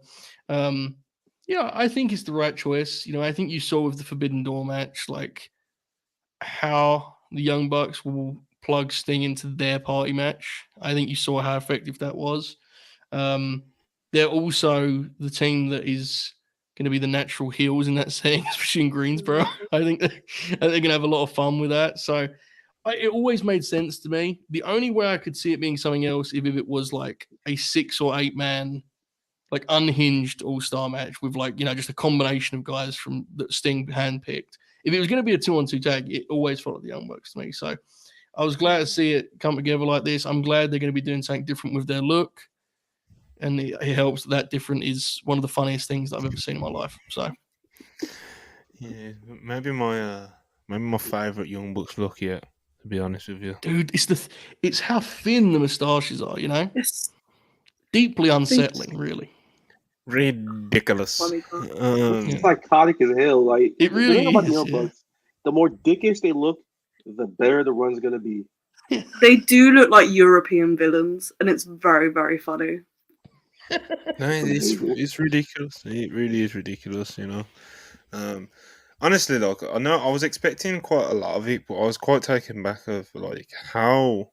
yeah, I think it's the right choice. You know, I think you saw with the Forbidden Door match, like how the Young Bucks will plug Sting into their party match. I think you saw how effective that was. They're also the team that is going to be the natural heels in that setting, especially in Greensboro. I think they're going to have a lot of fun with that. So it always made sense to me. The only way I could see it being something else if it was like a 6 or 8 man, like unhinged all-star match with like, you know, just a combination of guys from that Sting handpicked. If it was going to be a 2-on-2 tag, it always followed the Young Bucks to me. So I was glad to see it come together like this. I'm glad they're going to be doing something different with their look. And it helps that different is one of the funniest things that I've ever seen in my life. So, yeah, maybe my favorite Young Bucks look yet. To be honest with you, dude, it's how thin the moustaches are. You know, It's deeply unsettling, really. Ridiculous. It's psychotic as hell. Like it really the thing about is. The Young Bucks, the more dickish they look, the better the run's gonna be. They do look like European villains, and it's very, very funny. No, it's ridiculous. It really is ridiculous, you know. Honestly, like I know I was expecting quite a lot of it, but I was quite taken back of like how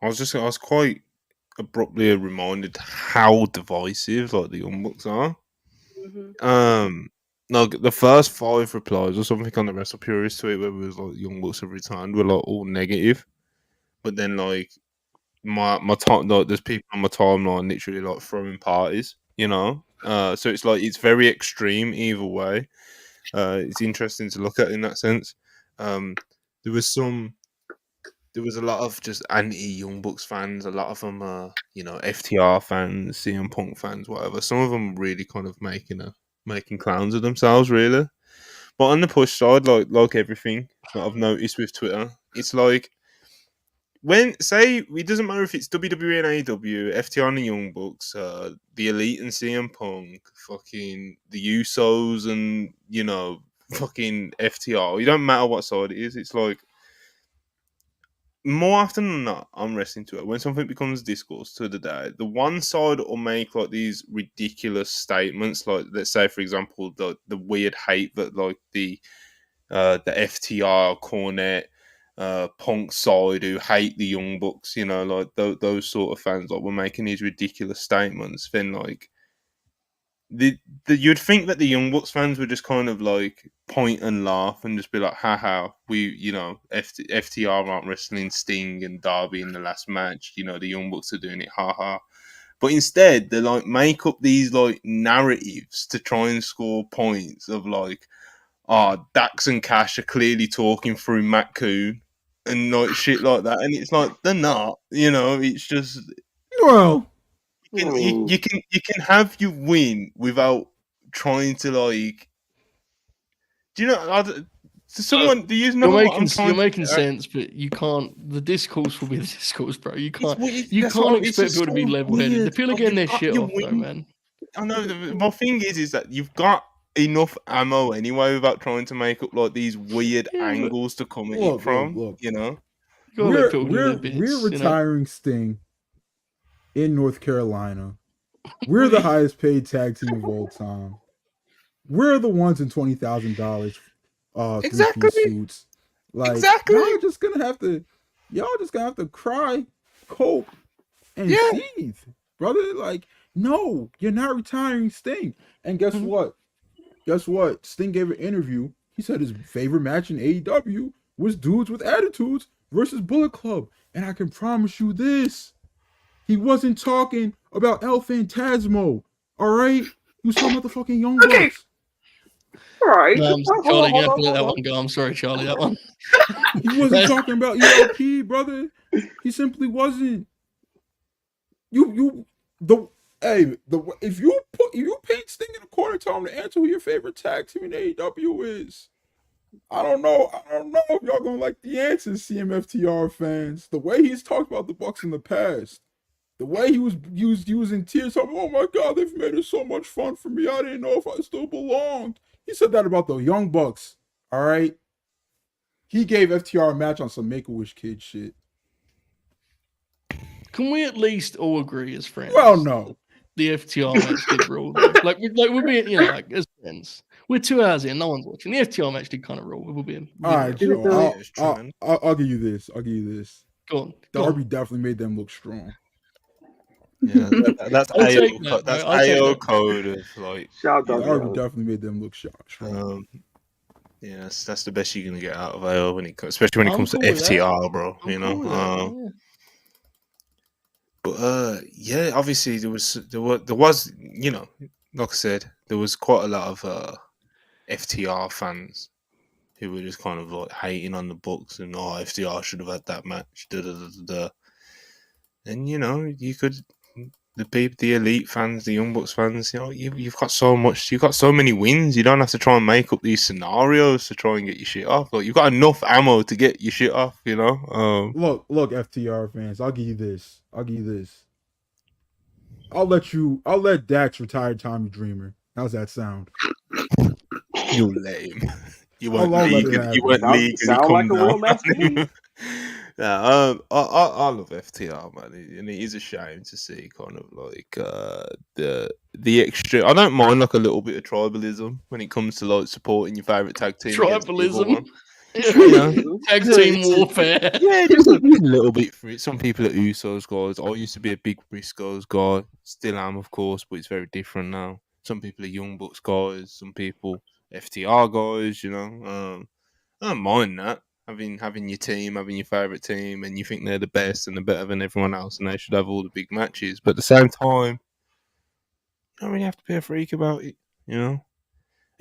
I was quite abruptly reminded how divisive like the Young Bucks are. Like the first 5 replies or something on the WrestlePurists tweet where it was like Young Bucks have returned were like all negative, but then like my time, like there's people on my timeline literally like throwing parties, you know. So it's like it's very extreme either way. It's interesting to look at in that sense. There was a lot of just anti-Young Bucks fans. A lot of them are, you know, FTR fans, CM Punk fans, whatever. Some of them really kind of making clowns of themselves, really. But on the push side, like everything that I've noticed with Twitter, it's like when say it doesn't matter if it's WWE and AEW, FTR and the Young Bucks, the Elite and CM Punk, fucking the Usos and, you know, fucking FTR. It don't matter what side it is. It's like more often than not, I'm wrestling to it. When something becomes discourse to the day, the one side will make like these ridiculous statements, like let's say, for example, the weird hate that like the FTR Cornette Punk side who hate the Young Bucks, you know, like those sort of fans like were making these ridiculous statements. Then like you'd think that the Young Bucks fans would just kind of like point and laugh and just be like, haha, we, you know, FTR aren't wrestling Sting and Darby in the last match, you know, the Young Bucks are doing it, haha. But instead they like make up these like narratives to try and score points of like, Dax and Cash are clearly talking through Matt Coon and like shit like that, and it's like they're not, you know. It's just you can have you win without trying to like. Do you know? You're making sense, but you can't. The discourse will be the discourse, bro. You can't expect people to be level-headed. The people are getting their shit off, though, man. I know. My thing is that you've got enough ammo anyway without trying to make up like these weird angles to come at it from. Look. You know, we're retiring Sting in North Carolina. We're the highest paid tag team of all time. We're the ones in $20,000 exactly suits. Like exactly. Y'all just gonna have to cry, cope, and seethe, brother. Like, no, you're not retiring Sting. And guess what? guess what? Sting gave an interview. He said his favorite match in AEW was Dudes with Attitudes versus Bullet Club. And I can promise you this. He wasn't talking about El Phantasmo. All right? He was talking about the fucking Young Bucks. All right. Charlie, you have to let that one go. I'm sorry, Charlie, that one. He wasn't talking about ELP, brother. He simply wasn't. If you paint Sting in a corner, tell him to answer who your favorite tag team in AEW is. I don't know if y'all gonna like the answers, CMFTR fans. The way he's talked about the Bucks in the past, the way he was in tears, talking, oh my God, they've made it so much fun for me. I didn't know if I still belonged. He said that about the Young Bucks. All right. He gave FTR a match on some Make-A-Wish kid shit. Can we at least all agree as friends? Well, no. The FTR match did rule. Like we're being, like as friends. We're 2 hours in, no one's watching. The FTR match did kind of rule. We'll be all right, Joe. I'll give you this. Go on. Darby definitely made them look strong. Yeah, that's AO code of like. Darby definitely made them look strong. Yeah, that's the best you're gonna get out of AO especially when it comes to FTR, bro. But obviously there was like I said, there was quite a lot of FTR fans who were just kind of like hating on the Bucks and FTR should have had that match. And you could the elite fans, the Young Bucks fans, you've got so many wins. You don't have to try and make up these scenarios to try and get your shit off. Like you've got enough ammo to get your shit off. Look, FTR fans, I'll give you this. I'll let Dax retire Tommy Dreamer. How's that sound? You lame. You weren't league. Sound like a real match to me. I love FTR, man, and it is a shame to see kind of like the extreme. I don't mind like a little bit of tribalism when it comes to like supporting your favorite tag team. Tribalism, tag team warfare. Yeah, just a little bit for it. Some people are Usos guys. I used to be a big Briscoes guy, still am, of course, but it's very different now. Some people are Young Bucks guys. Some people FTR guys. I don't mind that. Having your team, having your favourite team, and you think they're the best and they're better than everyone else, and they should have all the big matches. But at the same time, you don't really have to be a freak about it. A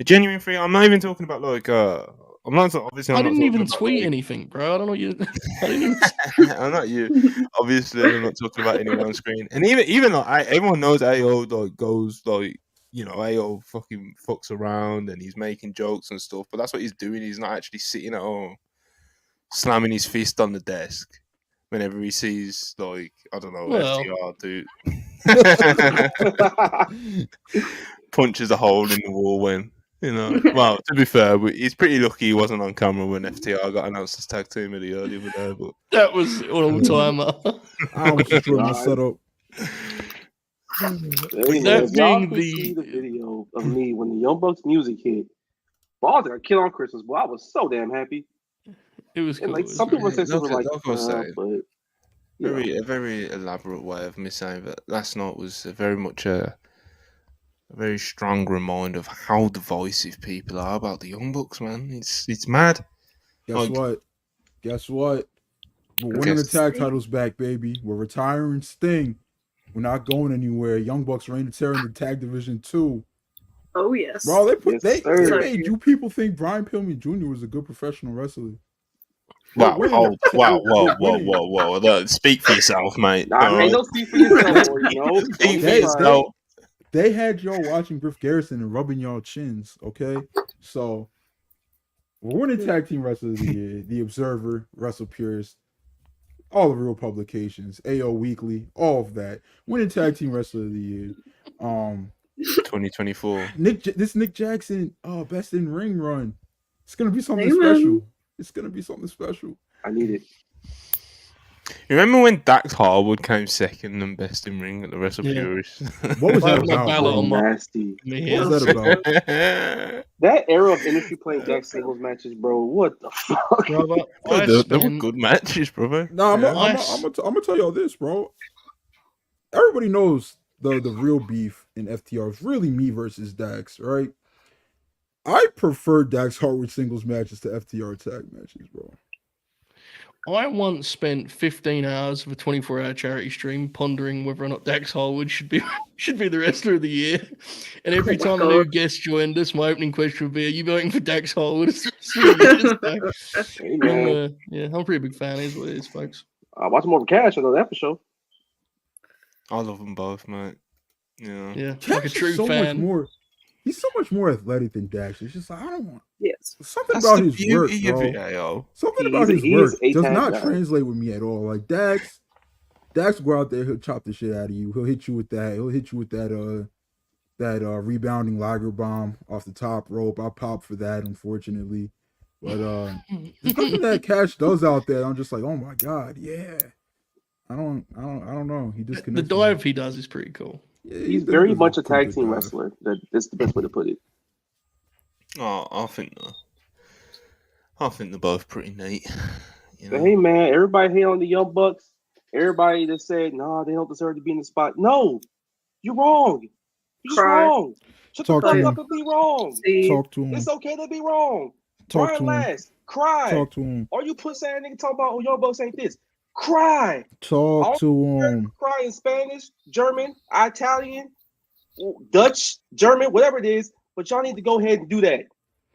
genuine freak. I'm not even talking about like. I'm not obviously. I didn't even tweet anything, bro. I don't know you. I didn't even. I'm not you. Obviously, I'm not talking about anyone on screen. And even like everyone knows AO like goes like. AO fucking fucks around and he's making jokes and stuff, but that's what he's doing. He's not actually sitting at home slamming his fist on the desk whenever he sees, like, I don't know, FTR do. Punches a hole in the wall when, Well, to be fair, he's pretty lucky he wasn't on camera when FTR got announced as tag team of the year the other day. But that was all timer. I was just trying to set up. That being the video of me when the Young Bucks music hit, balls got killed on Christmas. Boy, I was so damn happy. It was cool. Like some people say something like, a very elaborate way of me saying that last night was very much a very strong reminder of how divisive people are about the Young Bucks, man. It's mad. Guess what? We're winning the tag titles back, baby. We're retiring Sting. We're not going anywhere. Young Bucks reign to terror in the tag division too. Oh yes. Bro, they made you people think Brian Pillman Jr. was a good professional wrestler. Wow! Speak for yourself, mate. Don't speak for yourself. Speak for yourself. They had y'all watching Griff Garrison and rubbing y'all chins. Okay, so we're winning tag team wrestler of the year. The Observer, WrestlePurists, all the real publications, AO Weekly, all of that. Winning tag team wrestler of the year. 2024. Nick Jackson, best in ring run. It's gonna be something special. It's gonna be something special. I need it. You remember when Dax Harwood came second and best in ring at the WrestlePurists? Yeah. What was that about? Nasty. What was that about? That era of industry playing Dax singles matches, bro. What the fuck? Bro, they were good matches, bro. No, I'm gonna tell y'all this, bro. Everybody knows the real beef in FTR is really me versus Dax, right? I prefer Dax Harwood singles matches to FTR tag matches, bro. I once spent 15 hours of a 24-hour charity stream pondering whether or not Dax Harwood should be the wrestler of the year. And every time a new guest joined us, my opening question would be, "Are you voting for Dax Harwood?" Yeah, I'm a pretty big fan. Is what it is, folks. I watch more of Cash. I know that for sure. I love them both, mate. Yeah, Cash like a true fan. He's so much more athletic than Dax. It's just like, I don't want. Yes. Something about his work, bro. Something about his work does not translate with me at all. Like Dax will go out there, he'll chop the shit out of you. He'll hit you with that. He'll hit you with that rebounding Liger bomb off the top rope. I'll pop for that, unfortunately. But there's nothing that Cash does out there. I'm just like, oh my god, yeah. I don't know. He just the dive he does is pretty cool. Yeah, he's very much a tag team wrestler. That's the best way to put it. Oh, I think they're both pretty neat. You know? But hey, man, everybody hate on the Young Bucks. Everybody that said, "No, they don't deserve to be in the spot." No, you're wrong. You're just wrong. Shut the fuck up and be wrong. Talk to him. It's okay to be wrong. Talk to him. Cry. Talk to him. Or you pussy ass nigga talking about, "Oh, Young Bucks ain't this." Cry. Talk to him. Cry in Spanish, German, Italian, Dutch, German, whatever it is. But y'all need to go ahead and do that,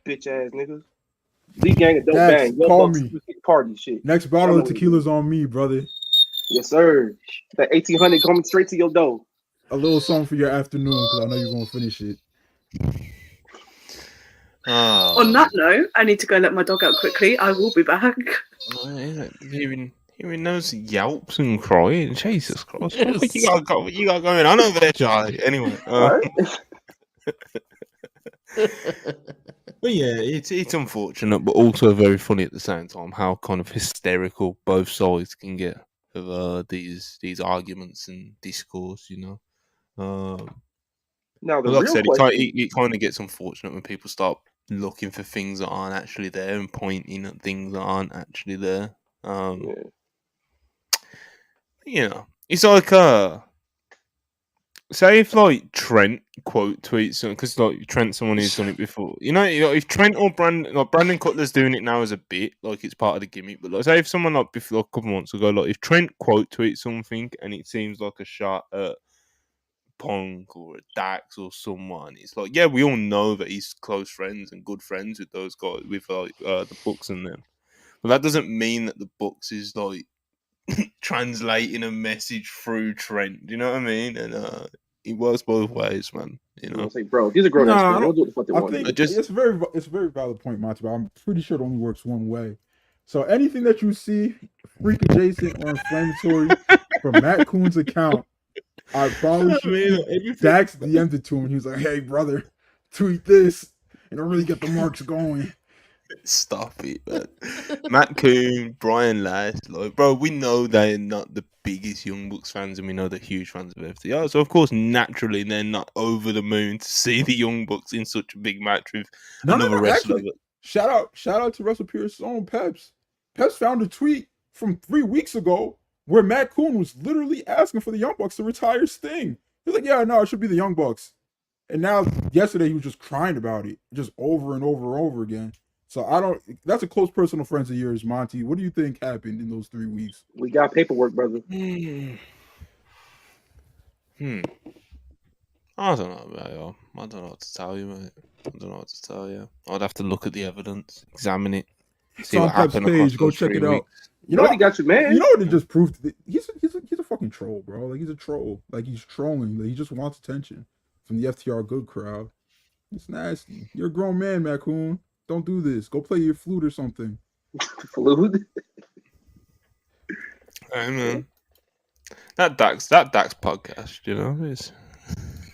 bitch ass niggas. League gang of dope bang. Call me. Party shit. Next bottle of tequila's on me, brother. Yes, sir. That 1800 coming straight to your door. A little song for your afternoon because I know you're gonna finish it. On that note, I need to go let my dog out quickly. I will be back. Hearing those yelps and crying, Jesus Christ! Yes. What you got going on over there, Charlie? Anyway, but yeah, it's unfortunate, but also very funny at the same time how kind of hysterical both sides can get of these arguments and discourse, you know. Now, like I said, it kind of gets unfortunate when people start looking for things that aren't actually there and pointing at things that aren't actually there. You know, it's like say if like Trent quote tweets something, because like Trent, someone who's done it before. You know, if Trent or Brandon Cutler's doing it now as a bit, like it's part of the gimmick. But like, say if someone like before a couple months ago, like if Trent quote tweets something and it seems like a shot at Punk or a Dax or someone, it's like, yeah, we all know that he's close friends and good friends with those guys, with like the Bucks and them. But that doesn't mean that the Bucks is like translating a message through Trent. Do you know what I mean? And it works both ways, man. You know, say, bro, these are grown men. Don't do what the fuck they want. I think it's a very valid point, Monty. But I'm pretty sure it only works one way. So anything that you see freak adjacent or inflammatory from Matt Coon's account, I promise you, Dax DM'd it to him. He was like, "Hey, brother, tweet this, and it'll really get the marks going." Stop it, man. Matt Coon, Brian Lash, like, bro, we know they're not the biggest Young Bucks fans, and we know they're huge fans of FTR. So, of course, naturally, they're not over the moon to see the Young Bucks in such a big match with another wrestler. Actually, shout out to WrestlePurists' own Peps. Peps found a tweet from 3 weeks ago where Matt Coon was literally asking for the Young Bucks to retire Sting. He's like, "Yeah, no, it should be the Young Bucks." And now, yesterday, he was just crying about it, just over and over and over again. So that's a close personal friend of yours, Monty. What do you think happened in those 3 weeks? We got paperwork, brother. I don't know, man. I don't know what to tell you, mate. I don't know what to tell you. I'd have to look at the evidence, examine it, see what happened. Page, go check it out. You know what he got you, man? You know what it just proved? He's a fucking troll, bro. Like, he's a troll. Like, he's trolling. Like, he just wants attention from the FTR good crowd. It's nasty. You're a grown man, Matt Coon. Don't do this. Go play your flute or something. Flute? Hey, man. That Dax podcast, you know, is...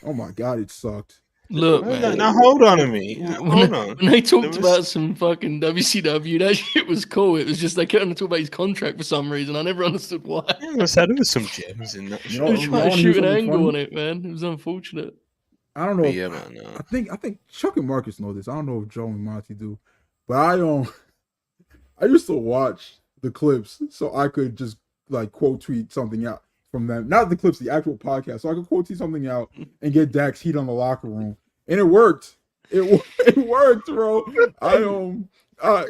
Oh my god, it sucked. Look, man. Now hold on to me. Hold on. When they talked about some fucking WCW, that shit was cool. It was just they kept on talking about his contract for some reason. I never understood why. Yeah, I said there was some gems in that. They were trying to shoot an angle on it, man. It was unfortunate. I don't know. Yeah, man. No. I think Chuck and Marcus know this. I don't know if Joe and Monty do, but I used to watch the clips so I could just like quote tweet something out from them. Not the clips, the actual podcast. So I could quote tweet something out and get Dax heat on the locker room, and it worked. It worked, bro.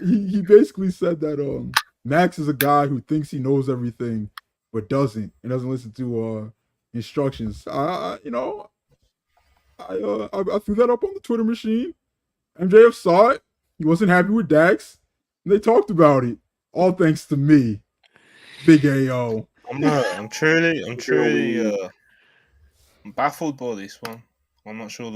He basically said that Max is a guy who thinks he knows everything, but doesn't listen to instructions. I threw that up on the Twitter machine. MJF saw it. He wasn't happy with Dax. And they talked about it. All thanks to me, Big AO. I'm truly baffled by this one. I'm not sure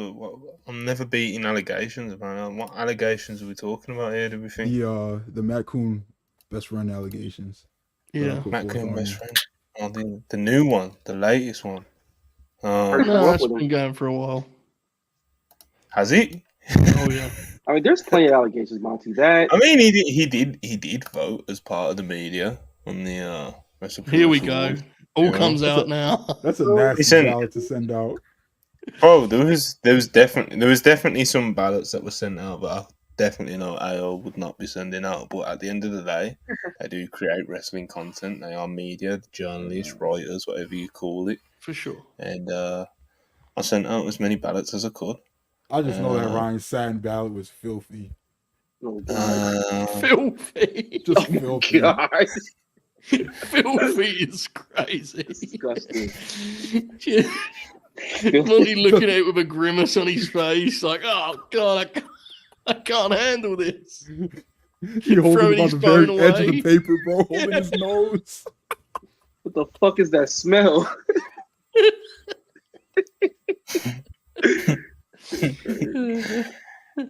I'm never beating allegations, man. What allegations are we talking about here? Do we think the Matt Coon best friend allegations? Yeah, Matt Coon best friend. Oh, the new one, the latest one. No, it's been going for a while. Has it? Oh yeah. I mean, there's plenty of allegations, Monty. That I mean, he did vote as part of the media on the WrestlePurists. Here we go. All comes out now. That's a nasty ballot to send out. Bro, there was definitely some ballots that were sent out, but I definitely know AO would not be sending out. But at the end of the day, they do create wrestling content. They are media, journalists, writers, whatever you call it. For sure. And I sent out as many ballots as I could. I just know that Ryan Satin ballot was filthy. Filthy. Just filthy. God. Filthy is crazy. Disgusting. Monty looking at it with a grimace on his face, like, "Oh God, I can't handle this." He holding his on the very phone edge of away. the paper, bro, holding his nose. What the fuck is that smell?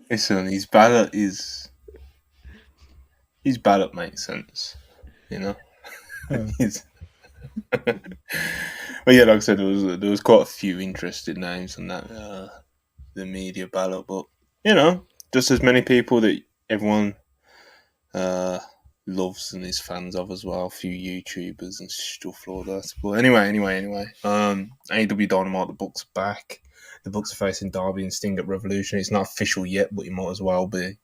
Listen, his ballot makes sense, you know. But yeah, like I said, there was quite a few interesting names on that the media ballot, but you know, just as many people that everyone loves and is fans of as well. A few YouTubers and stuff like that. But anyway. AEW Dynamite, the Bucks are back. The Bucks are facing Darby and Sting at Revolution. It's not official yet, but it might as well be.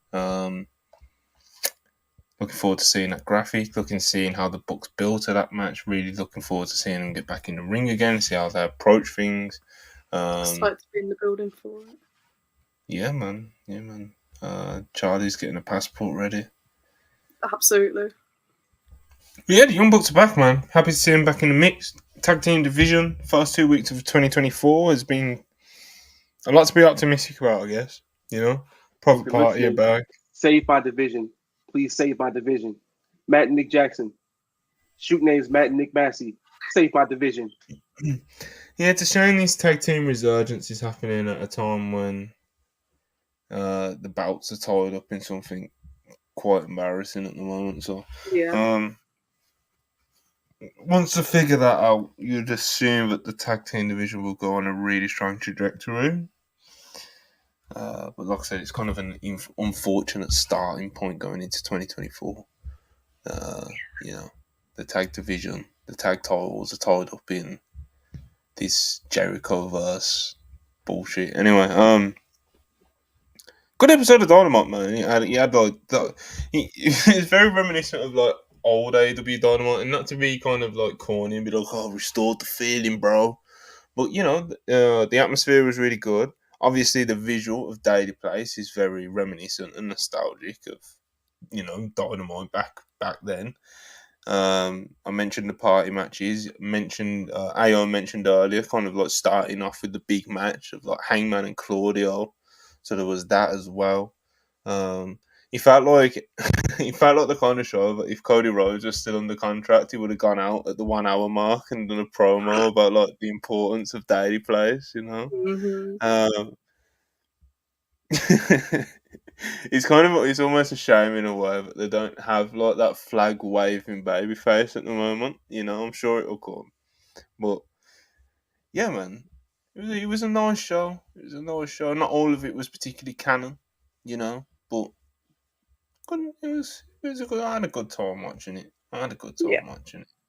Looking forward to seeing that graphic. Seeing how the Bucks built to that match. Really looking forward to seeing them get back in the ring again. See how they approach things. Excited to be in the building for it. Yeah, man. Charlie's getting a passport ready. Absolutely. But yeah, the Young Bucks are back, man. Happy to see them back in the mix. Tag team division, first 2 weeks of 2024 has been a lot to be optimistic about, I guess. You know, Private Party are back. Save my division. Please save my division. Matt and Nick Jackson. Shoot names Matt and Nick Massey. Save my division. Yeah, it's a shame this tag team resurgence is happening at a time when the belts are tied up in something quite embarrassing at the moment. So, once I figure that out, you'd assume that the tag team division will go on a really strong trajectory. But like I said, it's kind of an unfortunate starting point going into 2024. You know, the tag division, the tag titles are tied up in this Jericho-verse bullshit. Anyway, good episode of Dynamite, man. He had like it's very reminiscent of like old AEW Dynamite, and not to be kind of like corny and be like, "Oh, restored the feeling, bro." But you know, the atmosphere was really good. Obviously, the visual of Daily Place is very reminiscent and nostalgic of, you know, Dynamite back then. I mentioned the party matches. AO mentioned earlier, kind of like starting off with the big match of like Hangman and Claudio. So there was that as well. It felt like the kind of show that if Cody Rhodes was still under contract, he would have gone out at the 1 hour mark and done a promo about like the importance of Daily Place, you know. Mm-hmm. It's almost a shame in a way that they don't have like that flag waving babyface at the moment. You know, I'm sure it'll come, but yeah, man, it was a nice show. It was a nice show. Not all of it was particularly canon, you know, but it was a good. I had a good time watching it.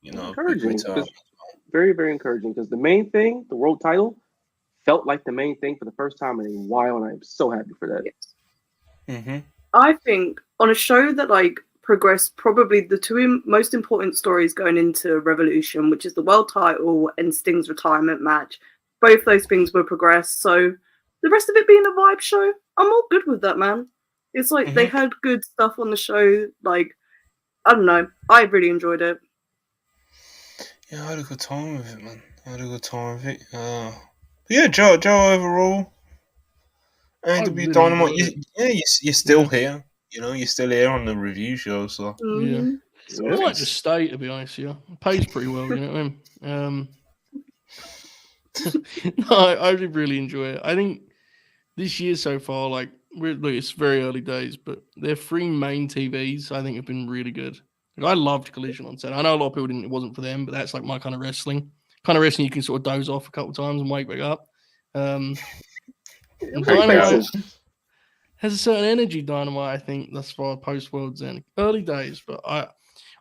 You know, encouraging. Very, very encouraging, because the main thing, the world title, felt like the main thing for the first time in a while, and I'm so happy for that. Yes. Mm-hmm. I think on a show that like progressed probably the two most important stories going into Revolution, which is the world title and Sting's retirement match, both those things were progressed. So the rest of it being a vibe show, I'm all good with that, man. It's like they had good stuff on the show. Like, I don't know. I really enjoyed it. Yeah, I had a good time with it, man. I had a good time with it. But yeah, Joe overall. AEW Dynamite, you're still here. You know, you're still here on the review show, so yeah. I like to stay, to be honest. Yeah, it pays pretty well. You know what I mean? No, I really enjoy it. I think this year so far, like, it's very early days, but their 3 main TVs, I think, have been really good. Like, I loved Collision on set. I know a lot of people didn't. It wasn't for them, but that's like my kind of wrestling. Kind of wrestling you can sort of doze off a couple of times and wake back up. Dynamite has a certain energy. Dynamite, I think, thus far post World's End, early days, but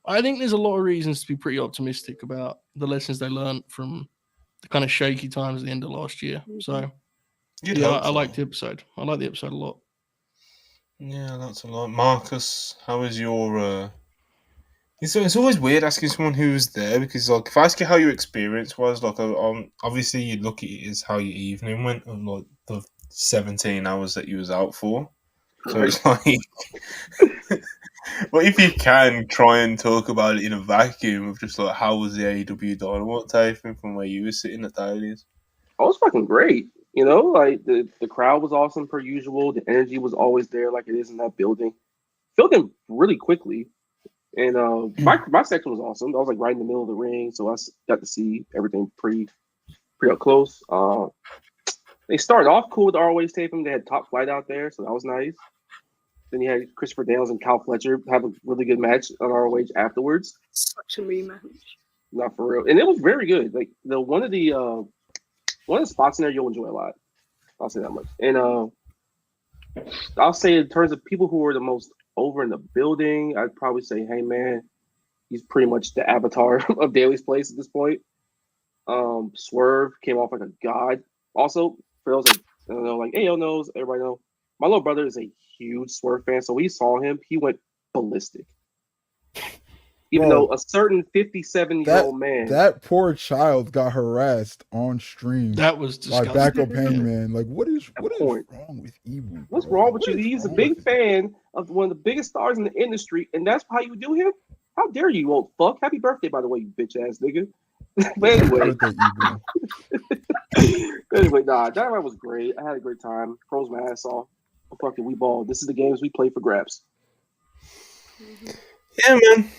I think there's a lot of reasons to be pretty optimistic about the lessons they learned from the kind of shaky times at the end of last year. So, I like the episode. I like the episode a lot. Yeah, that's a lot. Marcus, how was your... It's always weird asking someone who was there, because, like, if I ask you how your experience was, like, obviously you look at it as how your evening went, of, like, the 17 hours that you was out for. So it's like... What if you can try and talk about it in a vacuum of just like, how was the AEW Dynamite taping from where you were sitting at Daily's? Oh, it was fucking great. You know, like the crowd was awesome per usual. The energy was always there, like it is in that building. Filled in really quickly, and my section was awesome. I was like right in the middle of the ring, so I got to see everything pretty up close. They started off cool with the ROH taping. They had Top Flight out there, so that was nice. Then you had Christopher Daniels and Cal Fletcher have a really good match on ROH afterwards. Such a rematch. Not for real. And it was very good. Like one of the spots in there you'll enjoy a lot. I'll say that much. And I'll say in terms of people who are the most over in the building, I'd probably say Hangman. He's pretty much the avatar of Daly's Place at this point. Swerve came off like a god. Also, for those that don't know, like AO knows, everybody knows, my little brother is a huge Swerve fan, so we saw him. He went ballistic. Even though a certain 57-year-old man, that poor child got harassed on stream. That was disgusting. By backup Hangman. Like, what is wrong with Ebu? What's wrong with you? He's a big fan of one of the biggest stars in the industry, and that's how you do him? How dare you, old fuck? Happy birthday, by the way, you bitch ass nigga. But anyway, Dynamite was great. I had a great time. Froze my ass off. Fucking we ball. This is the games we play for grabs. Yeah, man.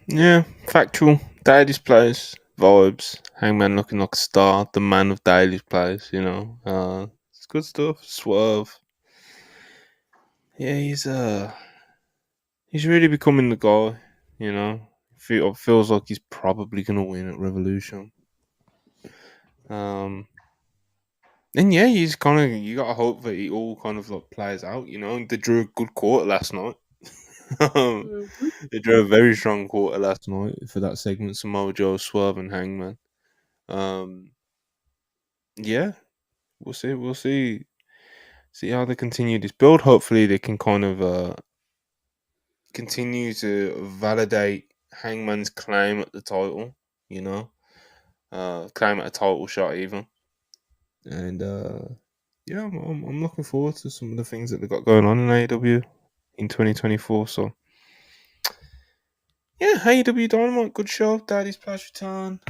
Yeah, factual. Daily's Place, vibes. Hangman looking like a star. The man of Daily's Place, you know. It's good stuff. Swerve. Yeah, he's really becoming the guy, you know. Feels like he's probably gonna win at Revolution. And yeah, you gotta hope that it all kind of like plays out, you know. They drew a good quarter last night. They drew a very strong quarter last night for that segment. Samoa Joe, Swerve, and Hangman. Yeah, we'll see how they continue this build. Hopefully, they can kind of continue to validate Hangman's claim at the title. You know, claim at a title shot even. And yeah, I'm looking forward to some of the things that they got going on in AEW in 2024. So yeah, AEW Dynamite, good show. Daddy's Place return,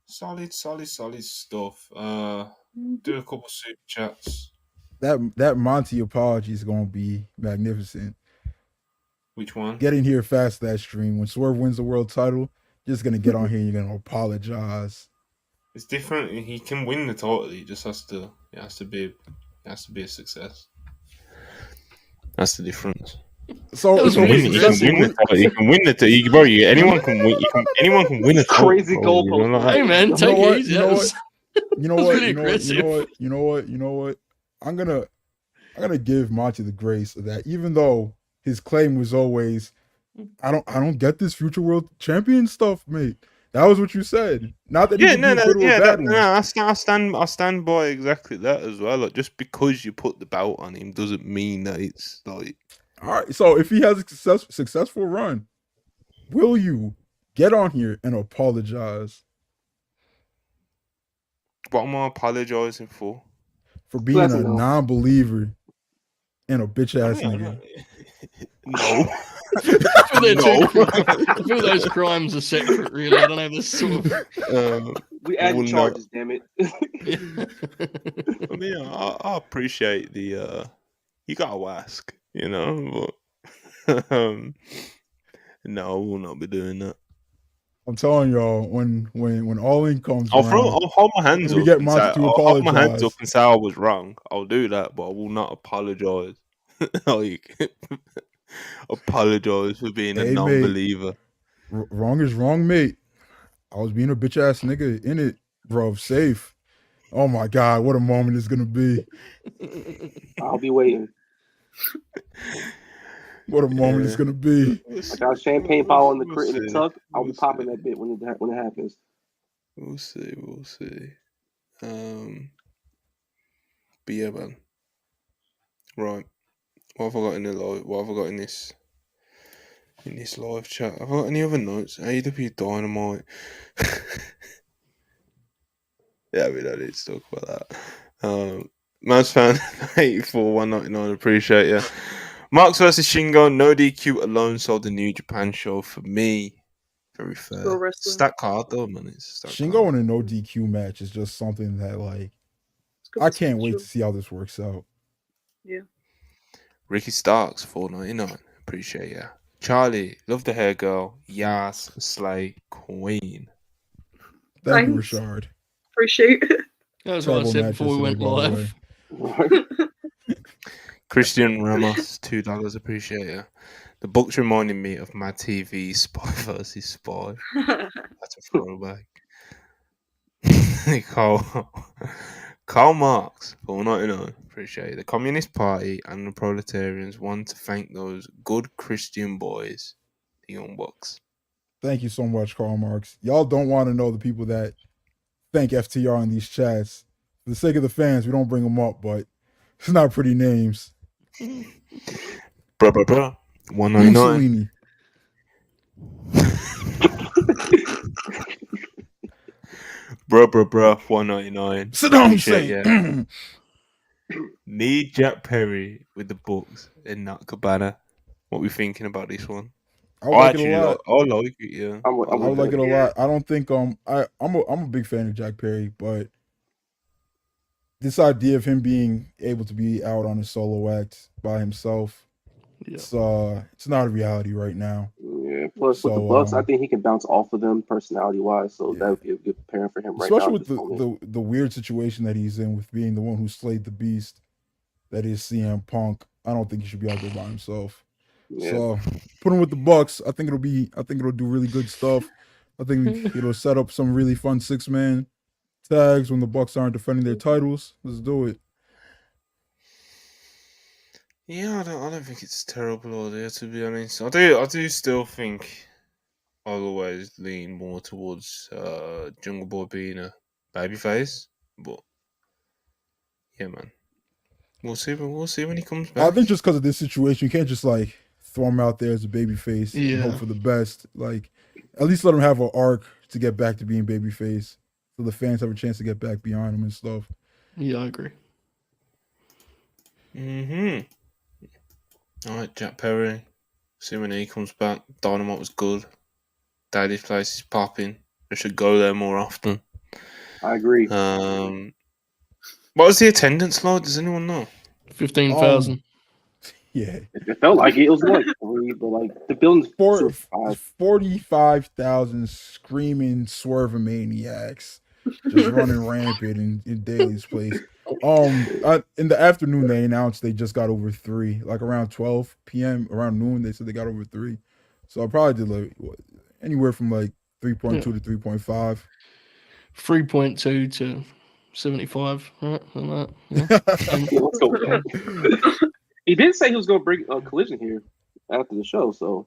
solid stuff. Do a couple super chats. That Monty apology is gonna be magnificent. Which one? Getting here fast that stream when Swerve wins the world title, just gonna get on here and you're gonna apologize. It's different. He can win the title. He just has to be a success. That's the difference. So he can win the title. He can win the title. Bro, anyone can win. Anyone can win a title. Crazy goalpost. Hey man, take it easy. You know what? I'm gonna give Monty the grace of that, even though his claim was always, I don't get this future world champion stuff, mate. That was what you said. Not that I stand by exactly that as well. Like, just because you put the belt on him doesn't mean that it's like. All right. So if he has a successful run, will you get on here and apologize? What am I apologizing for? For being a non-believer and a bitch ass nigga. No. I feel those crimes are separate, really. I don't know this sort of. We add charges, damn it. I mean, I appreciate the. You gotta ask, you know, but no, I will not be doing that. I'm telling y'all, when All In comes, I'll hold my hands up. We get Monty to apologize. I'll hold my hands up and say I was wrong. I'll do that, but I will not apologize. Like, apologize for being a non-believer. Wrong is wrong, mate. I was being a bitch ass nigga in it, bro. Safe. Oh my god, what a moment it's gonna be. I'll be waiting. What a moment it's gonna be. I got a champagne bottle in the crit in the tuck. I'll be popping that bit when it happens. We'll see. But yeah, man. Right. What have I got in the live? What have I got in this live chat? Have I got any other notes? AEW Dynamite. Yeah, we don't need to talk about that. Man's fan 84 199. Appreciate you. Marks versus Shingo. No DQ alone sold the New Japan show for me. Very fair. Stack card though, man. It's Shingo in a no DQ match is just something that like I can't wait to see how this works out. Yeah. Ricky Starks 499. Appreciate ya. Charlie, love the hair girl. Yas Slay Queen. Thank you, Richard. Appreciate it. That was what I said before we went live. Christian Ramos, $2. Appreciate ya. The book's reminding me of my TV Spy versus Spy. That's a throwback. Karl Marx, $4.99. Appreciate it. The Communist Party and the proletarians want to thank those good Christian boys, the Young Bucks. Thank you so much, Karl Marx. Y'all don't want to know the people that thank FTR in these chats. For the sake of the fans, we don't bring them up, but it's not pretty names. Bruh. $1.99. Bruh. $1.99. Saddam Hussein. Need Jack Perry with the books and not Cabana. What we thinking about this one? I like it a lot. I like it, yeah. I like it a lot. I don't think I'm a big fan of Jack Perry, but this idea of him being able to be out on a solo act by himself, it's not a reality right now. Yeah. Plus with the Bucks, I think he can bounce off of them personality wise, so that would be a good pairing for him right now. Especially with the weird situation that he's in with being the one who slayed the beast, that is CM Punk. I don't think he should be out there by himself. Yeah. So put him with the Bucks. I think it'll do really good stuff. I think it'll set up some really fun 6-man tags when the Bucks aren't defending their titles. Let's do it. Yeah, I don't think it's a terrible idea, to be honest. I do still think I'll always lean more towards Jungle Boy being a babyface, but yeah, man, we'll see when he comes back. I think just because of this situation, you can't just like throw him out there as a babyface and hope for the best. Like, at least let him have an arc to get back to being babyface, so the fans have a chance to get back behind him and stuff. Yeah, I agree. All right, Jack Perry. See when he comes back. Dynamite was good. Daddy's place is popping. I should go there more often. I agree. What was the attendance like? Does anyone know? 15,000. Yeah. It felt like it was like 3, but like the building's 45,000 screaming Swerve maniacs just running rampant in Daly's place. In the afternoon they announced they just got over 3, like around 12 p.m. around noon they said they got over 3. So I probably did like anywhere from like 3.2 to 3.5. 3.2 to 75, right? And that. He did say he was going to bring a collision here after the show, so.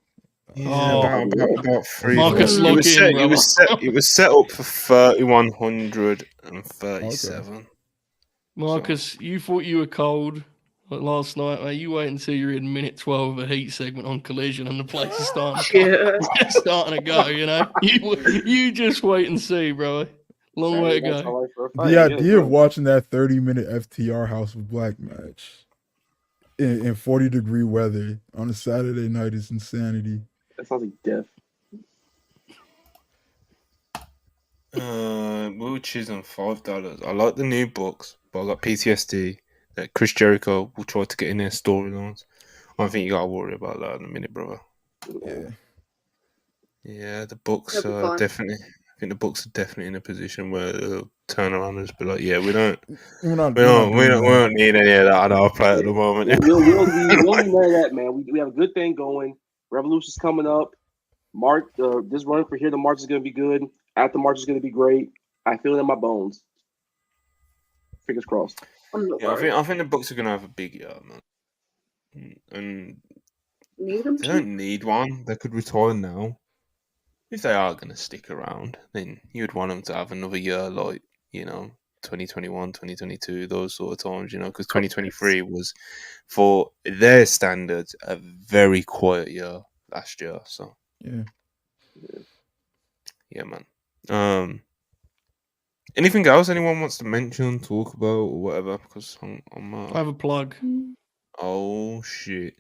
Yeah, about 3. Marcus, it was set up for 3,137. Okay. Marcus, you thought you were cold last night, mate. You wait until you're in minute 12 of a heat segment on Collision and the place is starting to go, you know? You just wait and see, bro. Long way to go. The idea of watching that 30-minute FTR House of Black match. in 40-degree weather on a Saturday night is insanity. That sounds like death. Will Chisholm, $5. I like the new books, but I got PTSD that Chris Jericho will try to get in their storylines. I think you gotta worry about that in a minute, brother. Yeah, the books are definitely. I think the books are definitely in a position where they'll turn around and just be like, "Yeah, we don't need any of that on our plate at the moment." We don't need none of that, man. We have a good thing going. Revolution's coming up. March, this run for here, the March is going to be good. After March is going to be great. I feel it in my bones. Fingers crossed. Yeah, I think the books are going to have a big year, man. And Need them they don't need one. They could retire now. If they are going to stick around, then you'd want them to have another year, like, 2021, 2022, those sort of times, because 2023 was, for their standards, a very quiet year last year. So yeah, man. Anything else anyone wants to mention, talk about, or whatever? Because I have a plug. Oh shit!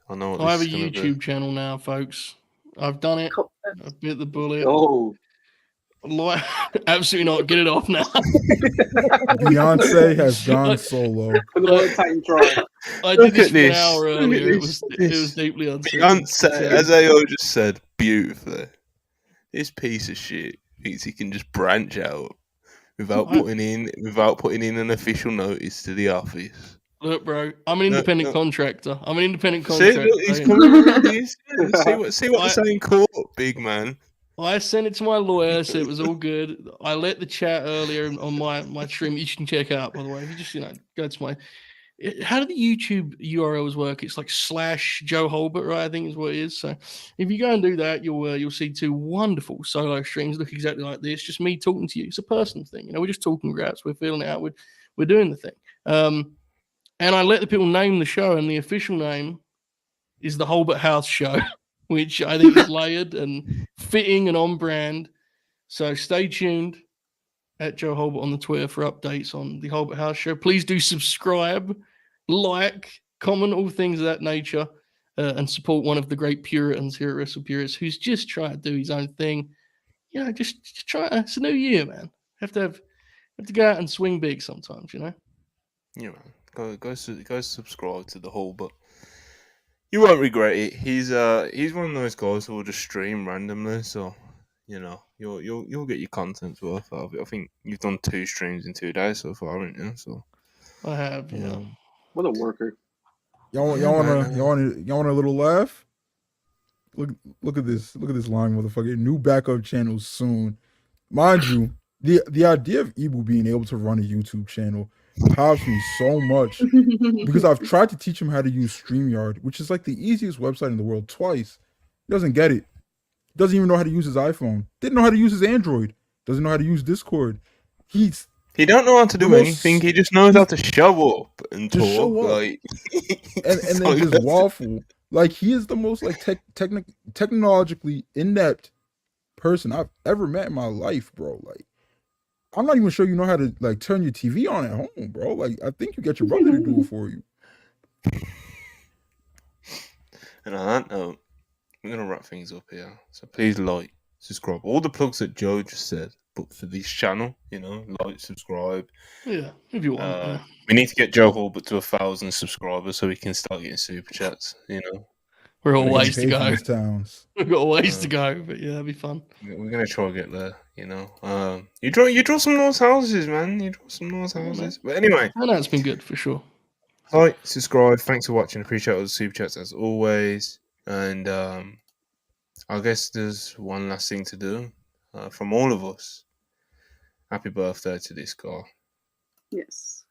I know. I have a YouTube channel now, folks. I've done it. I bit the bullet. Oh, absolutely not. Get it off now. Beyonce has gone solo. I did this for an hour earlier. It was deeply unsettling. Beyonce, as I just said beautifully, this piece of shit thinks he can just branch out without putting in an official notice to the office. Look, bro, I'm an independent contractor. He's coming around this. See what I'm saying, court, big man. I sent it to my lawyer, so it was all good. I let the chat earlier on my stream. You can check out, by the way. If you just go to my. How do the YouTube URLs work? It's like / Joe Holbert, right? I think is what it is. So if you go and do that, you'll see 2 wonderful solo streams look exactly like this. Just me talking to you. It's a personal thing. We're just talking graps. We're feeling it out. We're doing the thing. And I let the people name the show, and the official name is the Holbert House Show, which I think is layered and fitting and on brand. So stay tuned at Joe Holbert on the Twitter for updates on the Holbert House Show. Please do subscribe, like, comment, all things of that nature, and support one of the great Puritans here at WrestlePurists who's just trying to do his own thing. Just try. It's a new year, man. Have to go out and swing big sometimes, Yeah, man. Go subscribe to the Holbert. You won't regret it. He's one of those guys who will just stream randomly, so you'll get your content's worth out of it. I think you've done 2 streams in 2 days so far, haven't you? So I have, yeah. What a worker. Y'all want a little laugh? Look at this line, motherfucker. New backup channels soon. Mind you, the idea of Ibu being able to run a YouTube channel pops me so much because I've tried to teach him how to use StreamYard, which is like the easiest website in the world, twice. He doesn't get it. Doesn't even know how to use his iPhone. Didn't know how to use his Android. Doesn't know how to use Discord. He don't know how to do anything. He just knows how to show up and talk. Like, and then just waffle. Like, he is the most technologically inept person I've ever met in my life, bro. Like, I'm not even sure you know how to turn your TV on at home, bro. Like, I think you get your brother to do it for you. And on that note, we're gonna wrap things up here. So please like, subscribe. All the plugs that Joe just said, but for this channel, like, subscribe. Yeah, if you want. We need to get Joe Holbert to 1,000 subscribers so we can start getting super chats. We're all ways to go. We've got a ways to to go, but yeah, that'd be fun. We're gonna try to get there. You draw some nice houses, man. You draw some nice houses. But anyway, I know it's been good for sure. Like, subscribe. Thanks for watching. Appreciate all the super chats as always. And I guess there's one last thing to do from all of us. Happy birthday to this guy. Yes.